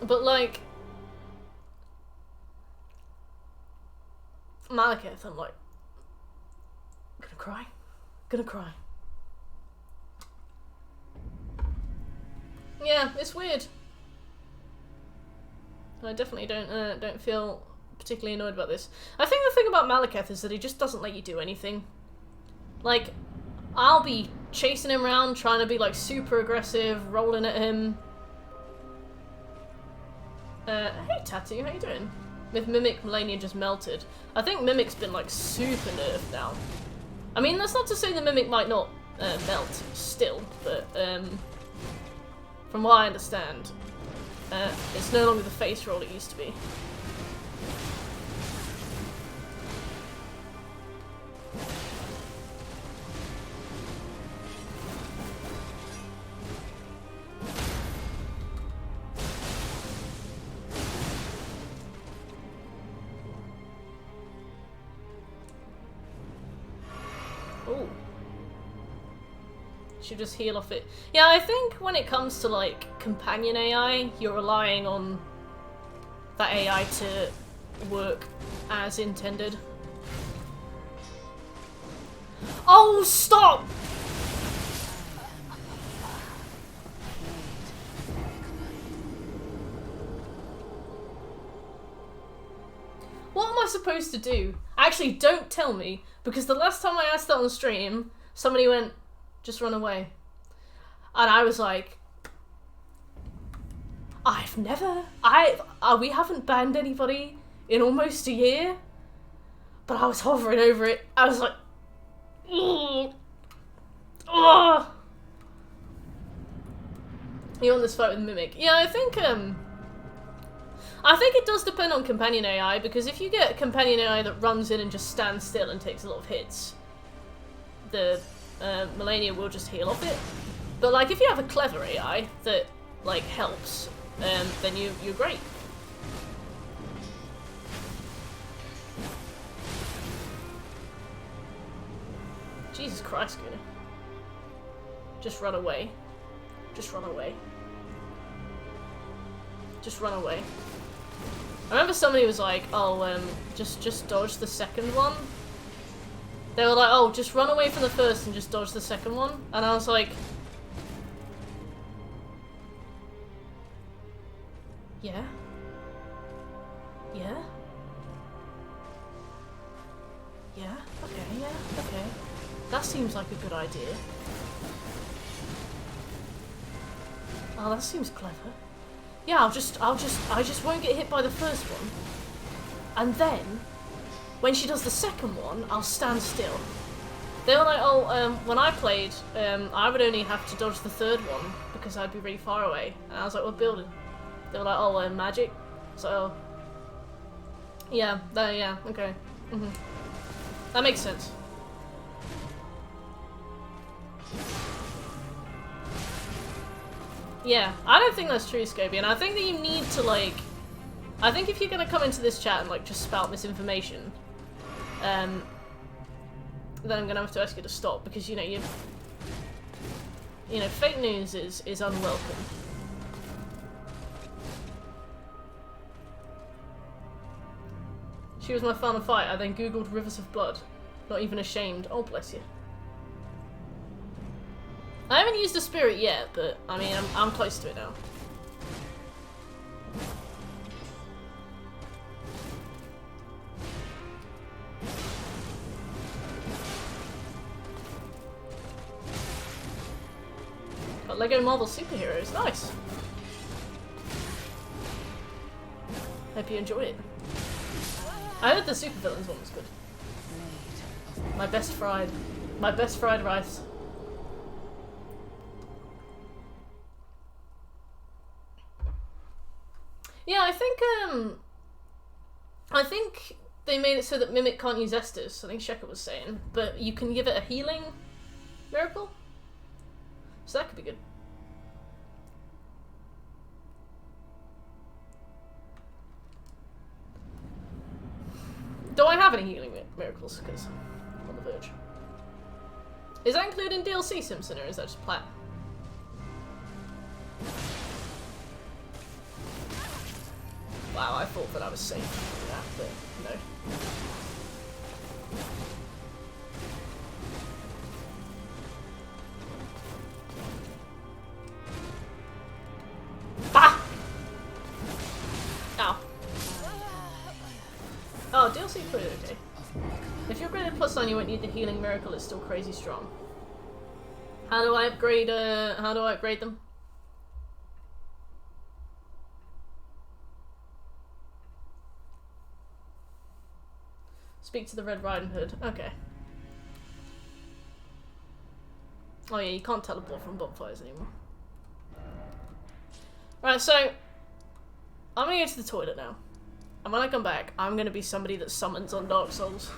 But like Malekith, I'm like gonna cry. Yeah, it's weird. I definitely don't feel particularly annoyed about this. I think the thing about Malekith is that he just doesn't let you do anything. Like, I'll be chasing him around, trying to be like super aggressive, rolling at him. Hey Tattoo, how you doing? With Mimic, Melania just melted. I think Mimic's been like super nerfed now. I mean, that's not to say the Mimic might not melt still, but from what I understand, it's no longer the face roll it used to be. Ooh. Should just heal off it. Yeah, I think when it comes to like companion AI, you're relying on that AI to work as intended. Oh, stop! What am I supposed to do? Actually, don't tell me, because the last time I asked that on stream, somebody went, just run away. And I was like, we haven't banned anybody in almost a year, but I was hovering over it. I was like, ugh. You want this fight with Mimic? Yeah, I think it does depend on companion AI, because if you get a companion AI that runs in and just stands still and takes a lot of hits, the Melania will just heal off it. But like, if you have a clever AI that like helps, then you're great. Jesus Christ, Guna. Just run away. Just run away. Just run away. I remember somebody was like, oh, just dodge the second one. They were like, oh, just run away from the first and just dodge the second one. And I was like... Yeah? Yeah? Yeah? Okay, yeah, okay. That seems like a good idea. Oh, that seems clever. Yeah, I just won't get hit by the first one. And then, when she does the second one, I'll stand still. They were like, oh, when I played, I would only have to dodge the third one because I'd be really far away. And I was like, what building? They were like, oh, magic? So, yeah, yeah, okay. That makes sense. Yeah, I don't think that's true, Scobie, and I think that you need to, like... I think if you're gonna come into this chat and, like, just spout misinformation, then I'm gonna have to ask you to stop, because, you know, fake news is unwelcome. She was my final fight. I then googled Rivers of Blood. Not even ashamed. Oh, bless you. I haven't used the spirit yet, but I mean, I'm close to it now. Got Lego Marvel superheroes. Nice. Hope you enjoy it. I heard the supervillains one was good. My best fried rice. Yeah, I think they made it so that Mimic can't use Estus, I think Sheka was saying, but you can give it a healing miracle? So that could be good. Do I have any healing miracles? Because I'm on the verge. Is that included in DLC, Simpson, or is that just plat? Wow, I thought that I was safe from that, but no. Ah! Ow. Oh, DLC included, okay. If you're graded +9, you won't need the healing miracle, it's still crazy strong. How do I upgrade them? Speak to the Red Riding Hood. Okay. Oh yeah, you can't teleport from bonfires anymore. Right, so I'm gonna go to the toilet now. And when I come back, I'm gonna be somebody that summons on Dark Souls.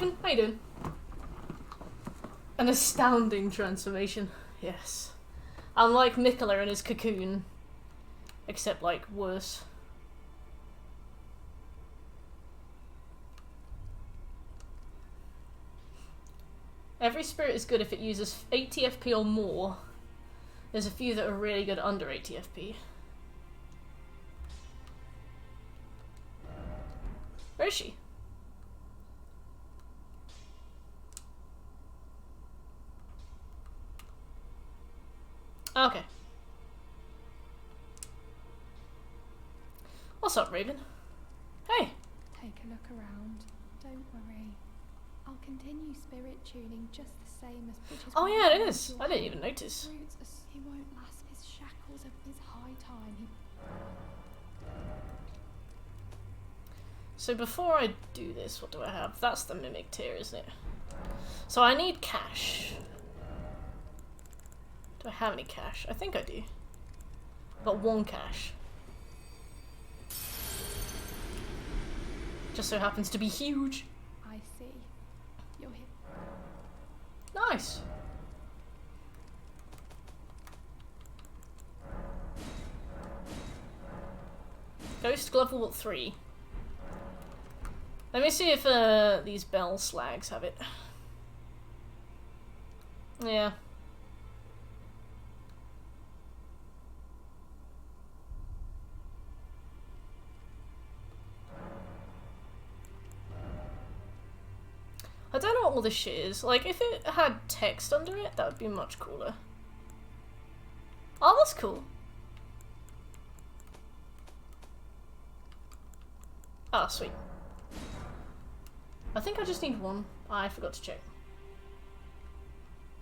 Raven. How you doing? An astounding transformation. Yes. Unlike Mikola in his cocoon. Except, like, worse. Every spirit is good if it uses 80 FP or more. There's a few that are really good under 80 FP. Where is she? Okay. What's up, Raven? Hey. Take a look around. Don't worry. I'll continue spirit tuning just the same as which is Oh why yeah, it I is. want I your didn't even help. notice. Roots are he won't last his shackles of his high time. So before I do this, what do I have? That's the mimic tier, isn't it? So I need cash. Do I have any cash? I think I do. I've got 1 cash. Just so happens to be huge. I see. You're here. Nice. Ghost Glove Level 3. Let me see if these bell slags have it. Yeah. I don't know what all this shit is. Like, if it had text under it, that would be much cooler. Oh, that's cool. Ah, sweet. I think I just need 1. I forgot to check.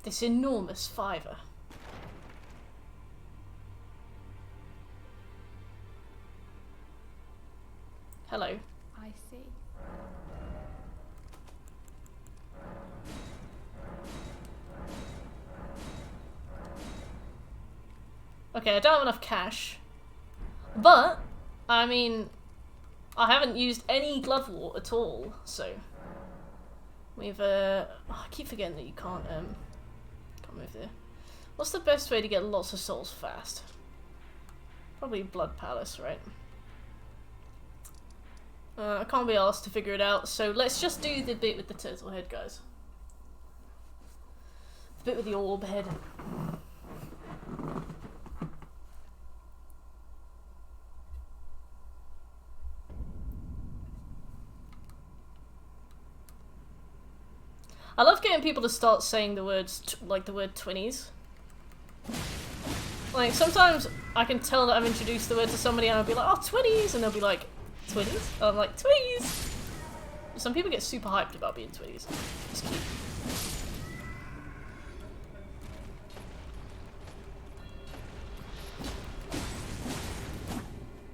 This enormous fiver. Hello. I see. Okay, I don't have enough cash. But, I mean, I haven't used any glove wart at all, so... We've, oh, I keep forgetting that you can't move there. What's the best way to get lots of souls fast? Probably Blood Palace, right? I can't be asked to figure it out, so let's just do the bit with the turtle head, guys. The bit with the orb head. I love getting people to start saying the words, like the word 20s. Like, sometimes I can tell that I've introduced the word to somebody and I'll be like, oh, 20s! And they'll be like, 20s? And I'm like, 20s! Some people get super hyped about being 20s. It's cute.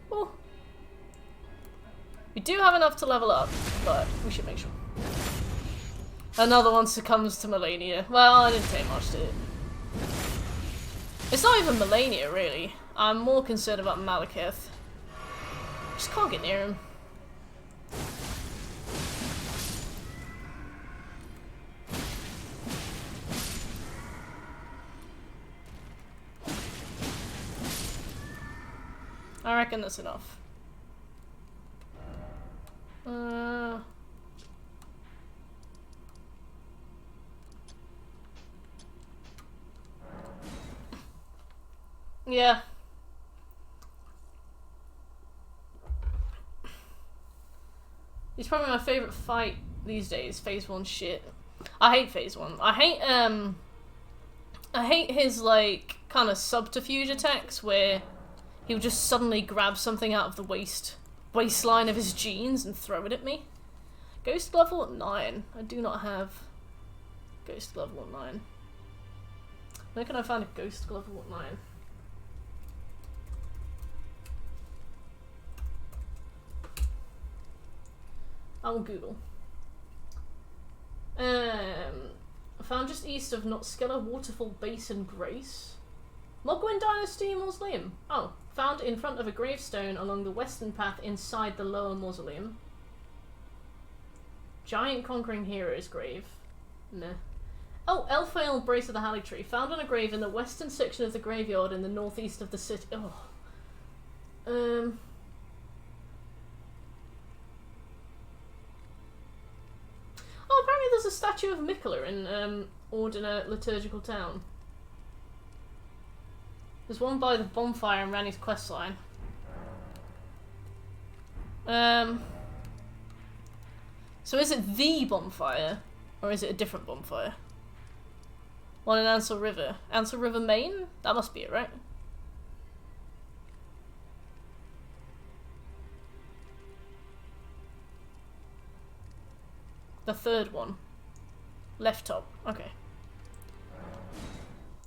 Oh. We do have enough to level up, but we should make sure. Another one succumbs to Melania. Well, I didn't take much to it. It's not even Melania, really. I'm more concerned about Malekith. Just can't get near him. I reckon that's enough. Yeah. It's probably my favourite fight these days, Phase 1 shit. I hate Phase 1. I hate his, like, kind of subterfuge attacks where he would just suddenly grab something out of the waistline of his jeans and throw it at me. Ghost level at 9. I do not have Ghost level at 9. Where can I find a Ghost level at 9? I will Google. Found just east of Notskella Waterfall Basin Grace. Mogwin Dynasty Mausoleum. Oh, found in front of a gravestone along the western path inside the lower mausoleum. Giant conquering hero's grave. Nah. Oh, Elfale Brace of the Halley Tree. Found on a grave in the western section of the graveyard in the northeast of the city. Oh. Oh, apparently there's a statue of Miquella in Ordina Liturgical Town. There's one by the bonfire in Ranni's questline. So is it the bonfire? Or is it a different bonfire? One in Ansel River. Ansel River, Maine? That must be it, right? The third one. Left top. Okay.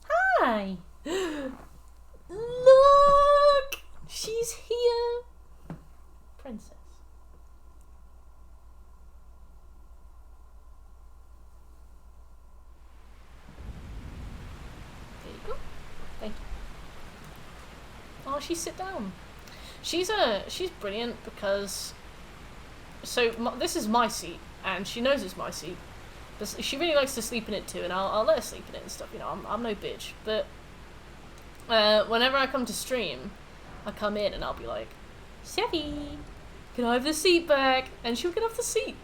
Hi! Look! She's here! Princess. There you go. Thank you. Oh, she sit down. She's brilliant because... So, this is my seat, and she knows it's my seat. But she really likes to sleep in it too, and I'll let her sleep in it and stuff, you know, I'm no bitch. But, whenever I come to stream, I come in and I'll be like, Sevi, can I have the seat back? And she'll get off the seat.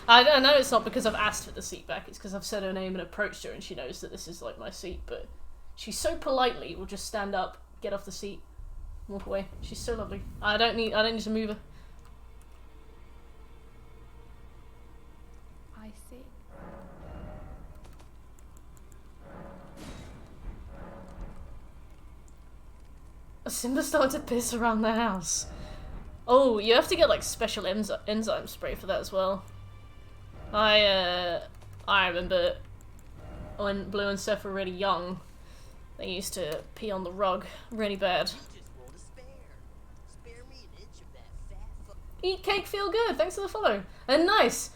I know it's not because I've asked for the seat back, it's because I've said her name and approached her and she knows that this is like my seat, but she so politely will just stand up, get off the seat, walk away. She's so lovely. I don't need to move her. I see. Simba started to piss around the house. Oh, you have to get like special enzyme spray for that as well. I remember when Blue and Seth were really young, they used to pee on the rug really bad. Eat cake, feel good. Thanks for the follow. And nice.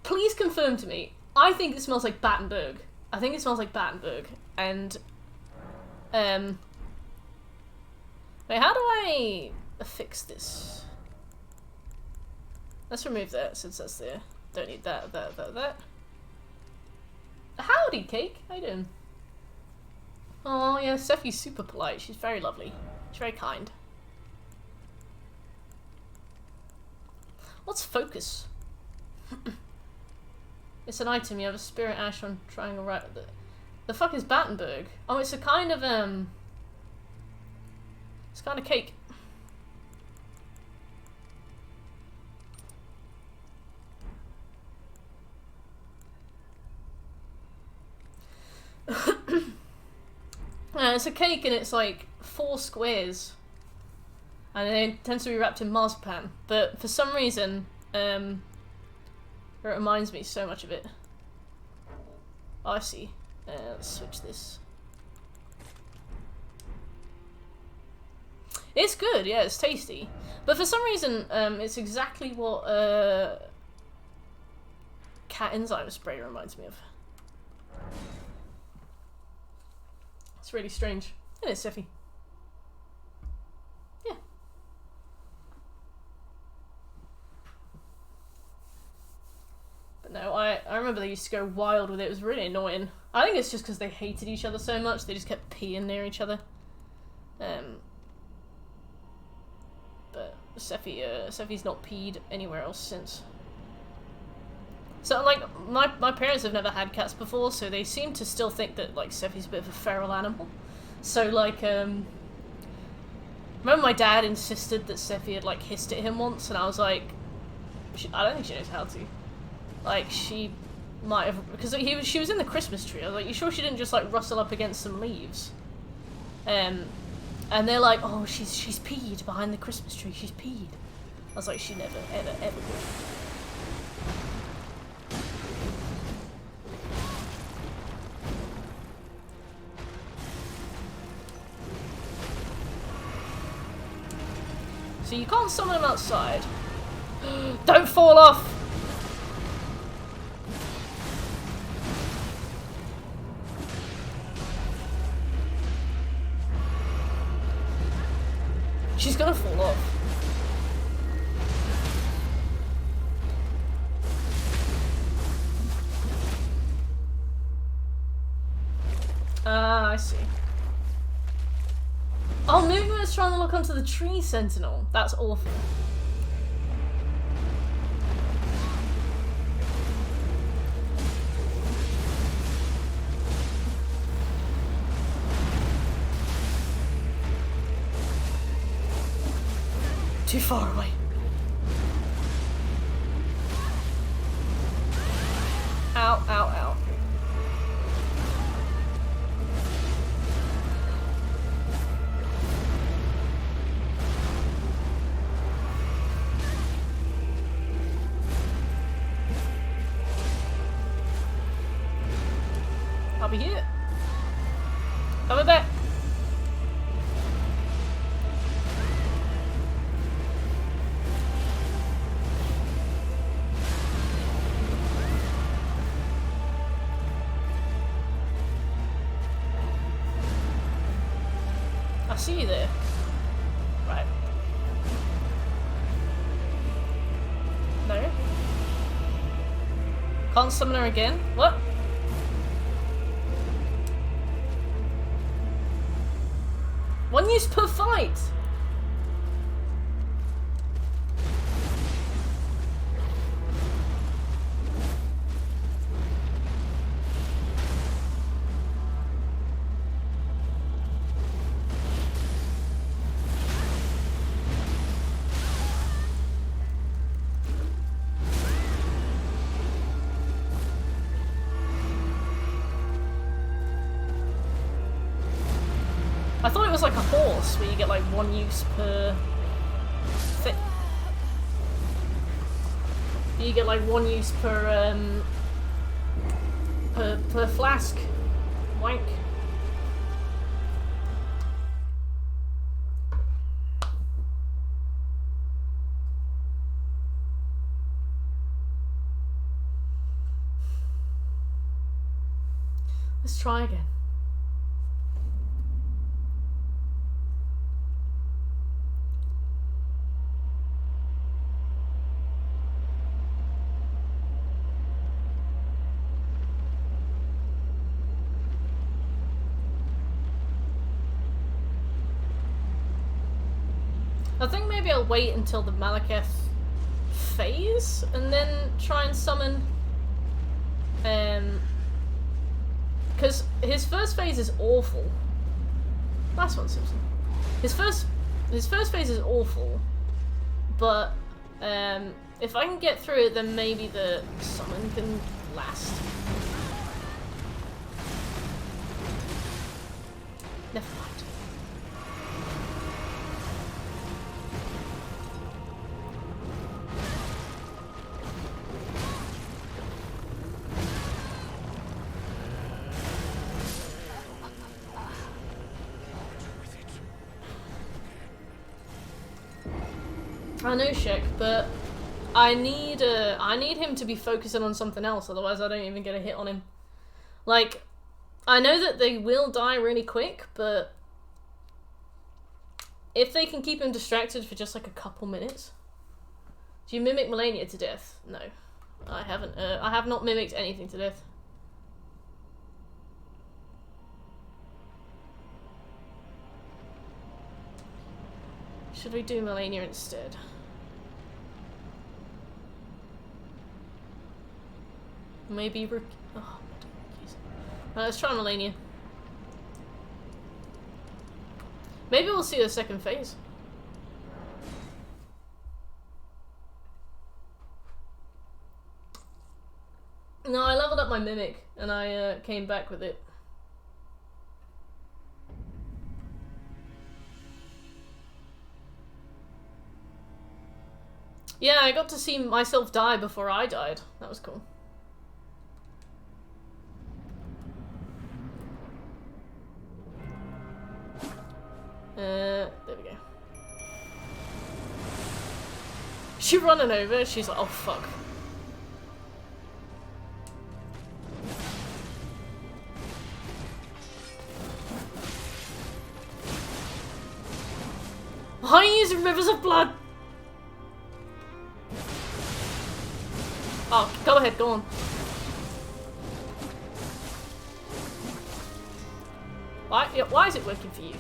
Please confirm to me. I think it smells like Battenberg. I think it smells like Battenberg. And wait, how do I fix this? Let's remove that since that's there. Don't need that. Howdy, Cake. How you doing? Oh yeah, Seffi's super polite. She's very lovely. She's very kind. What's focus? It's an item. You have a spirit ash on triangle right. The fuck is Battenberg? Oh, it's a kind of it's kind of cake. It's a cake and it's like 4 squares. And it tends to be wrapped in marzipan. But for some reason, it reminds me so much of it. Oh, I see. Let's switch this. It's good, yeah, it's tasty. But for some reason, it's exactly what cat enzyme spray reminds me of. It's really strange. Isn't it, Seffi? Yeah. But no, I remember they used to go wild with it. It was really annoying. I think it's just because they hated each other so much. They just kept peeing near each other. But Seffi's not peed anywhere else since. So, like, my parents have never had cats before, so they seem to still think that, like, Seffi's a bit of a feral animal. So, like, remember my dad insisted that Seffi had, like, hissed at him once, and I was like, I don't think she knows how to. Like, she might have, because she was in the Christmas tree. I was like, you sure she didn't just, like, rustle up against some leaves? And they're like, oh, she's peed behind the Christmas tree, she's peed. I was like, she never, ever, ever would. So you can't summon them outside. Don't fall off! She's gonna fall off. I see. Oh, maybe I was trying to look onto the tree sentinel. That's awful. Too far away. Ow, ow, ow. I'll be here. Coming back. I see you there. Right. No. Can't summon her again? What? One use per fight! I thought it was like a horse where you get like one use per thing. You get like one use per per flask. Wank. Let's try again. I think maybe I'll wait until the Malekith phase and then try and summon. Because his first phase is awful. Last one, Simpson. His first phase is awful, but if I can get through it, then maybe the summon can last. Never mind. I know, Shek, but I need him to be focusing on something else, otherwise I don't even get a hit on him. Like, I know that they will die really quick, but if they can keep him distracted for just like a couple minutes. Do you mimic Melania to death? No, I haven't. I have not mimicked anything to death. Should we do Melania instead? Maybe oh, let's try Melania. Maybe we'll see the second phase. No, I leveled up my Mimic and I came back with it. Yeah, I got to see myself die before I died. That was cool. There we go. She running over, she's like, oh fuck. Why are you using rivers of blood? Oh, go ahead, go on. Why is it working for you?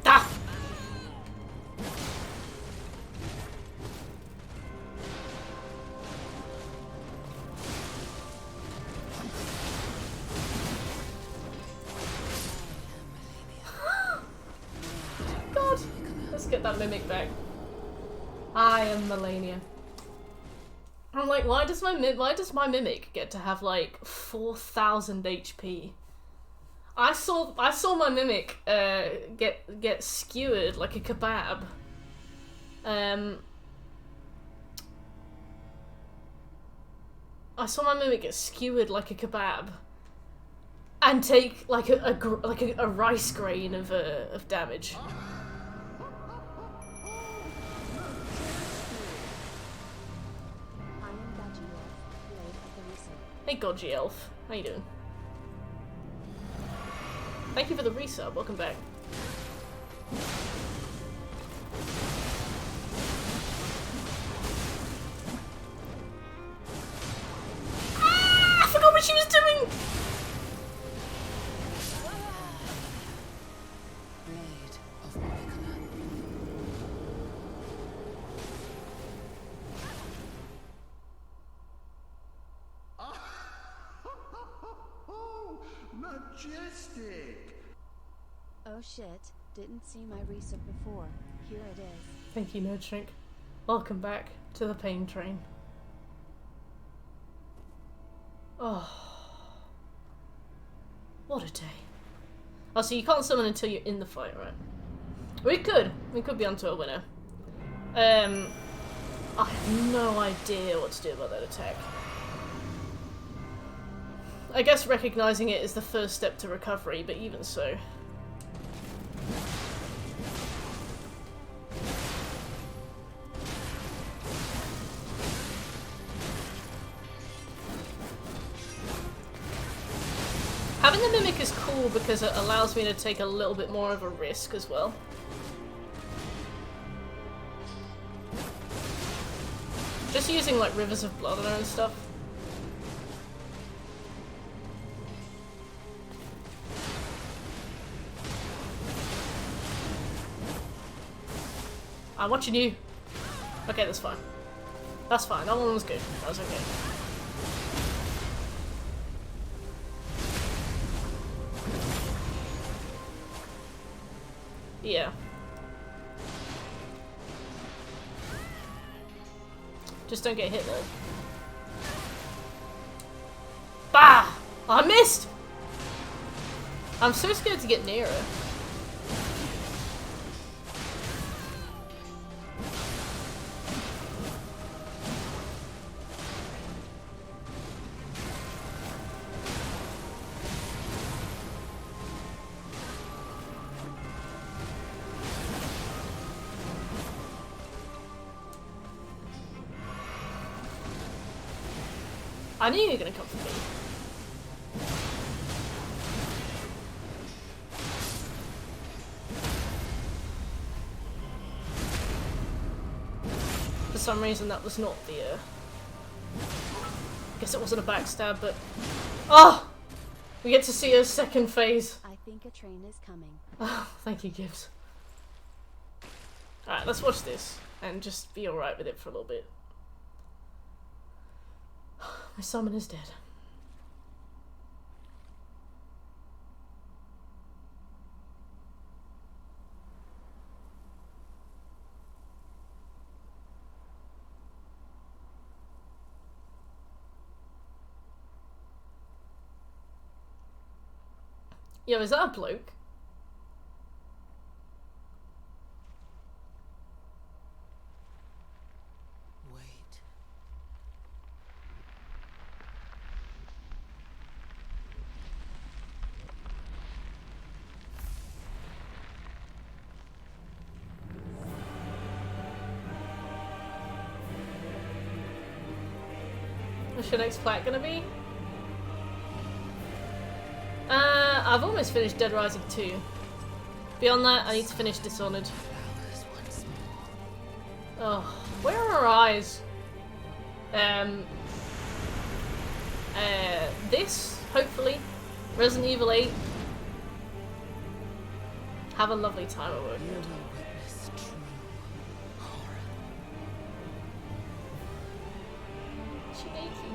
Ah! God, let's get that mimic back. I am Melania. I'm like, why does my mimic get to have like 4,000 HP? I saw my mimic get skewered like a kebab. I saw my mimic get skewered like a kebab, and take like a rice grain of damage. Hey Godgy Elf, how you doing? Thank you for the resub, welcome back. Ah, I forgot what she was doing! Blade of Nicola. Majestic! Oh shit, didn't see my resub before. Here it is. Thank you, Nerdshrink. Welcome back to the pain train. Oh. What a day. Oh, so you can't summon until you're in the fight, right? We could be onto a winner. I have no idea what to do about that attack. I guess recognizing it is the first step to recovery, but even so. Having the mimic is cool because it allows me to take a little bit more of a risk as well. Just using like rivers of blood on her and stuff. I'm watching you. Okay, that's fine. That's fine. That one was good. That was okay. Yeah. Just don't get hit though. Bah! I missed! I'm so scared to get near her. I knew you were gonna come for me. For some reason that was not the, guess it wasn't a backstab, but... Oh! We get to see her second phase. I think a train is coming. Oh, thank you, Gibbs. Alright, let's watch this, and just be alright with it for a little bit. My summon is dead. Yo, is that a bloke? Wait. What's your next plat gonna be? I've almost finished Dead Rising 2. Beyond that, I need to finish Dishonored. Flowers once Oh, where are her eyes? This, hopefully. Resident Evil 8. Have a lovely time at work. You will witness true horror. She naked.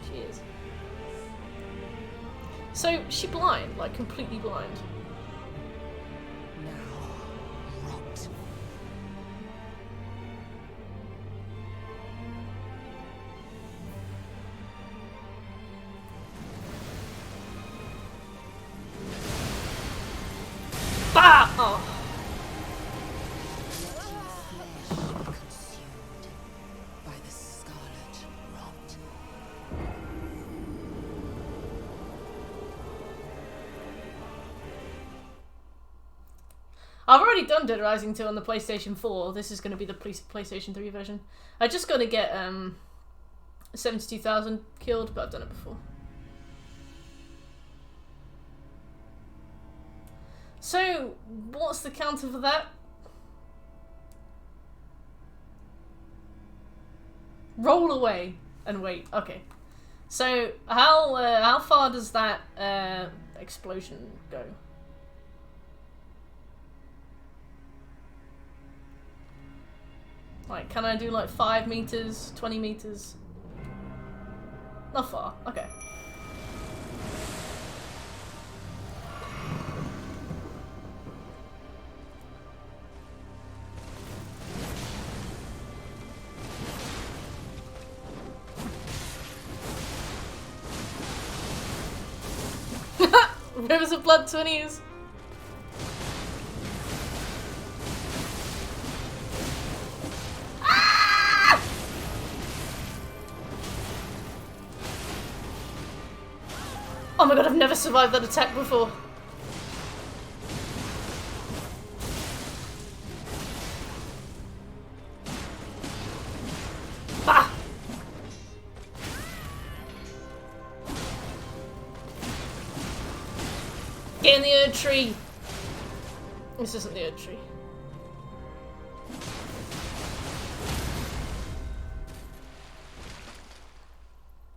She is. So, she blind, like completely blind. Now, rot. Bah! Oh. Flesh consumed by the scarlet rot. I've already done Dead Rising 2 on the PlayStation 4. This is going to be the PlayStation 3 version. I just got to get 72,000 killed, but I've done it before. So, what's the counter for that? Roll away and wait. Okay. So, how far does that explosion go? Like, can I do like 5 meters, 20 meters? Not far. Okay. Rivers of Blood 20s. Ah! Oh my god, I've never survived that attack before. Ah! Get in the Erd tree! This isn't the Erd tree.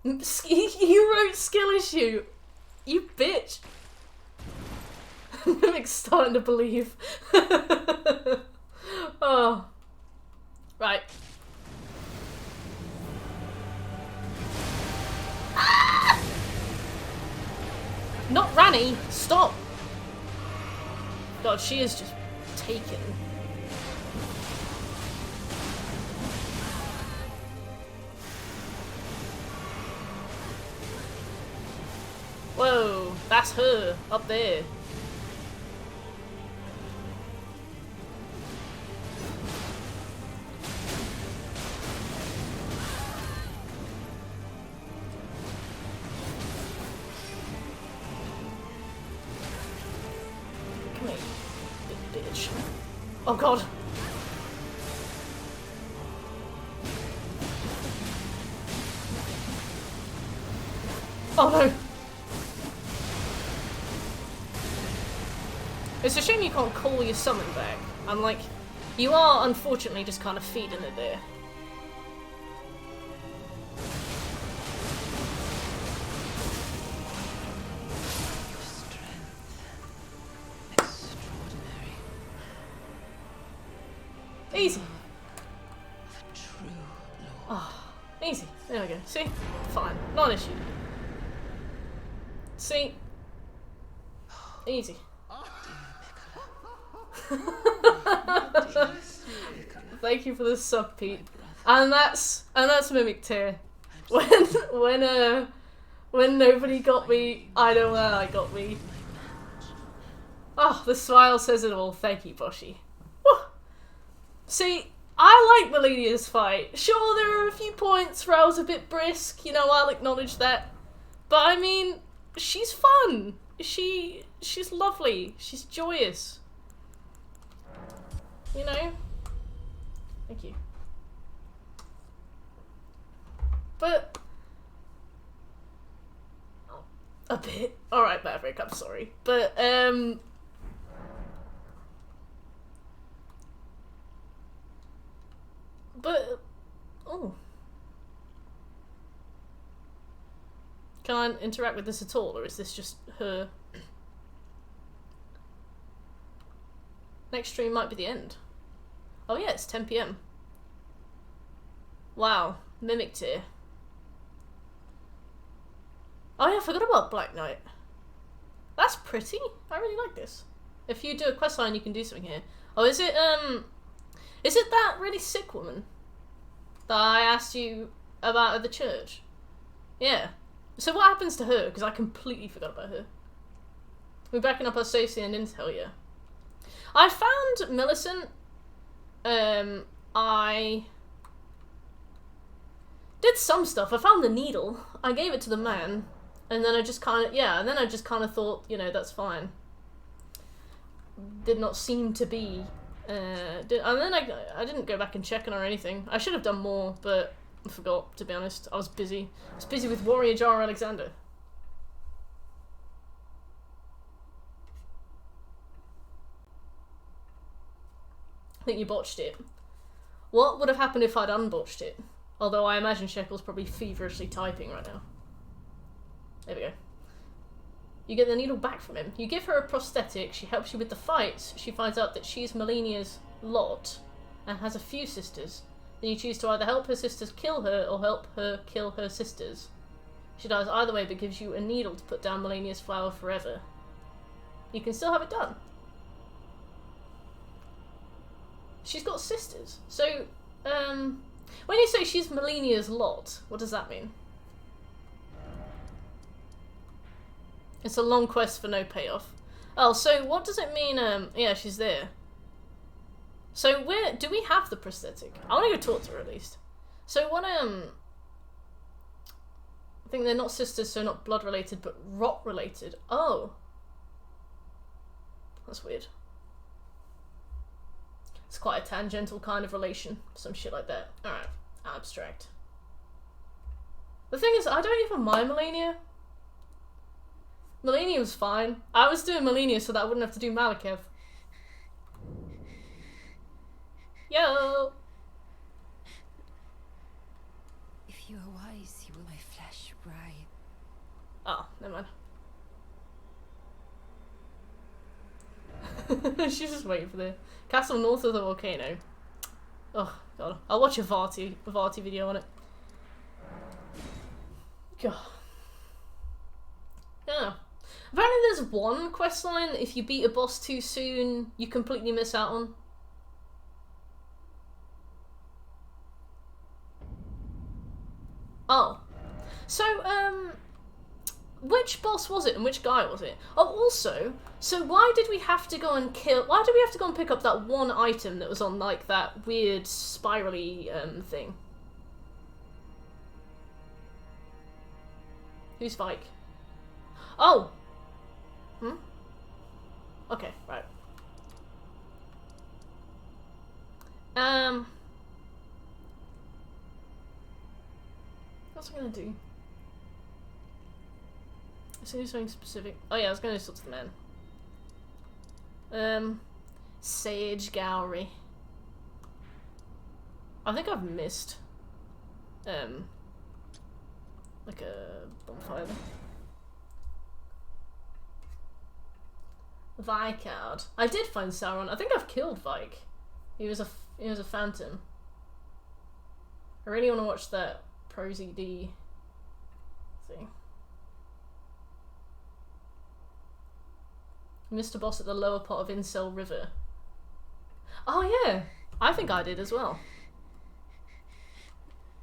You wrote skill issue! You bitch! I'm starting to believe. Oh. Right. Ah! Not Ranny! Stop! God, she is just taken. Whoa, that's her up there. Come here, big bitch. Oh god. Oh no. It's a shame you can't call your summon back. I'm like, you are unfortunately just kind of feeding it there. Your strength. Extraordinary. Easy. The true Lord. Oh, easy. There we go. See? Fine. Not an issue. See? Easy. Thank you for the sub, Pete. And that's Mimic Tear. When nobody got me, I know where I got me. Oh, the smile says it all. Thank you, Boshi. Woo. See, I like Melinia's fight. Sure, there are a few points where I was a bit brisk, you know, I'll acknowledge that. But I mean, she's fun. She's lovely. She's joyous. You know? Thank you. But a bit. Alright, Maverick, I'm sorry. But Can I interact with this at all, or is this just her? Next stream might be the end. Oh yeah, it's 10 PM. Wow, Mimic tier. Oh yeah, I forgot about Black Knight. That's pretty. I really like this. If you do a questline, you can do something here. Oh, is it that really sick woman that I asked you about at the church? Yeah. So what happens to her? Because I completely forgot about her. We're backing up our safety and intel, yeah. I found Millicent. I did some stuff. I found the needle. I gave it to the man. And then I just kind of, thought, you know, that's fine. Did not seem to be, and then I didn't go back and check on or anything. I should have done more, but I forgot, to be honest. I was busy. I was busy with Warrior Jar Alexander. I think you botched it. What would have happened if I'd unbotched it? Although I imagine Shekel's probably feverishly typing right now. There we go. You get the needle back from him. You give her a prosthetic, she helps you with the fights. She finds out that she's Melinia's lot and has a few sisters. Then you choose to either help her sisters kill her or help her kill her sisters. She dies either way but gives you a needle to put down Melinia's flower forever. You can still have it done. She's got sisters. So, when you say she's Melinia's lot, what does that mean? It's a long quest for no payoff. Oh, so what does it mean, yeah, she's there. So do we have the prosthetic? I want to go talk to her at least. So what, I think they're not sisters, so not blood related, but rot related. Oh. That's weird. It's quite a tangential kind of relation. Some shit like that. Alright. Abstract. The thing is, I don't even mind Melania. Melania was fine. I was doing Melania so that I wouldn't have to do Malikev. Yo! If you are wise, you will my flesh bride. Oh, never mind. She's just waiting for the castle north of the volcano. Oh god, I'll watch a Varti video on it. God. Yeah. Apparently there's one questline, if you beat a boss too soon, you completely miss out on. Oh. So, which boss was it and which guy was it? Oh, also, so why did we have to go and pick up that one item that was on, like, that weird spirally, thing? Who's Vike? Oh! Hmm? Okay, right. What's I gonna do? Is there something specific? Oh yeah, I was gonna talk to the man. Sage Gowrie. I think I've missed, like a bonfire there. Vicard. I did find Sauron. I think I've killed Vike. He was a phantom. I really want to watch that Prosy D thing. Mr. Boss at the lower part of Incel River. Oh yeah, I think I did as well.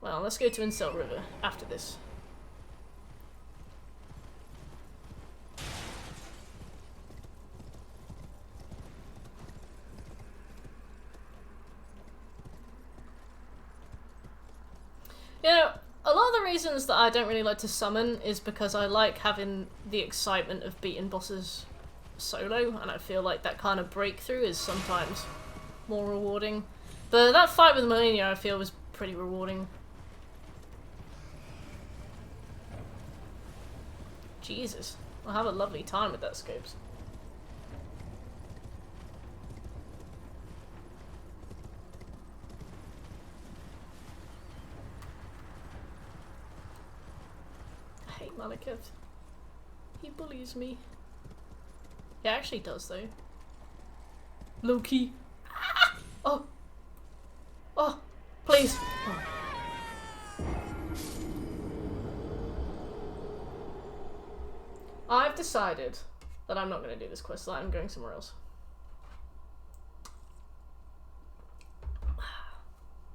Well, let's go to Incel River after this. You know, a lot of the reasons that I don't really like to summon is because I like having the excitement of beating bosses solo, and I feel like that kind of breakthrough is sometimes more rewarding. But that fight with Melania I feel was pretty rewarding. Jesus, I'll have a lovely time with that scopes. I hate hate Malekith. He bullies me. He actually does though. Low-key. Ah! Oh! Oh! Please! Oh. I've decided that I'm not going to do this quest line. I'm going somewhere else.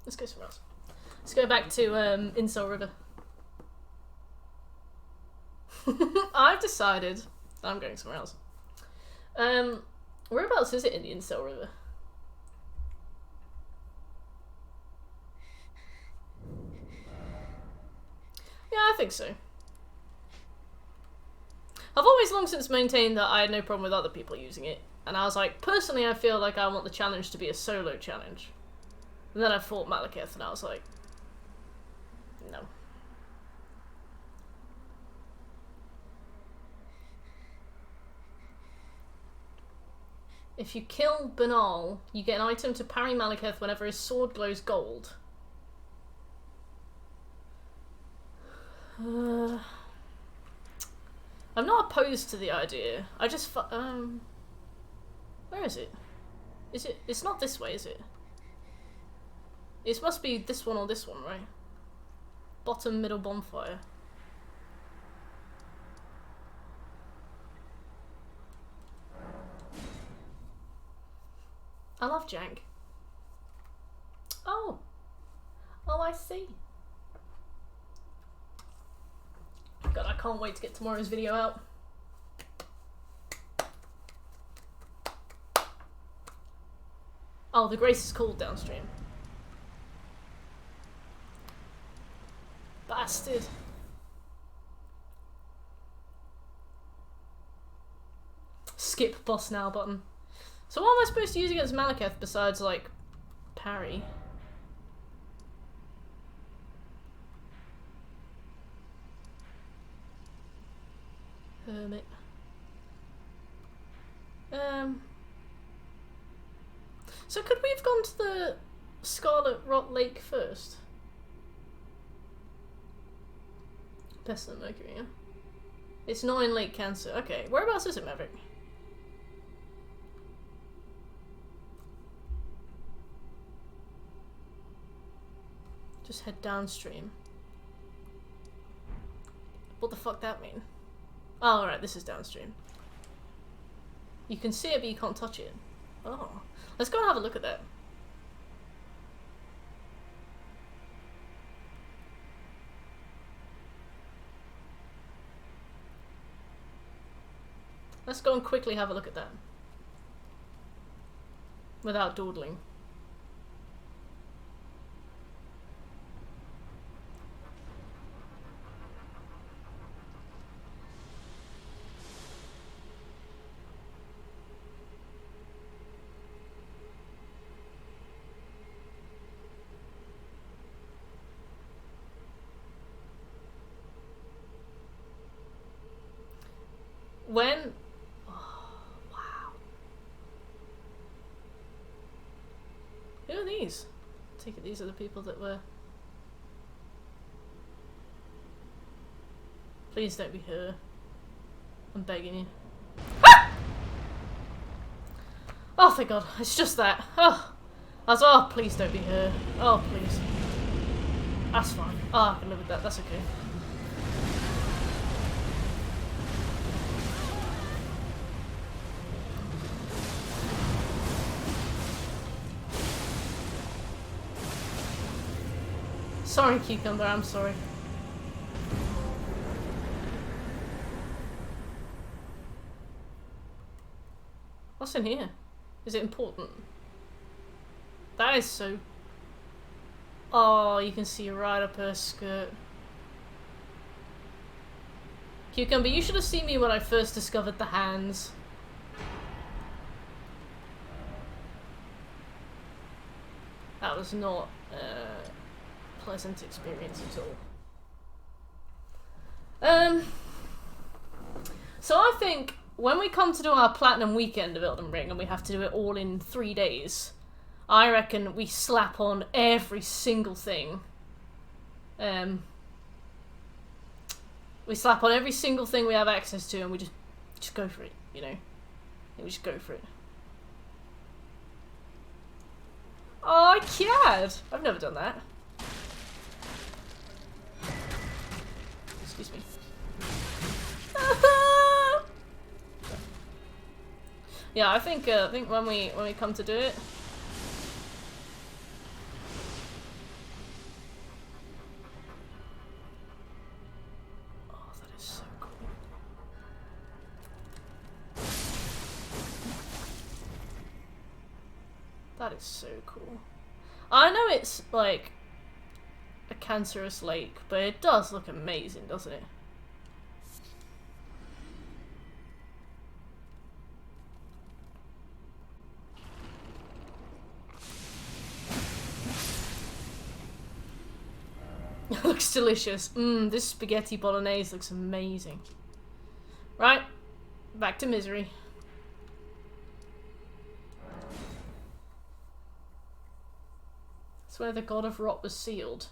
Let's go somewhere else. Let's go back to Incel River. I've decided that I'm going somewhere else. Whereabouts is it in the Incel River? Yeah, I think so. I've always long since maintained that I had no problem with other people using it, and I was like, personally I feel like I want the challenge to be a solo challenge. And then I fought Malekith and I was like, no. If you kill Banal, you get an item to parry Malekith whenever his sword glows gold. I'm not opposed to the idea. I just where is it? Is it? It's not this way, is it? It must be this one or this one, right? Bottom middle bonfire. I love jank. Oh. Oh, I see. God, I can't wait to get tomorrow's video out. Oh, the Grace is called downstream. Bastard. Skip boss now button. So what am I supposed to use against Malekith besides, like, parry? Hermit. So could we have gone to the Scarlet Rot Lake first? Pestilent Mercury, yeah? It's not in Lake Cancer. Okay, whereabouts is it, Maverick? Just head downstream. What the fuck that mean? Oh, alright, this is downstream. You can see it, but you can't touch it. Oh. Let's go and have a look at that. Let's go and quickly have a look at that. Without dawdling. When... Oh, wow. Who are these? I take it these are the people that were... Please don't be her. I'm begging you. Ah! Oh, thank God. It's just that. Oh. I was, oh, please don't be her. Oh, please. That's fine. Oh, I can live with that. That's okay. Sorry, Cucumber, I'm sorry. What's in here? Is it important? That is so... Oh, you can see right up her skirt. Cucumber, you should have seen me when I first discovered the hands. That was not a pleasant experience at all. So I think when we come to do our platinum weekend of Elden Ring and we have to do it all in 3 days, I reckon we slap on every single thing. We slap on every single thing we have access to, and we just go for it, you know? And we just go for it. Oh, I can't! I've never done that. Excuse me. Yeah, I think when we come to do it. Oh, that is so cool. That is so cool. I know it's like a cancerous lake, but it does look amazing, doesn't it? It looks delicious. This spaghetti bolognese looks amazing. Right, back to misery. That's where the god of rot was sealed.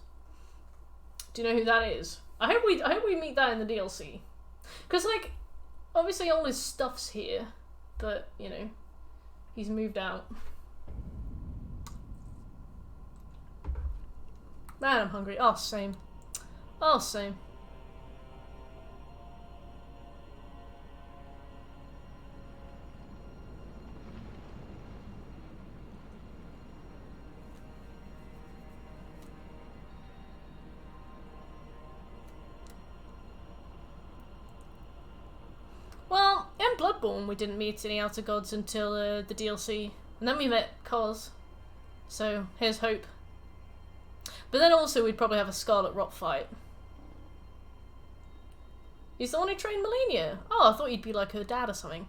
Do you know who that is? I hope we meet that in the DLC. Cause like, obviously all his stuff's here, but you know, he's moved out. Man, I'm hungry. Oh, same. Oh, same. Well, in Bloodborne we didn't meet any outer gods until the DLC. And then we met Kos. So, here's hope. But then also we'd probably have a Scarlet Rot fight. He's the one who trained Malenia. Oh, I thought he'd be like her dad or something.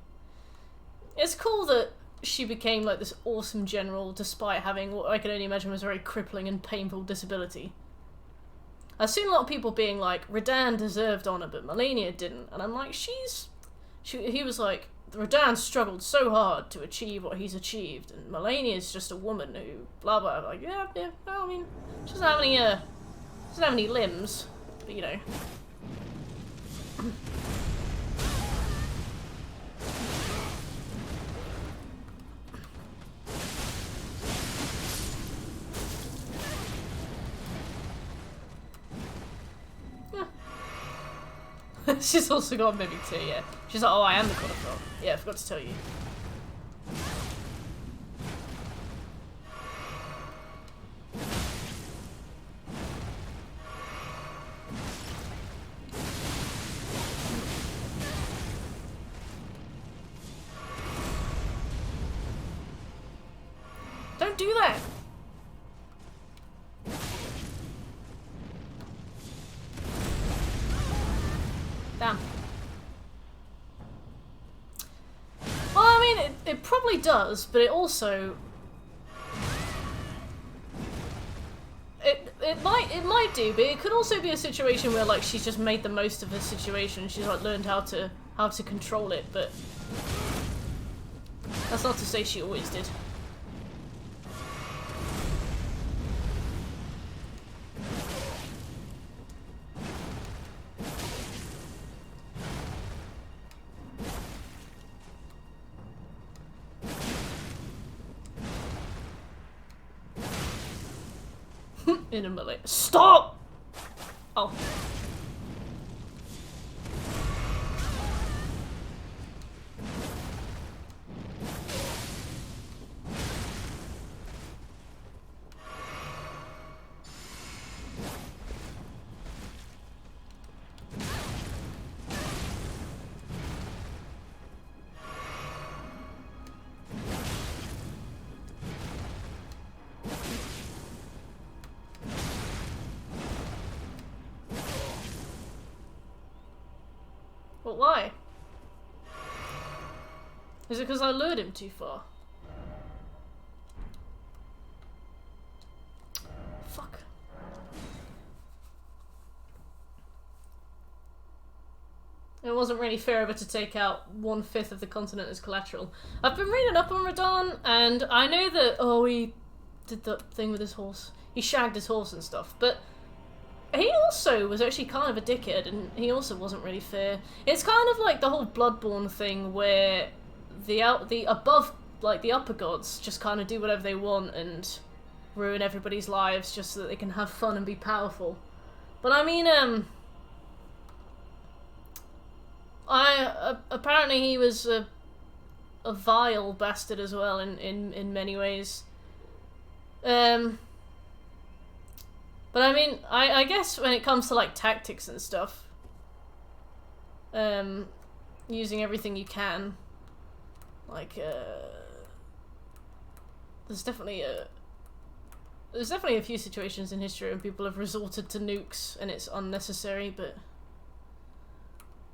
It's cool that she became like this awesome general despite having what I can only imagine was a very crippling and painful disability. I've seen a lot of people being like, Radahn deserved honor, but Malenia didn't. And I'm like, he was like, Radahn struggled so hard to achieve what he's achieved, and Malenia's just a woman who blah blah. Like, yeah, well, I mean, she doesn't have any limbs, but you know. She's also got a mimic too, yeah. She's like, oh, I am the god of rot. Yeah, I forgot to tell you. Don't do that! Damn. Well, I mean, it probably does, but it also... It might do, but it could also be a situation where, like, she's just made the most of the situation. She's, like, learned how to control it, but... That's not to say she always did. In a melee. Stop! Oh. But why? Is it because I lured him too far? Fuck. It wasn't really fair of her to take out 1/5 of the continent as collateral. I've been reading up on Radahn, and I know that, oh, he did that thing with his horse. He shagged his horse and stuff, but he also was actually kind of a dickhead, and he also wasn't really fair. It's kind of like the whole Bloodborne thing, where the upper gods just kind of do whatever they want and ruin everybody's lives just so that they can have fun and be powerful. But I mean, apparently he was a vile bastard as well in many ways. But I mean, I guess when it comes to like tactics and stuff, using everything you can, like there's definitely a few situations in history when people have resorted to nukes and it's unnecessary, but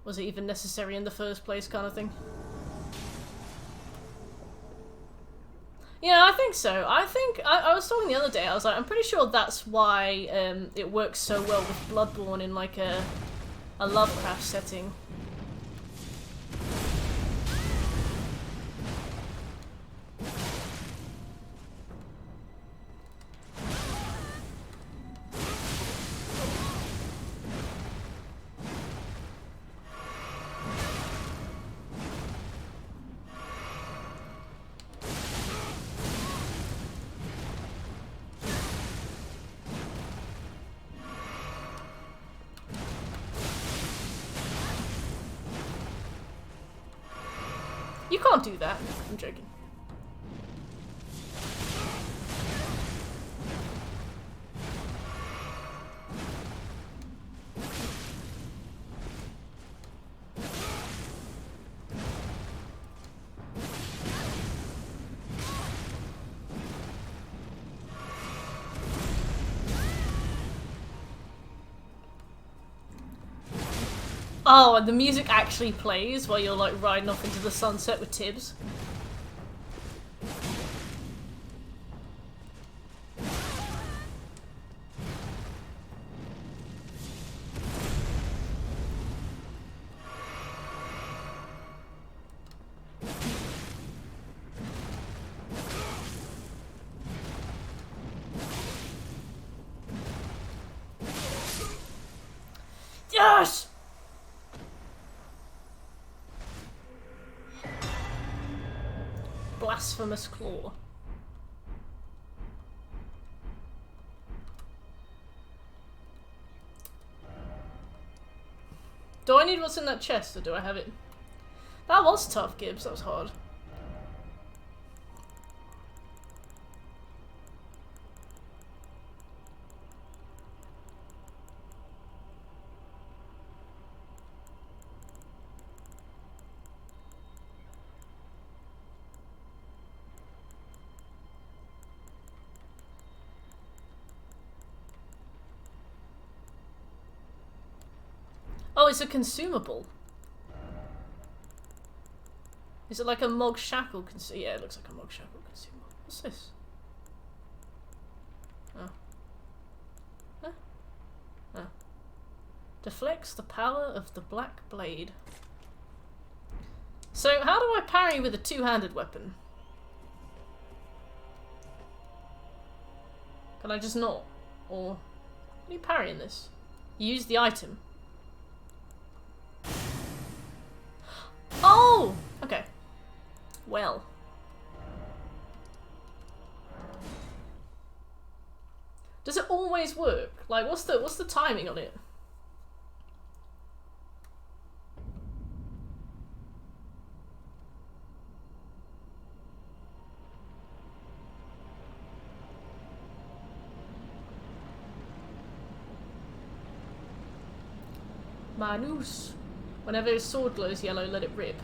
was it even necessary in the first place, kind of thing. Yeah, I think so. I think I was talking the other day. I was like, I'm pretty sure that's why it works so well with Bloodborne in like a Lovecraft setting. You can't do that. I'm joking. Oh, and the music actually plays while you're like riding off into the sunset with Tibbs. Yes! Blasphemous claw. Do I need what's in that chest, or do I have it? That was tough, Gibbs. That was hard. Oh, it's a consumable. Is it like a Mog Shackle consumable? Yeah, it looks like a Mog Shackle consumable. What's this? Oh. Huh? Oh. Deflects the power of the Black Blade. So, how do I parry with a two-handed weapon? Can I just not? Or... how do you parry in this? You use the item. Oh! Okay. Well. Does it always work? Like, what's the timing on it? Manus. Whenever his sword glows yellow, let it rip.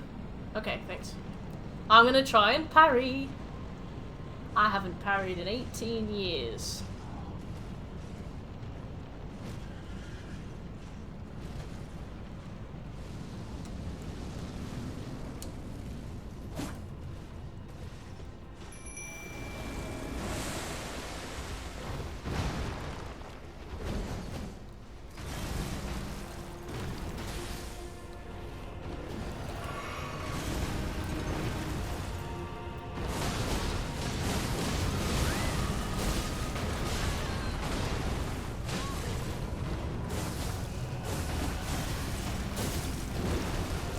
Okay, thanks. I'm gonna try and parry. I haven't parried in 18 years.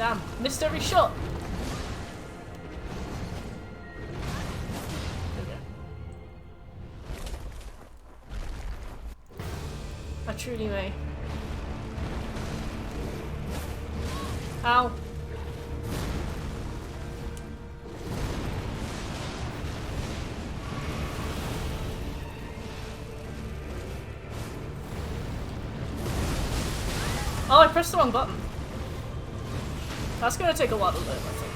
Damn, missed every shot. There we go. I truly may. Ow. Oh, I pressed the wrong button. That's gonna take a while to learn, I think.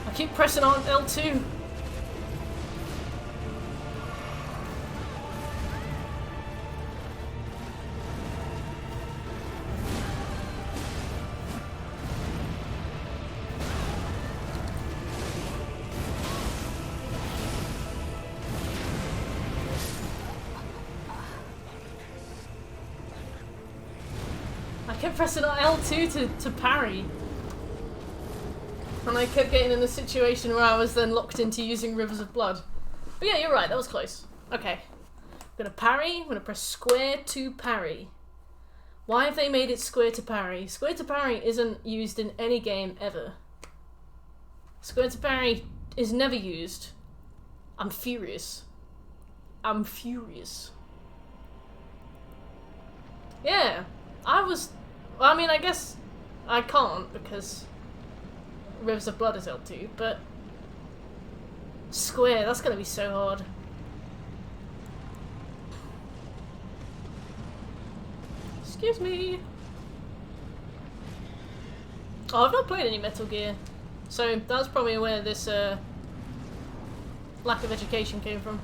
I keep pressing on L2. I kept pressing L2 to parry. And I kept getting in a situation where I was then locked into using Rivers of Blood. But yeah, you're right, that was close. Okay. I'm gonna parry, I'm gonna press square to parry. Why have they made it square to parry? Square to parry isn't used in any game ever. Square to parry is never used. I'm furious. I'm furious. Yeah, I mean, I guess I can't because Rivers of Blood is L2, but square, that's gonna be so hard. Excuse me. Oh, I've not played any Metal Gear, so that's probably where this lack of education came from.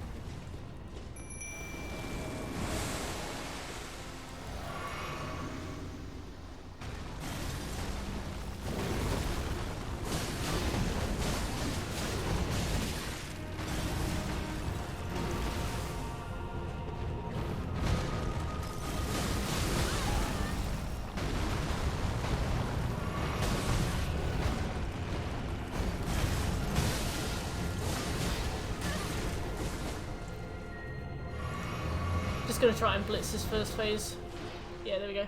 Just gonna try and blitz this first phase. Yeah, there we go.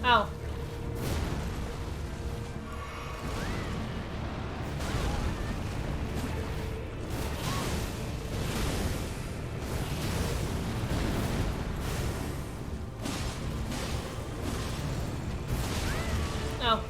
Ow. Ow.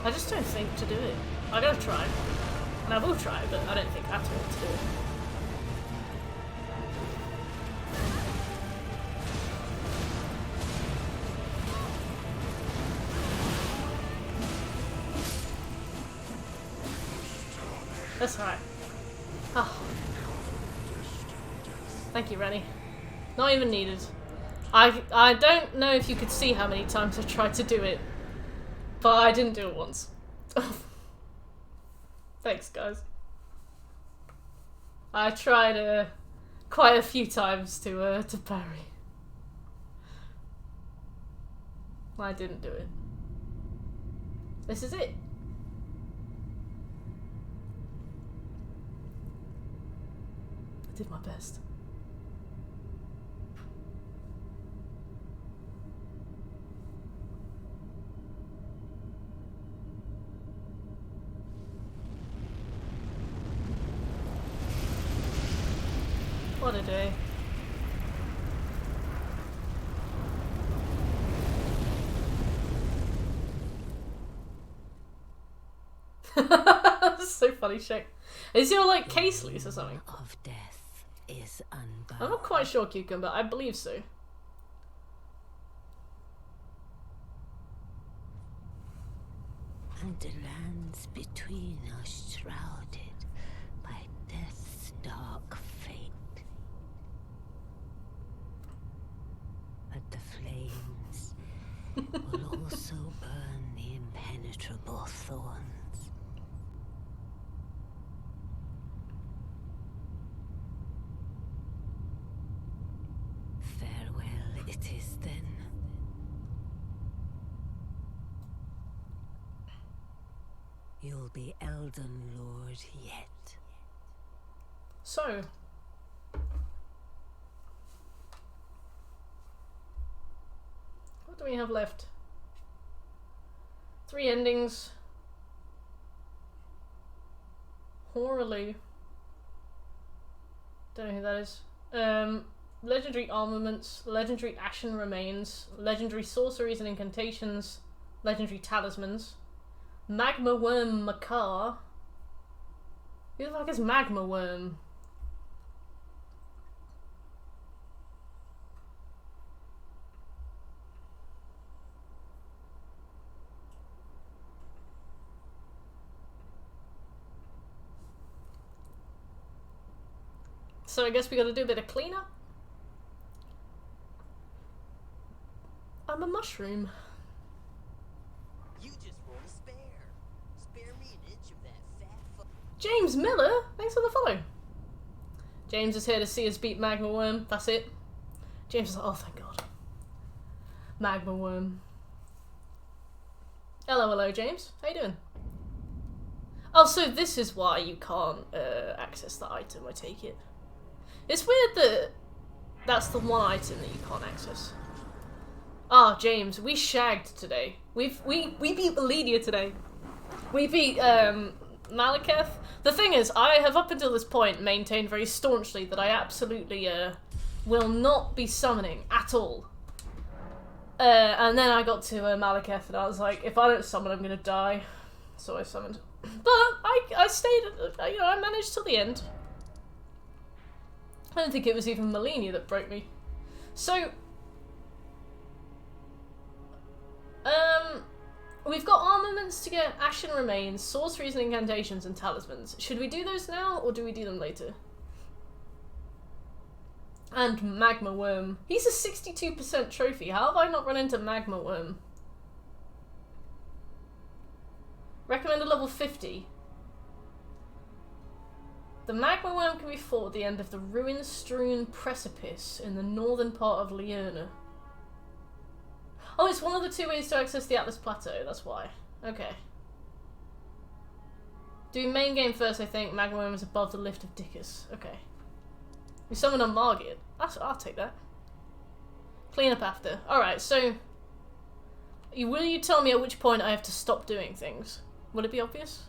I just don't think to do it. I gotta try. And I will try, but I don't think at all to do it. That's alright. Oh. Thank you, Rennie. Not even needed. I don't know if you could see how many times I tried to do it, but I didn't do it once. Thanks, guys. I tried quite a few times to parry. I didn't do it. This is it. I did my best. What a day. That's so funny, shit. Is your, like, case loose or something? Of death. is unbound. I'm not quite sure, Cucumber. I believe so. And the lands between are shrouded by death's dark fate. But the flames will also burn the impenetrable thorns. Farewell it is then. You'll be Elden Lord yet. So, what do we have left? 3 endings. Horrorly. Don't know who that is. Legendary armaments, legendary ashen remains, legendary sorceries and incantations, legendary talismans. Magma Worm Makar. Who the fuck is Magma Worm? So I guess we gotta do a bit of cleanup. I'm a mushroom. You just rolled a spare. Spare me an inch of that fat fuck. James Miller, thanks for the follow. James is here to see us beat Magma Worm. That's it. James is like, oh thank God. Magma Worm. Hello, James. How you doing? Oh, so this is why you can't access the item, I take it. It's weird that that's the one item that you can't access. Ah, James, we shagged today. We beat Melania today. We beat Malekith. The thing is, I have up until this point maintained very staunchly that I absolutely will not be summoning at all. And then I got to Malekith and I was like, if I don't summon, I'm gonna die. So I summoned. But I stayed, you know, I managed till the end. I don't think it was even Melania that broke me. So, we've got armaments to get, ashen remains, sorceries and incantations, and talismans. Should we do those now, or do we do them later? And Magma Worm. He's a 62% trophy. How have I not run into Magma Worm? Recommended level 50. The Magma Worm can be fought at the end of the ruin-strewn precipice in the northern part of Liurna. Oh, it's one of the 2 ways to access the Atlas Plateau, that's why. Okay. Doing main game first, I think. Magma Worm is above the Lift of Dickus. Okay. We summon a Margit. I'll take that. Clean up after. Alright, so... Will you tell me at which point I have to stop doing things? Will it be obvious?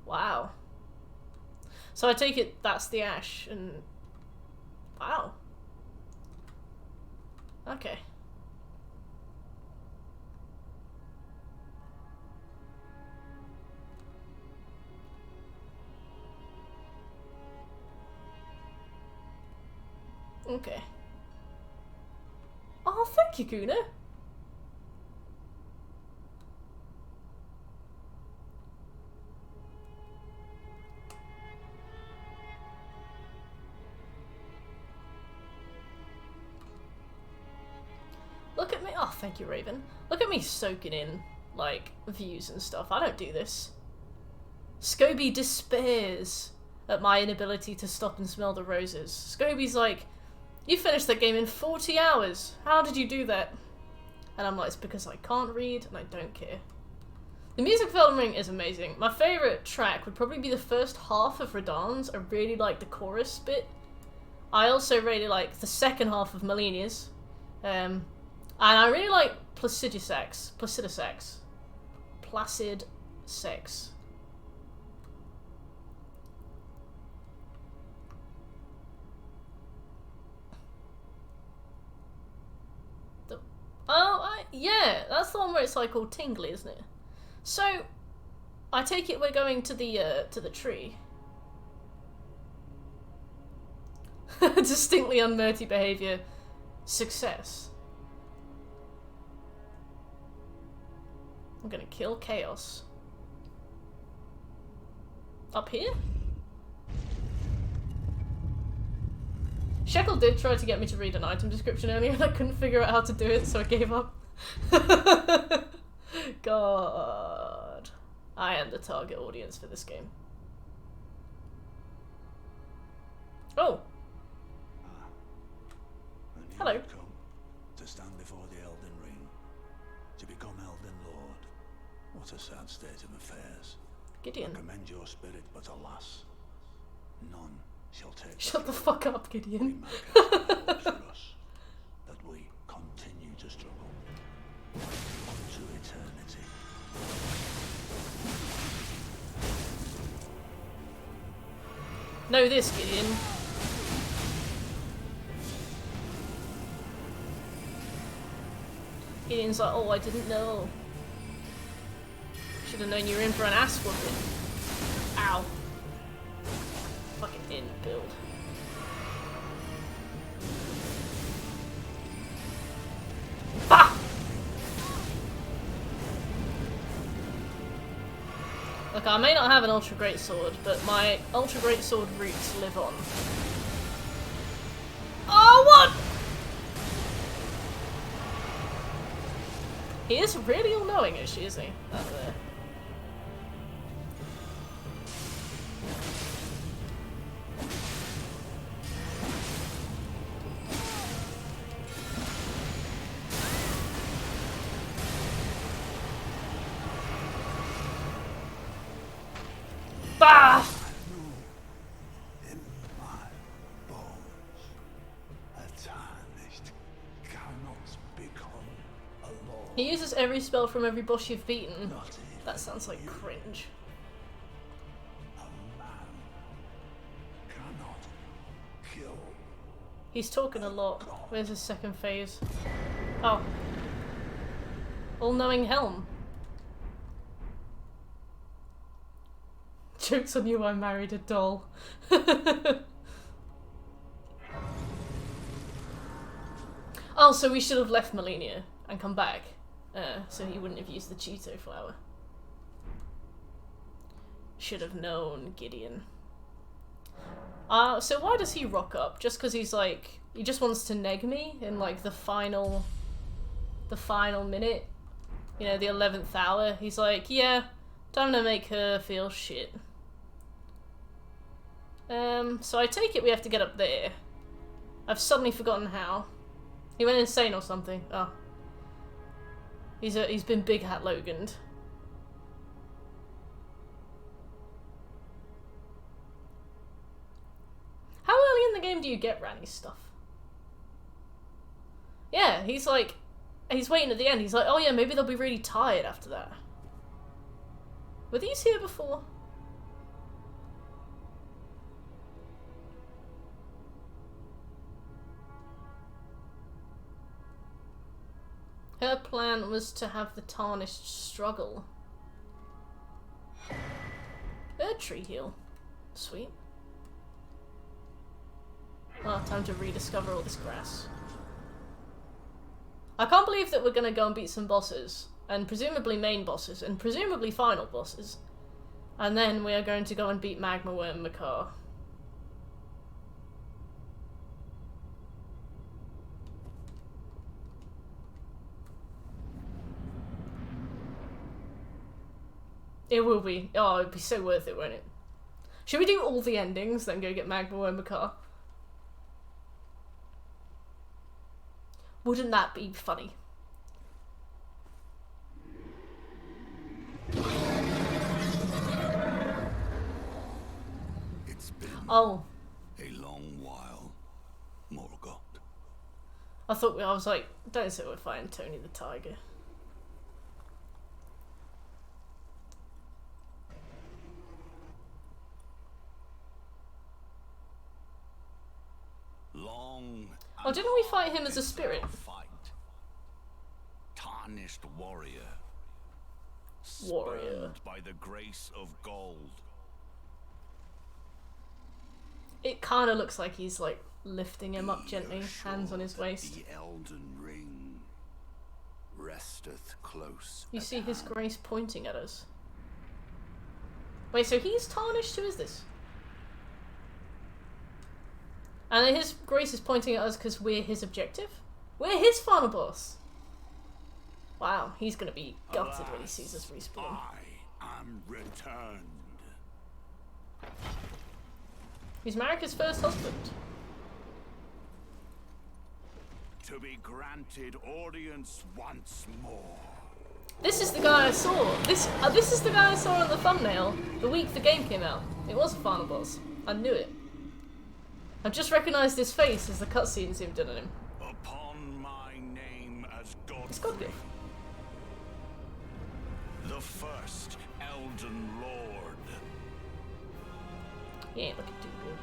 Wow. So I take it that's the ash, and... Wow. Okay. Okay. Oh, thank you, Guna. Look at me. Oh, thank you, Raven. Look at me soaking in, like, views and stuff. I don't do this. Scobie despairs at my inability to stop and smell the roses. Scobie's like, you finished that game in 40 hours. How did you do that? And I'm like, it's because I can't read and I don't care. The music of Elden Ring is amazing. My favourite track would probably be the first half of Radahn's. I really like the chorus bit. I also really like the second half of Melinia's. And I really like Placid Sex. Placid Sex. Yeah, that's the one where it's like all tingly, isn't it? So, I take it we're going to the tree. Distinctly unmerty behavior. Success. I'm gonna kill Chaos. Up here? Shekel did try to get me to read an item description earlier and I couldn't figure out how to do it, so I gave up. God. I am the target audience for this game. Oh. And you Hello. have come to stand before the Elden Ring, to become Elden Lord. What a sad state of affairs. Gideon. I commend your spirit, but alas, none shall take Shut the fuck up, Gideon. for us, that we continue to struggle unto eternity. Know this, Gideon. Gideon's like, oh, I didn't know. Should have known you were in for an ass whooping. Ow. Fucking in build. Bah! Look, I may not have an ultra great sword, but my ultra great sword roots live on. Oh, what? He is really all-knowing, isn't he? Out there. Bah! In my bones, a tarnished cannot become a lord. He uses every spell from every boss you've beaten. Not even That sounds like cringe. a man cannot kill. He's talking a lot. Where's his second phase? Oh. All-knowing helm. Joke's on you, I married a doll. Oh, so we should have left Melania and come back. So he wouldn't have used the Cheeto flower. Should have known, Gideon. So why does he rock up? Just because he's like, he just wants to neg me in like the final minute? You know, the 11th hour? He's like, yeah, time to make her feel shit. So I take it we have to get up there. I've suddenly forgotten how. He went insane or something. Oh. He's been Big Hat Logan'd. How early in the game do you get Ranny's stuff? Yeah, he's like, he's waiting at the end. He's like, oh yeah, maybe they'll be really tired after that. Were these here before? Her plan was to have the tarnished struggle. Bird tree heal. Sweet. Oh, time to rediscover all this grass. I can't believe that we're gonna go and beat some bosses, and presumably main bosses, and presumably final bosses. And then we are going to go and beat Magma Worm Makar. It will be. Oh, it'd be so worth it, won't it? Should we do all the endings, then go get Magma Worm Makar? Wouldn't that be funny? It's been Oh, a long while, Morgoth. I was like, don't say we're fighting Tony the Tiger. Long. Oh, didn't we fight him as a spirit? Fight. Tarnished warrior. warrior. Spurned by the grace of gold. It kind of looks like he's like lifting him up gently, hands on his That waist. The Elden Ring resteth close. You at see his hand. grace pointing at us. Wait, so he's tarnished? Who is this? And then his grace is pointing at us because we're his objective? We're his final boss! Wow, he's gonna be gutted when he sees us respawn. I am returned. He's Marika's first husband. To be granted audience once more. This is the guy I saw. This is the guy I saw on the thumbnail the week the game came out. It was a final boss. I knew it. I've just recognised his face as the cutscene zoomed in on him. Upon my name as It's Godfrey, Godfrey. the first Elden Lord. He ain't looking too good.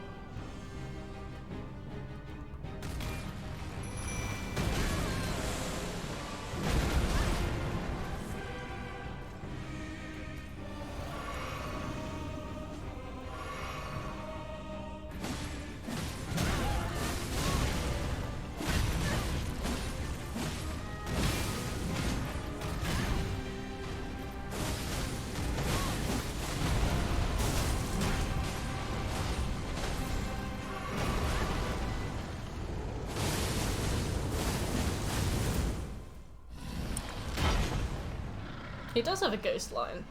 He does have a ghost line.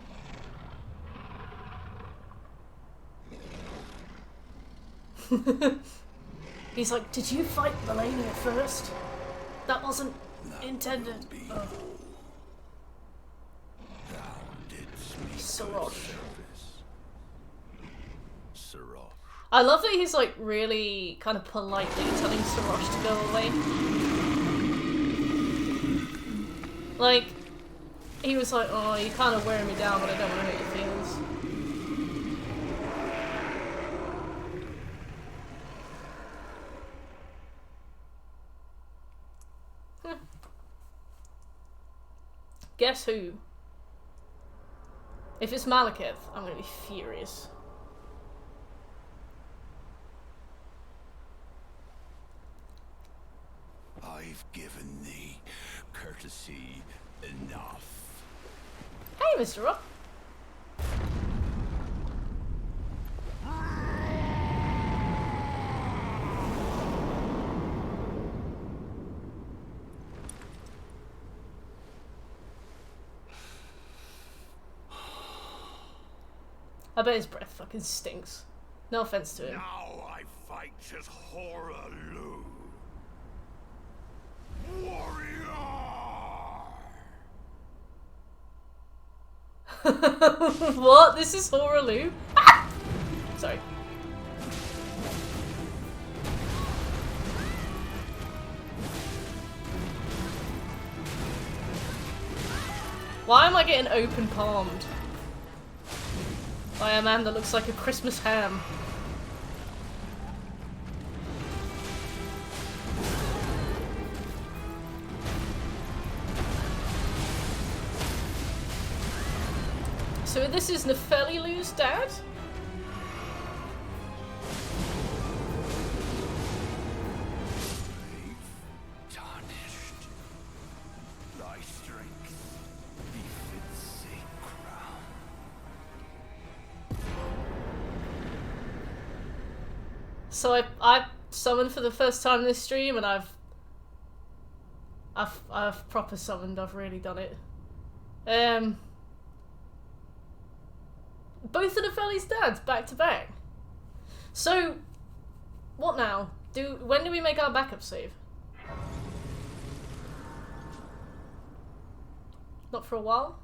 He's like, did you fight Melania first? That wasn't intended. Oh. Thou didst me Sorosh. service. Sorosh. I love that he's like really kind of politely telling Sorosh to go away. Like, he was like, oh, you're kind of wearing me down, but I don't want to hurt your feelings. Guess who? If it's Malekith, I'm gonna be furious. I've given thee courtesy enough. Hey, Mr. Rock. I bet his breath fucking stinks. No offense to him. Now I fight as Horalu. Warrior! What? This is Horalu? Ah! Sorry. Why am I getting open palmed by a man that looks like a Christmas ham? So this is Nefelilu's dad? Tarnished. Thy strength befits a crown. So I summoned for the first time this stream, and I've proper summoned. I've really done it. Both of Nefeli's dads back to back. So, what now? When do we make our backup save? Not for a while.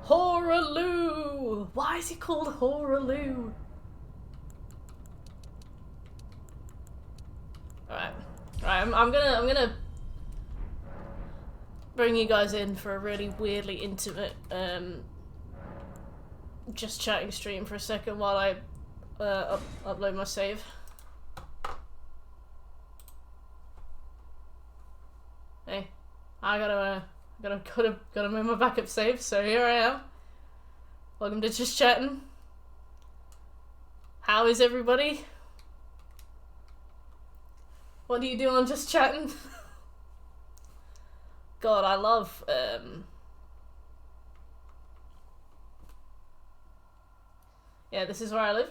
Horalu! Why is he called Horalu? Alright. Alright, I'm gonna bring you guys in for a really weirdly intimate just chatting stream for a second while I upload my save. Hey, I Gotta move my backup save, so here I am. Welcome to Just Chatting. How is everybody? What do you do on Just Chatting? God, I love, yeah, this is where I live.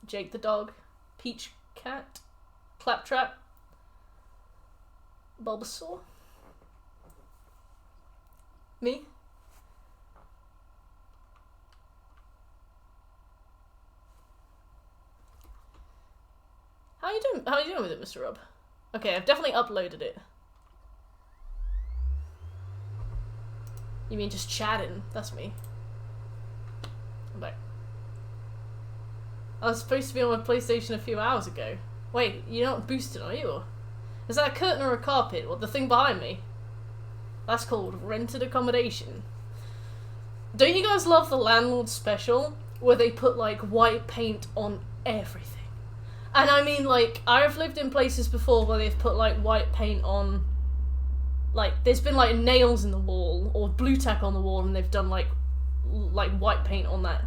Jake the dog, Peach cat, Claptrap, Bulbasaur. Me? How you doing? How are you doing with it, Mr. Rob? Okay, I've definitely uploaded it. You mean just chatting? That's me. I'm back. I was supposed to be on my PlayStation a few hours ago. Wait, you're not boosted, are you? Or is that a curtain or a carpet? What, the thing behind me? That's called rented accommodation. Don't you guys love the landlord special? Where they put, like, white paint on everything. And I mean, like, I've lived in places before where they've put, like, white paint on... Like, there's been, like, nails in the wall, or blue tack on the wall, and they've done, like white paint on that.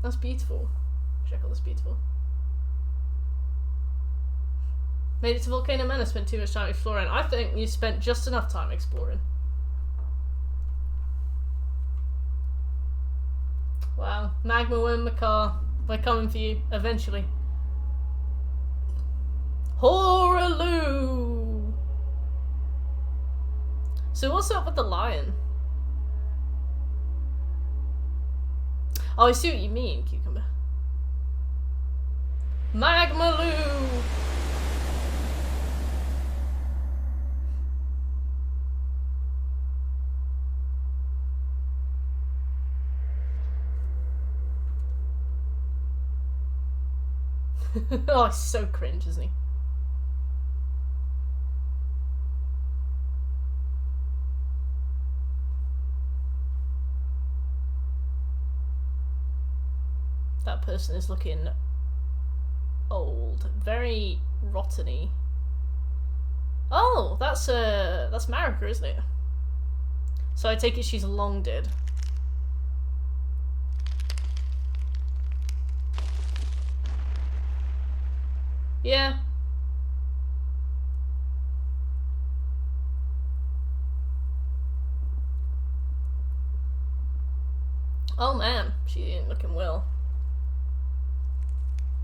That's beautiful. Check out this beautiful. Made it to Volcano Manor, spent too much time exploring. I think you spent just enough time exploring. Wow. Magma Worm Makar. We're coming for you, eventually. Horaloo! So what's up with the lion? Oh, I see what you mean, Cucumber. Magmaloo! Oh, he's so cringe, isn't he? That person is looking old, very rotteny. Oh, that's Marika, isn't it? So I take it she's long dead. Yeah. Oh man, she ain't looking well.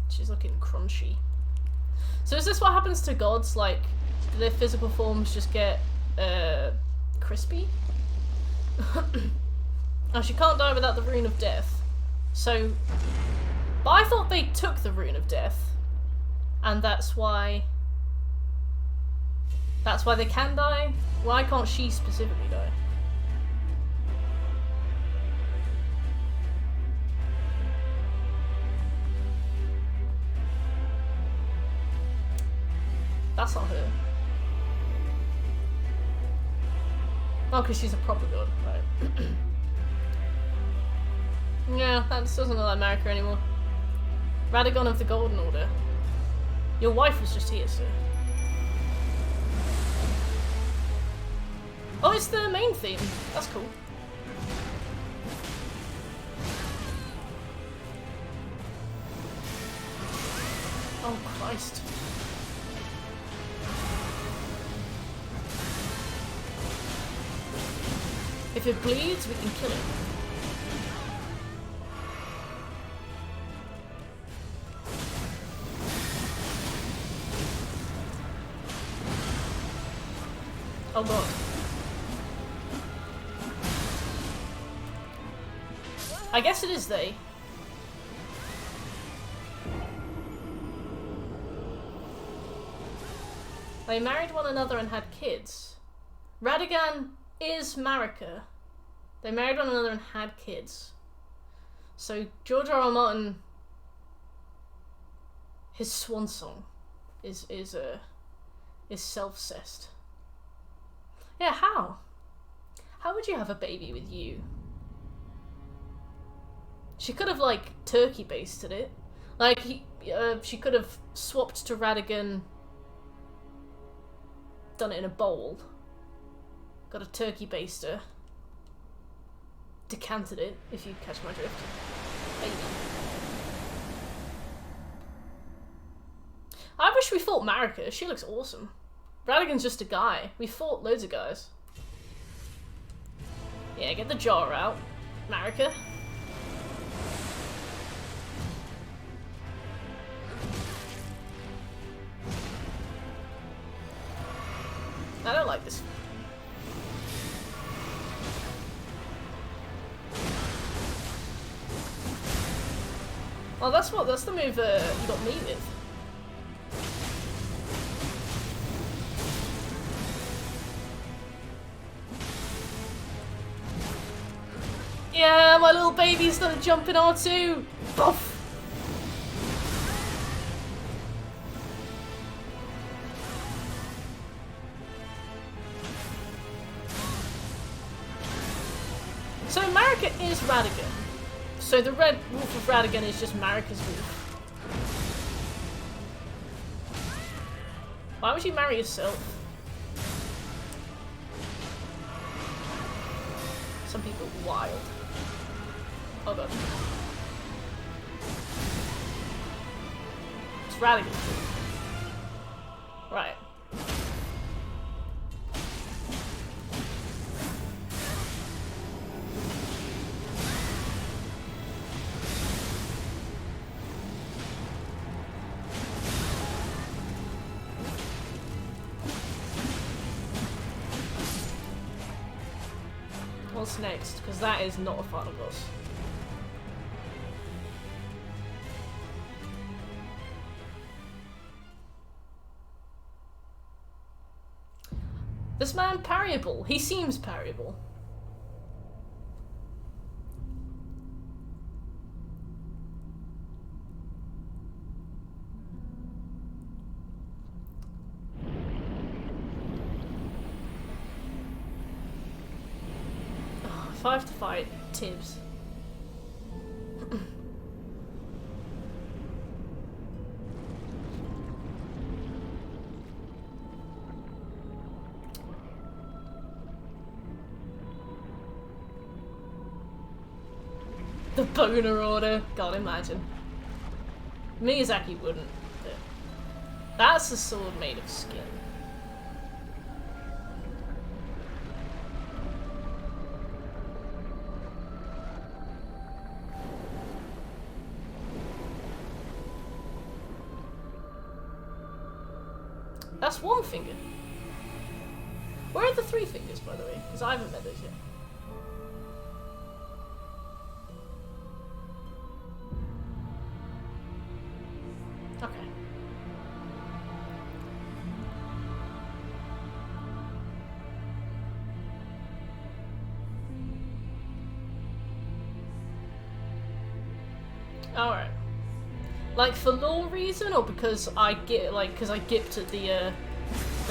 She's looking crunchy. So is this what happens to gods? Like, do their physical forms just get, crispy? Oh, she can't die without the Rune of Death. So... But I thought they took the Rune of Death. And that's why they can die? Why can't she specifically die? That's not her. Oh, because she's a proper god, right. Yeah, that doesn't look like Marika anymore. Radagon of the Golden Order. Your wife was just here, sir. Oh, it's the main theme. That's cool. Oh, Christ. If it bleeds, we can kill it. Oh god. I guess it is they. They married one another and had kids. Radagon is Marika. They married one another and had kids. So George R.R. Martin, his swan song is self-cessed. Yeah, how? How would you have a baby with you? She could have, like, turkey basted it. Like, she could have swapped to Radigan, done it in a bowl, got a turkey baster, decanted it, if you catch my drift. Maybe. I wish we fought Marika. She looks awesome. Radigan's just a guy. We fought loads of guys. Yeah, get the jar out, Marika. I don't like this. Well, that's the move you got me with. Yeah, my little baby started jumping R2. Buff. So Marika is Radigan. So the red wolf of Radigan is just Marika's wolf. Why would you marry yourself? Some people are wild. Oh god. It's Radigan's wolf. Right. What's next? Because that is not a final boss. This man parryable. He seems parryable. If I have to fight Tibbs. The boner order. God, imagine. Miyazaki wouldn't. But that's a sword made of skin. That's one finger. Where are the three fingers, by the way? Because I haven't met those yet. Okay. Alright. Like for lore reason, or because I get because I gipped at the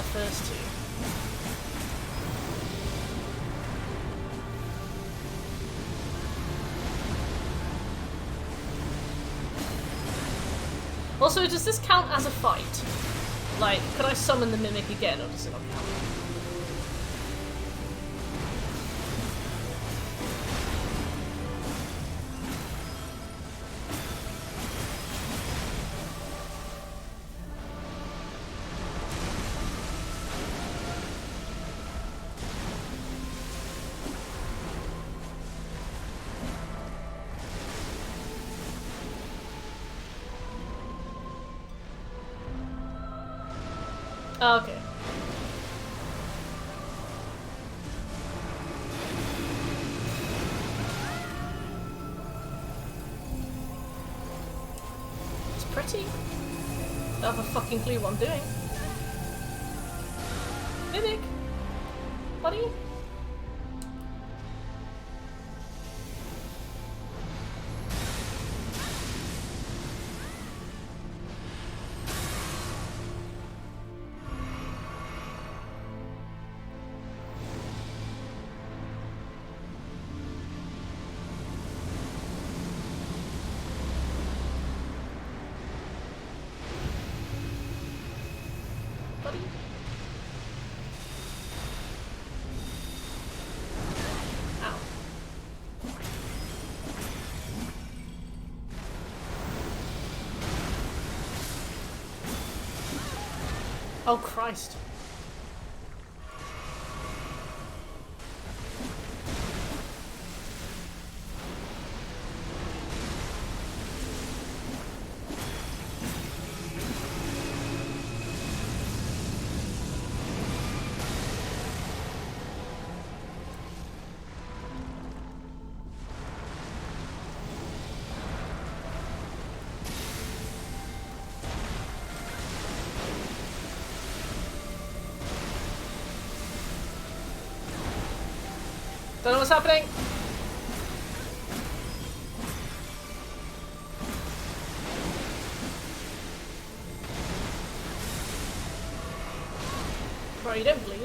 first two. Also, does this count as a fight? Like, could I summon the mimic again, or does it not count? Oh, okay. It's pretty. Don't have a fucking clue what I'm doing. Mimic! Buddy? buddy. Ow. Oh, Christ. Don't know what's happening. Bro, you don't bleed.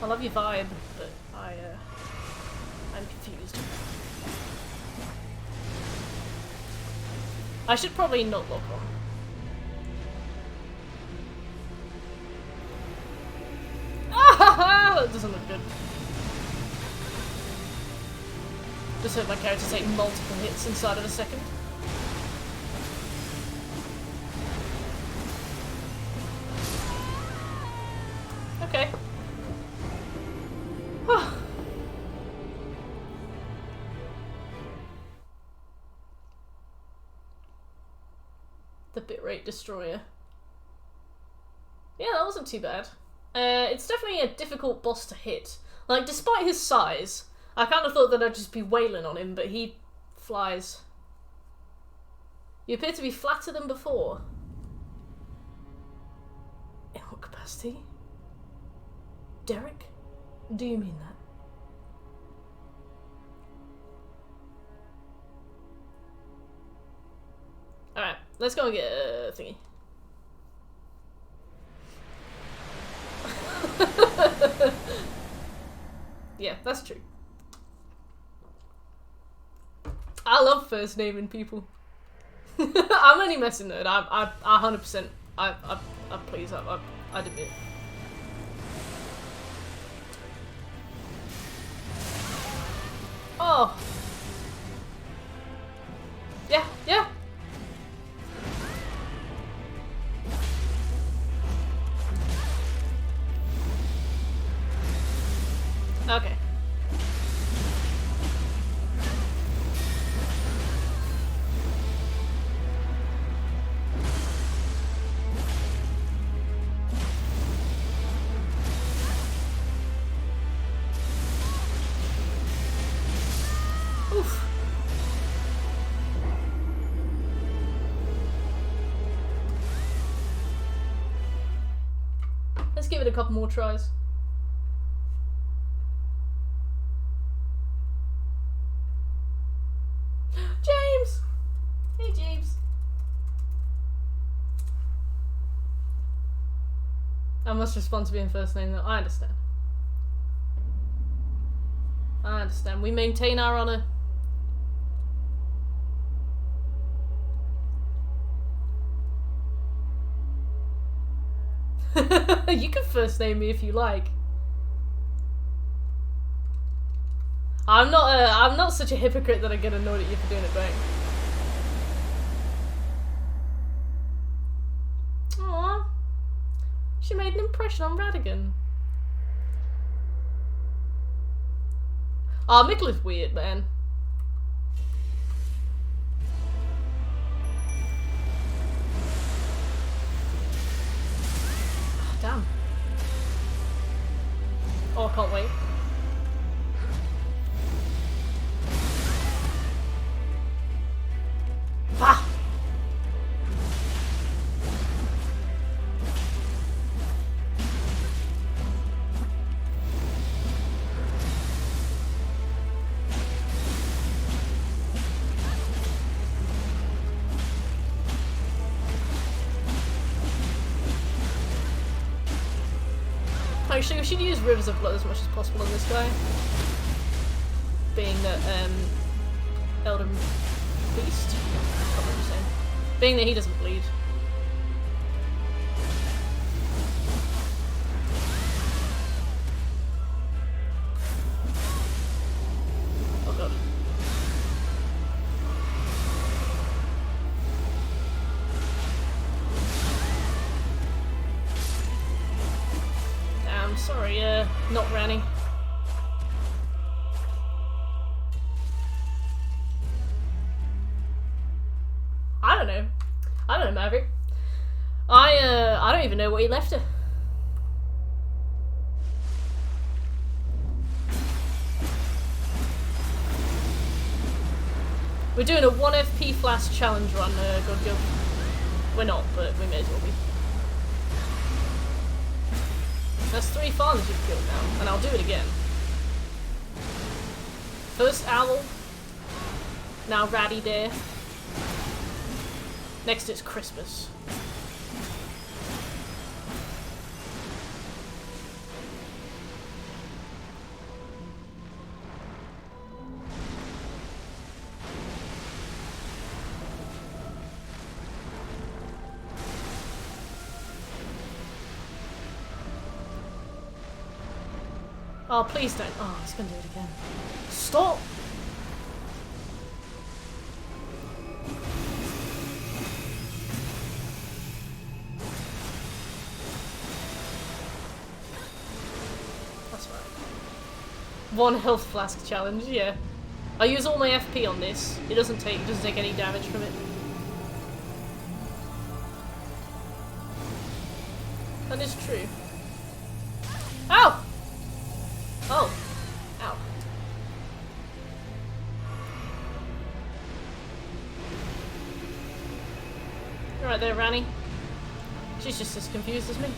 I love your vibe, but I'm confused. I should probably not lock on. Ah, that doesn't look good. Just hope my character take multiple hits inside of a second. Okay. The bitrate destroyer. Yeah, that wasn't too bad. It's definitely a difficult boss to hit. Like, despite his size, I kind of thought that I'd just be wailing on him, but he flies. You appear to be flatter than before. In what capacity? Derek? Do you mean that? Alright, let's go and get a thingy. Yeah, that's true. I love first naming people. I'm only messing nerd. I 100%. I please. I admit. Oh. Yeah. Yeah. Okay. Oof. Let's give it a couple more tries. James! Hey, James. I must respond to being first name though. I understand. I understand. We maintain our honor. You can first name me if you like. I'm not such a hypocrite that I get annoyed at you for doing it back. Aww. She made an impression on Radigan. Aw, Mikkel is weird, man. Damn. Oh, I can't wait. Ah! Actually, we should use Rivers of Blood as much as possible on this guy. being that Elden Beast, I can't remember his name, being that he doesn't bleed. Oh god. Damn, sorry, not Ranny. I don't know. I don't know, Maverick. I don't even know what he left her. We're doing a 1 FP flask challenge run, God Go. We're not, but we may as well be. That's 3 farmers you've killed now, and I'll do it again. First Owl, now Ratty Dare. Next it's Christmas. Oh, please don't. Oh, he's gonna do it again. Stop! That's right. 1 health flask challenge, yeah. I use all my FP on this. It doesn't take any damage from it. That is true. Ow! Oh. Ow. You're right there, Ranny. She's just as confused as me.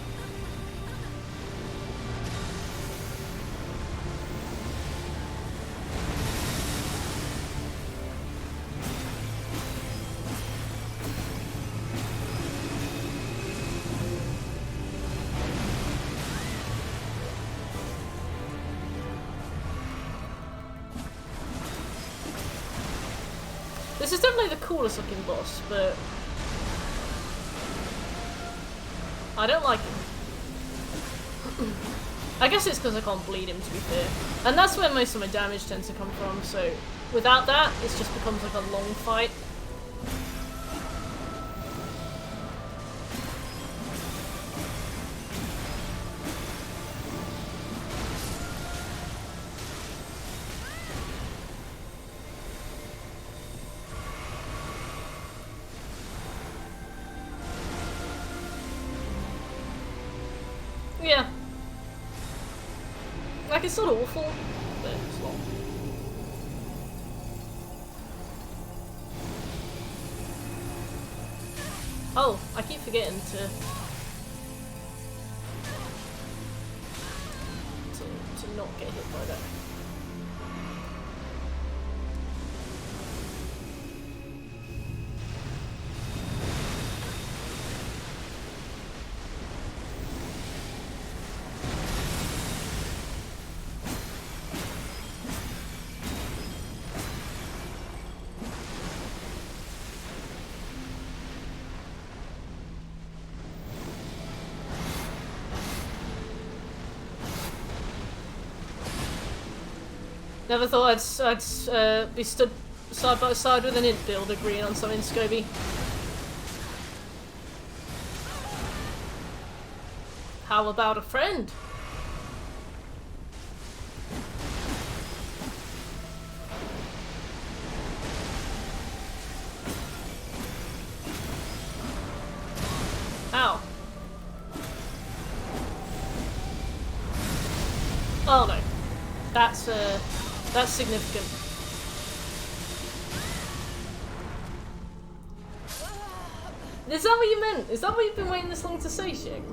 This is definitely the coolest looking boss, but I don't like him. I guess it's because I can't bleed him, to be fair. And that's where most of my damage tends to come from, so without that, it just becomes like a long fight. Yeah. Like, it's sort of awful, but it's not. Oh, I keep forgetting to not get hit by that. Never thought I'd be stood side by side with an int build agreeing on something, Scobie. How about a friend? Ow. Oh no. That's significant. Is that what you meant? Is that what you've been waiting this long to say, Shig?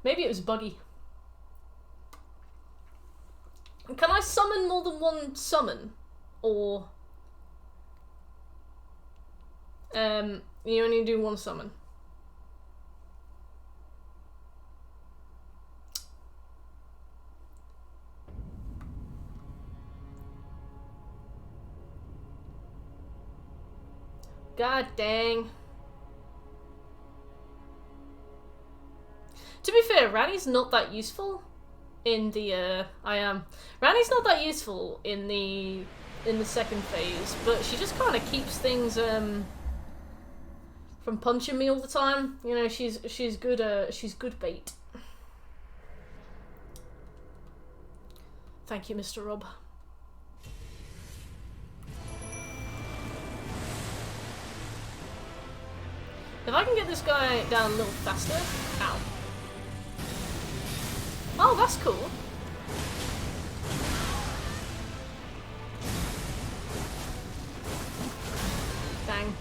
Maybe it was buggy. Can I summon more than one summon? Or you only do one summon? God dang. To be fair, Ranny's not that useful in the, Ranny's not that useful in the second phase, but she just kind of keeps things, from punching me all the time. You know, she's good bait. Thank you, Mr. Rob. If I can get this guy down a little faster... Ow. Oh, that's cool. Dang.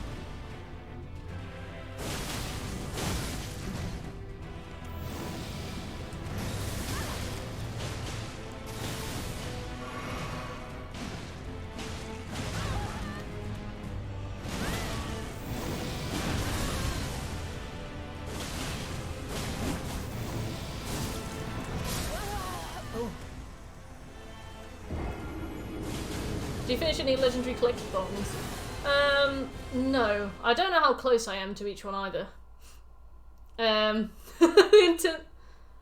Do you finish any legendary collectibles? No. I don't know how close I am to each one either. I feel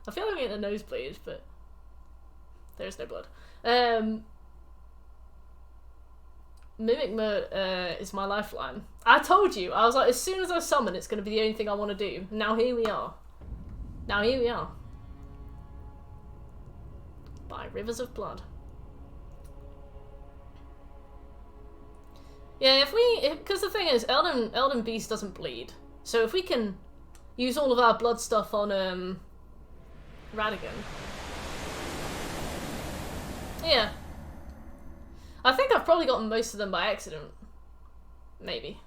like I'm getting a nosebleed, but there's no blood. Mimic Mode is my lifeline. I told you, I was like, as soon as I summon, it's going to be the only thing I want to do. Now here we are. Now here we are. By rivers of blood. Yeah, because the thing is, Elden Beast doesn't bleed. So if we can use all of our blood stuff on, Radigan. Yeah. I think I've probably gotten most of them by accident. Maybe.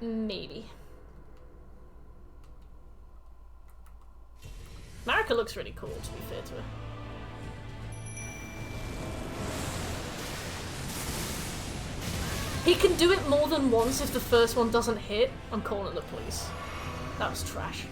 Maybe. Marika looks really cool, to be fair to her. He can do it more than once if the first one doesn't hit. I'm calling the police. That was trash.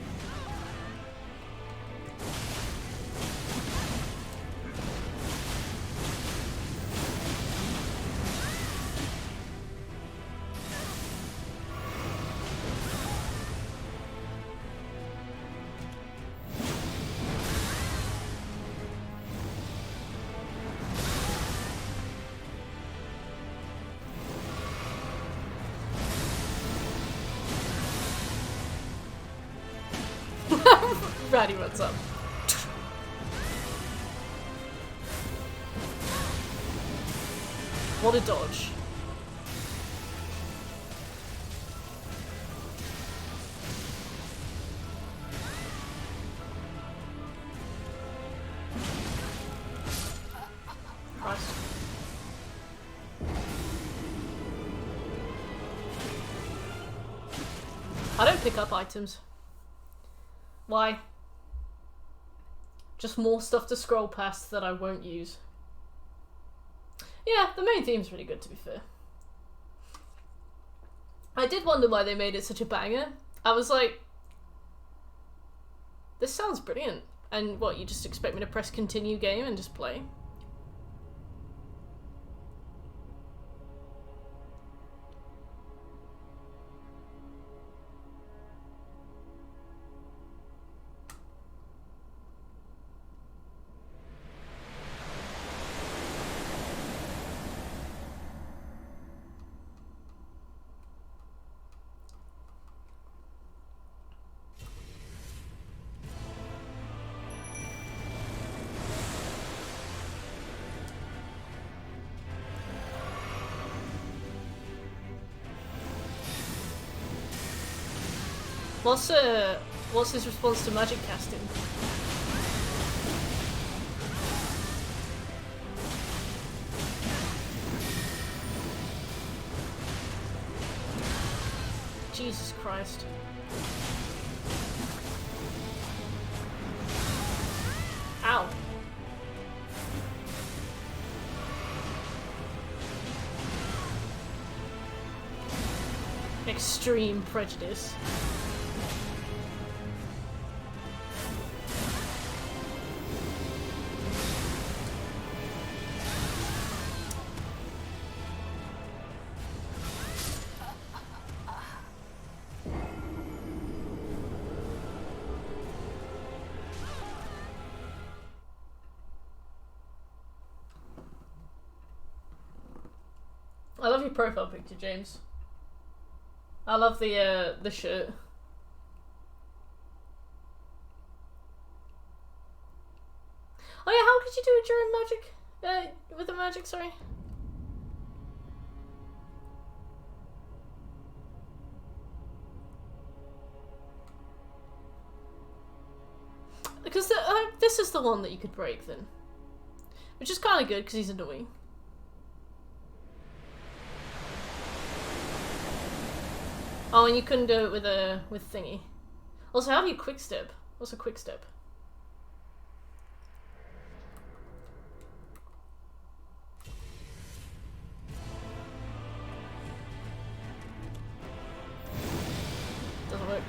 Ratty runs up. What a dodge. Christ. I don't pick up items. Why? Just more stuff to scroll past that I won't use. Yeah, the main theme's really good, to be fair. I did wonder why they made it such a banger. I was like, this sounds brilliant. And what, you just expect me to press continue game and just play? What's his response to magic casting? Jesus Christ. Ow. Extreme prejudice. I love your profile picture, James. I love the shirt. Oh yeah, how could you do it during magic? With the magic, sorry. Because this is the one that you could break then. Which is kind of good, because he's annoying. Oh, and you couldn't do it with thingy. Also, how do you quick step? What's a quick step? Doesn't work.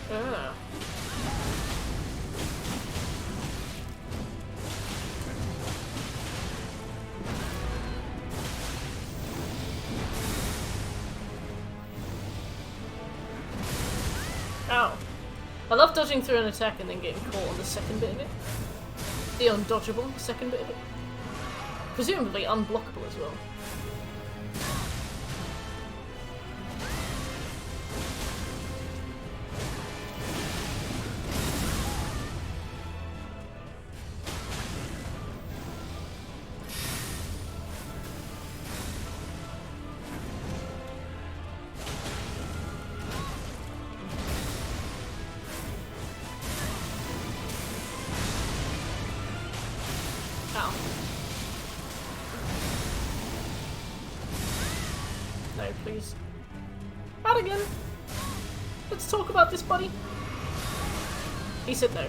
Ah. Ow. I love dodging through an attack and then getting caught on the second bit of it. The undodgeable second bit of it. Presumably unblockable as well. Ow. No, please. Out again. Let's talk about this, buddy. He said no.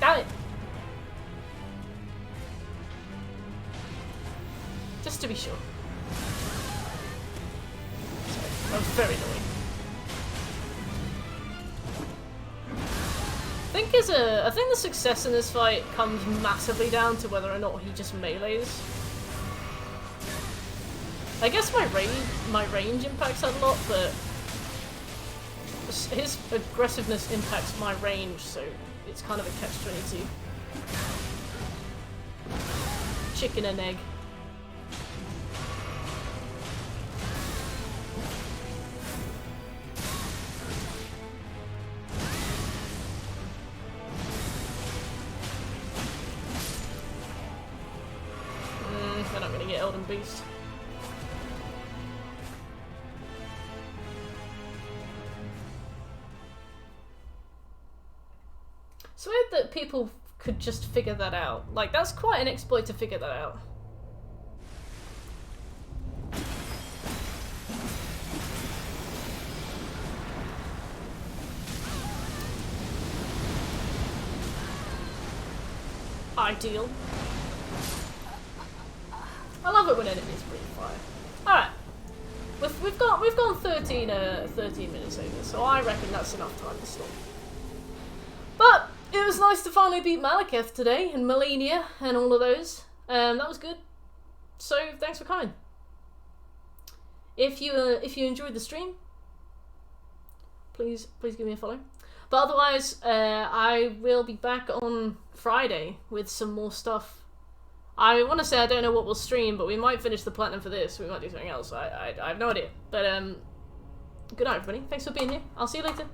Damn it. Just to be sure. Sorry, that was very annoying. I think the success in this fight comes massively down to whether or not he just melees. I guess my range impacts that a lot, but his aggressiveness impacts my range, so it's kind of a catch-22. Chicken and egg. We're not gonna get Elden Beast. It's weird that people could just figure that out. Like, that's quite an exploit to figure that out. Ideal. I love it when enemies breathe fire. Alright. We've gone 13 minutes over, so I reckon that's enough time to stop. But it was nice to finally beat Malekith today, and Melania, and all of those. That was good. So thanks for coming. If you enjoyed the stream, please give me a follow. But otherwise, I will be back on Friday with some more stuff. I want to say I don't know what we'll stream, but we might finish the platinum for this. We might do something else. I have no idea. But good night, everybody. Thanks for being here. I'll see you later.